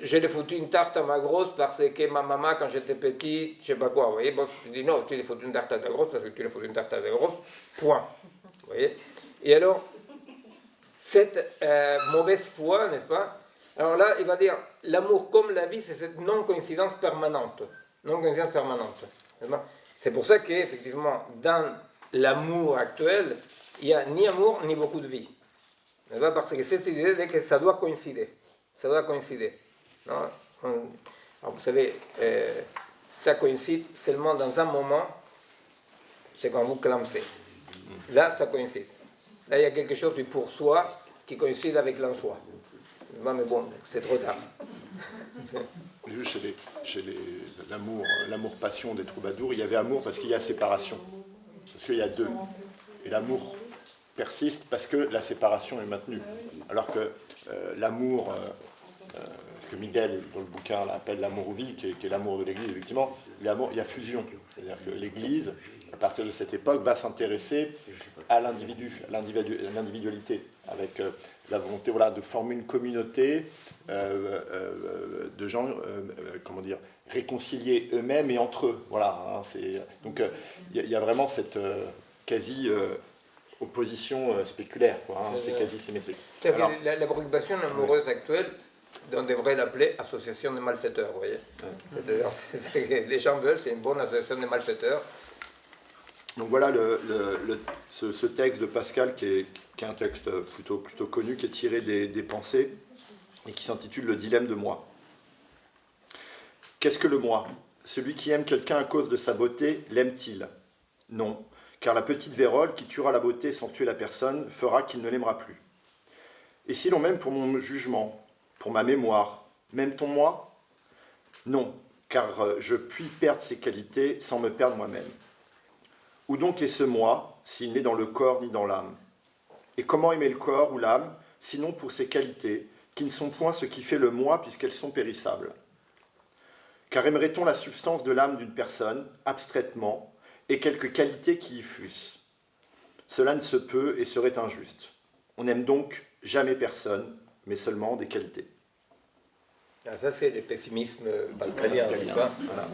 je l'ai foutu une tarte à ma grosse parce que ma maman, quand j'étais petite, je sais pas quoi, vous voyez, bon, tu dis non, tu l'as foutu une tarte à ta grosse parce que tu l'as foutu une tarte à ta grosse, point. Vous voyez? Et alors, cette mauvaise foi, n'est-ce pas? Alors là, il va dire, l'amour comme la vie, c'est cette non-coïncidence permanente. Non-coïncidence permanente. C'est pour ça qu'effectivement, dans l'amour actuel, il n'y a ni amour, ni beaucoup de vie. N'est-ce pas? Parce que c'est cette idée que ça doit coïncider. Ça doit coïncider. Non? Alors vous savez, ça coïncide seulement dans un moment, c'est quand vous clamsez. Là, ça coïncide. Là, il y a quelque chose du pour soi qui coïncide avec l'en-soi. Mais bon, c'est trop tard. Juste chez l'amour-passion des troubadours, il y avait amour parce qu'il y a séparation. Parce qu'il y a deux. Et l'amour persiste parce que la séparation est maintenue. Alors que l'amour, ce que Miguel, dans le bouquin, appelle l'amour ou vie, qui est l'amour de l'Église, effectivement, il y a fusion. C'est-à-dire que l'Église, à partir de cette époque, va s'intéresser à l'individu, à l'individualité, avec la volonté de former une communauté de gens, réconciliés eux-mêmes et entre eux. Voilà, donc il y a vraiment cette quasi-opposition spéculaire, c'est quasi symétrique. Alors, la préoccupation amoureuse actuelle, on devrait l'appeler association de malfaiteurs, vous voyez. Ouais. Les gens veulent, c'est une bonne association de malfaiteurs. Donc voilà ce texte de Pascal qui est un texte plutôt connu, qui est tiré des pensées et qui s'intitule « Le dilemme de moi ». Qu'est-ce que le moi? Celui qui aime quelqu'un à cause de sa beauté, l'aime-t-il? Non, car la petite vérole qui tuera la beauté sans tuer la personne fera qu'il ne l'aimera plus. Et si l'on m'aime pour mon jugement, pour ma mémoire, m'aime-t-on moi? Non, car je puis perdre ses qualités sans me perdre moi-même. Où donc est ce moi, s'il n'est dans le corps ni dans l'âme? Et comment aimer le corps ou l'âme, sinon pour ses qualités, qui ne sont point ce qui fait le moi, puisqu'elles sont périssables? Car aimerait-on la substance de l'âme d'une personne, abstraitement, et quelques qualités qui y fussent? Cela ne se peut et serait injuste. On n'aime donc jamais personne, mais seulement des qualités. Ah, ça, c'est le pessimisme pascalien. Voilà.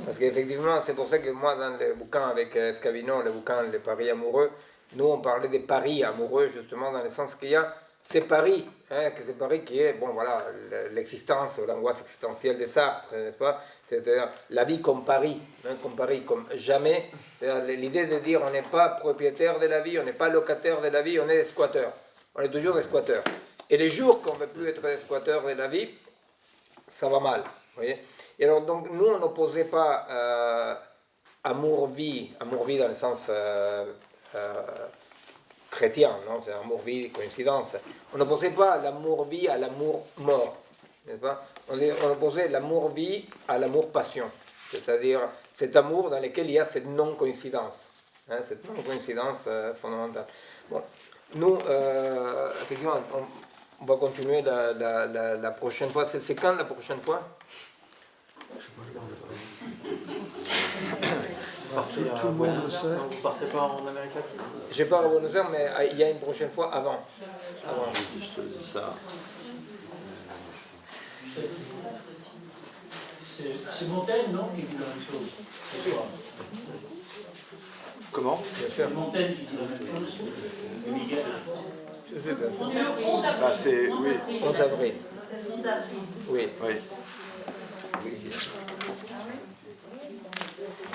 Parce qu'effectivement, c'est pour ça que moi, dans le bouquin avec Scavino, le bouquin Les paris amoureux, nous, on parlait des paris amoureux, justement, dans le sens qu'il y a ces paris, que ces paris qui est, bon, voilà, l'existence, l'angoisse existentielle de Sartre, n'est-ce pas? C'est-à-dire la vie comme pari, comme jamais. L'idée de dire on n'est pas propriétaire de la vie, on n'est pas locataire de la vie, on est des squatteurs. On est toujours des squatteurs. Et les jours qu'on ne veut plus être des squatteurs de la vie, ça va mal. Vous voyez? Et alors, donc, nous, on n'opposait pas amour-vie dans le sens chrétien, non? C'est amour-vie, coïncidence. On n'opposait pas l'amour-vie à l'amour-mort, n'est-ce pas? On opposait l'amour-vie à l'amour-passion, c'est-à-dire cet amour dans lequel il y a cette non-coïncidence, cette non-coïncidence fondamentale. Bon. Nous, effectivement, on va continuer la prochaine fois. C'est quand la prochaine fois? Tout le monde le sait. Vous partez pas en Amérique latine? Je pars à Buenos Aires, mais il y a une prochaine fois avant. Je te dis ça. C'est Montaigne, non, qui dit la même chose? C'est quoi? Comment? C'est Montaigne qui dit la même chose. Et Miguel. Ah, c'est, oui. 11 avril. Oui.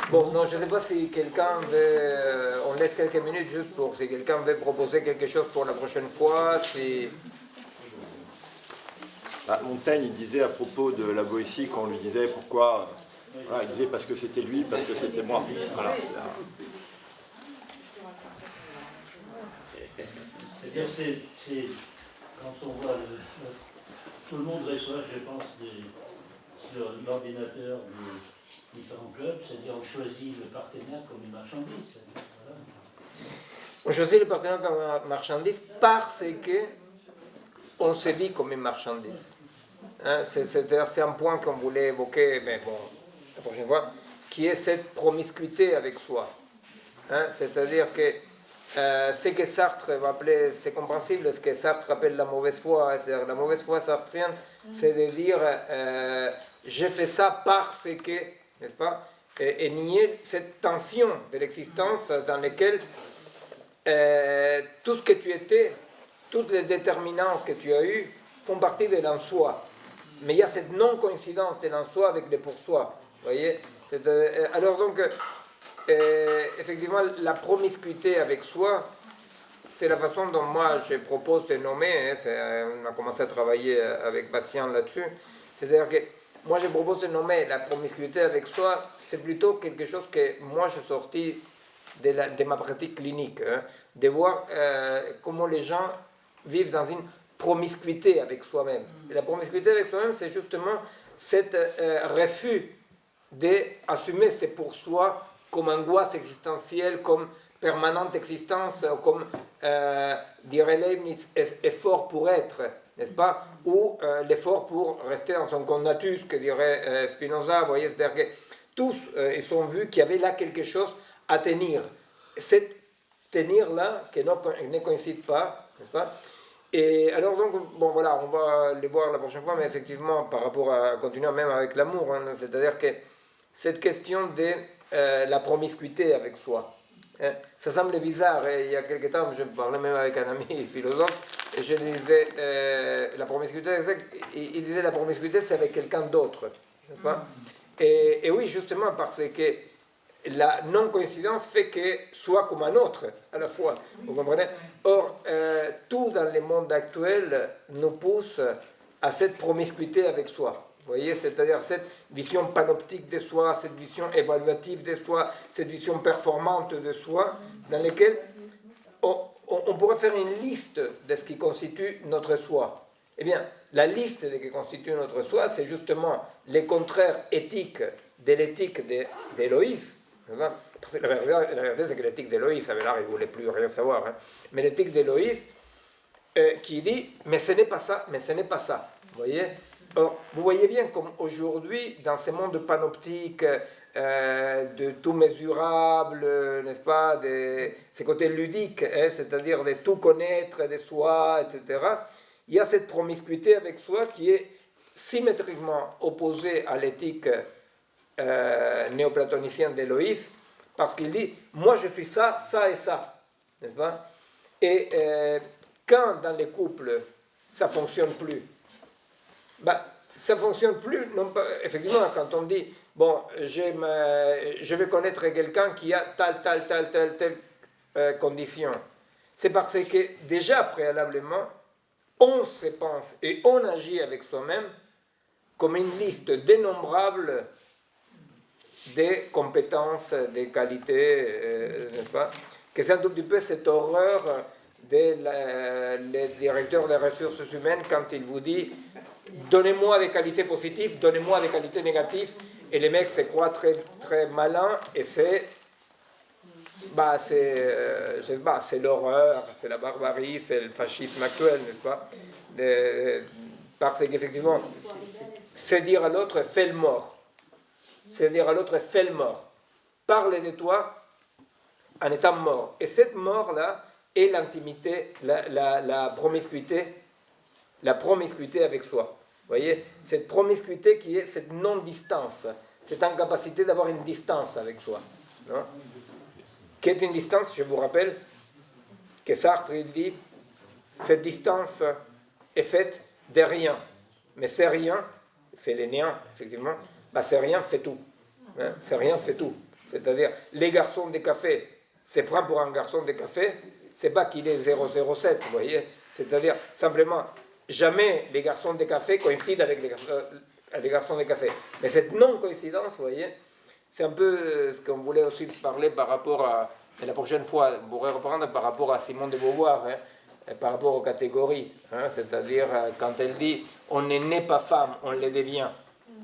Bon, non, je ne sais pas si quelqu'un veut... on laisse quelques minutes juste pour... Si quelqu'un veut proposer quelque chose pour la prochaine fois, si... Montaigne, il disait à propos de la Boétie, quand on lui disait pourquoi... Voilà, il disait parce que c'était lui, parce que c'était moi. Voilà. C'est-à-dire, c'est quand on voit tout le monde reçoit, je pense, sur l'ordinateur des différents clubs, c'est-à-dire on choisit le partenaire comme une marchandise. Voilà. On choisit le partenaire comme une marchandise parce que on se vit comme une marchandise. Hein, c'est un point qu'on voulait évoquer, mais bon, la prochaine fois, qui est cette promiscuité avec soi. Hein, c'est-à-dire que ce que Sartre va appeler, c'est compréhensible, ce que Sartre appelle la mauvaise foi, c'est-à-dire la mauvaise foi sartrienne, c'est de dire j'ai fait ça parce que, n'est-ce pas, et nier cette tension de l'existence dans laquelle tout ce que tu étais, tous les déterminants que tu as eus font partie de l'en-soi. Mais il y a cette non-coïncidence de l'en-soi avec le pour-soi. Vous voyez? Alors donc, effectivement, la promiscuité avec soi, c'est la façon dont moi je propose de nommer, hein, on a commencé à travailler avec Bastien là-dessus, c'est-à-dire que moi je propose de nommer la promiscuité avec soi, c'est plutôt quelque chose que moi j'ai sorti de ma pratique clinique, hein, de voir comment les gens vivent dans une promiscuité avec soi-même. Et la promiscuité avec soi-même, c'est justement cet refus d'assumer ses pour soi comme angoisse existentielle, comme permanente existence, comme, dirait Leibniz, effort pour être, n'est-ce pas? Ou l'effort pour rester dans son conatus, que dirait Spinoza, vous voyez, c'est-à-dire que tous, ils ont vu qu'il y avait là quelque chose à tenir. Cet tenir-là, qui ne coïncide pas, n'est-ce pas? Et alors donc, bon voilà, on va les voir la prochaine fois, mais effectivement, par rapport à continuer même avec l'amour, hein, c'est-à-dire que cette question de la promiscuité avec soi, hein, ça semble bizarre, et il y a quelque temps, je parlais même avec un ami philosophe, et je disais, la promiscuité, il disait la promiscuité c'est avec quelqu'un d'autre, n'est-ce pas? Et oui, justement, parce que la non-coïncidence fait que soit comme un autre à la fois, vous comprenez? Or, tout dans le monde actuel nous pousse à cette promiscuité avec soi. Vous voyez, c'est-à-dire cette vision panoptique de soi, cette vision évaluative de soi, cette vision performante de soi, dans laquelle on pourrait faire une liste de ce qui constitue notre soi. Eh bien, la liste de ce qui constitue notre soi, c'est justement les contraires éthiques de l'éthique d'Héloïse. Parce que la vérité, c'est que l'éthique d'Héloïse, Abélard, il ne voulait plus rien savoir. Hein. Mais l'éthique d'Héloïse, qui dit, mais ce n'est pas ça, mais ce n'est pas ça. Vous voyez? Or, vous voyez bien comme aujourd'hui, dans ce monde panoptique, de tout mesurable, n'est-ce pas, de ces côtés ludiques, hein, c'est-à-dire de tout connaître de soi, etc., il y a cette promiscuité avec soi qui est symétriquement opposée à l'éthique néoplatonicienne d'Héloïse, parce qu'il dit, moi je suis ça, ça et ça, n'est-ce pas? Et quand dans les couples, ça ne fonctionne plus, ça ne fonctionne plus, non pas, effectivement, quand on dit, bon, je vais connaître quelqu'un qui a telle condition, c'est parce que déjà préalablement, on se pense et on agit avec soi-même comme une liste dénombrable des compétences, des qualités, n'est-ce pas? Que c'est un tout petit peu cette horreur des directeurs des ressources humaines quand il vous dit donnez-moi des qualités positives, donnez-moi des qualités négatives, et les mecs se croient très, très malins, et c'est l'horreur, c'est la barbarie, c'est le fascisme actuel, n'est-ce pas? Parce qu'effectivement, c'est dire à l'autre fais le mort. C'est dire à l'autre fais le mort. Parle de toi en étant mort. Et cette mort-là est l'intimité, la promiscuité avec soi. Vous voyez, cette promiscuité qui est cette non-distance, cette incapacité d'avoir une distance avec soi. Non? Qu'est une distance? Je vous rappelle que Sartre il dit cette distance est faite de rien. Mais c'est rien, c'est les néants, effectivement, c'est rien fait tout. Hein? C'est rien fait tout. C'est-à-dire, les garçons de café, c'est prend pour un garçon de café, c'est pas qu'il est 007, vous voyez. C'est-à-dire, simplement, jamais les garçons de café coïncident avec les garçons de café. Mais cette non-coïncidence, vous voyez, c'est un peu ce qu'on voulait aussi parler par rapport à, et la prochaine fois, on pourrait reprendre par rapport à Simone de Beauvoir, hein, par rapport aux catégories. Hein, c'est-à-dire, quand elle dit on n'est pas femme, on le devient,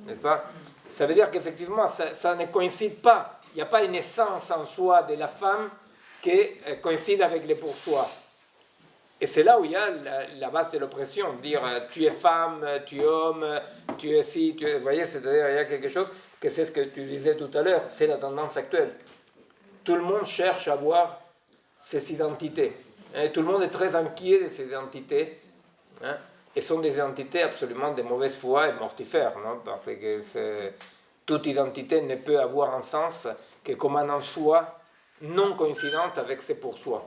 n'est-ce pas? Ça veut dire qu'effectivement, ça ne coïncide pas. Il n'y a pas une essence en soi de la femme qui coïncide avec les pour soi. Et c'est là où il y a la base de l'oppression, dire tu es femme, tu es homme, tu es ci, tu es... Vous voyez, c'est-à-dire il y a quelque chose, que c'est ce que tu disais tout à l'heure, c'est la tendance actuelle. Tout le monde cherche à avoir ses identités. Hein, tout le monde est très inquiet de ses identités. Hein, et sont des identités absolument de mauvaise foi et mortifères. Non, parce que toute identité ne peut avoir un sens que comme un en soi non coïncidente avec ses pour soi.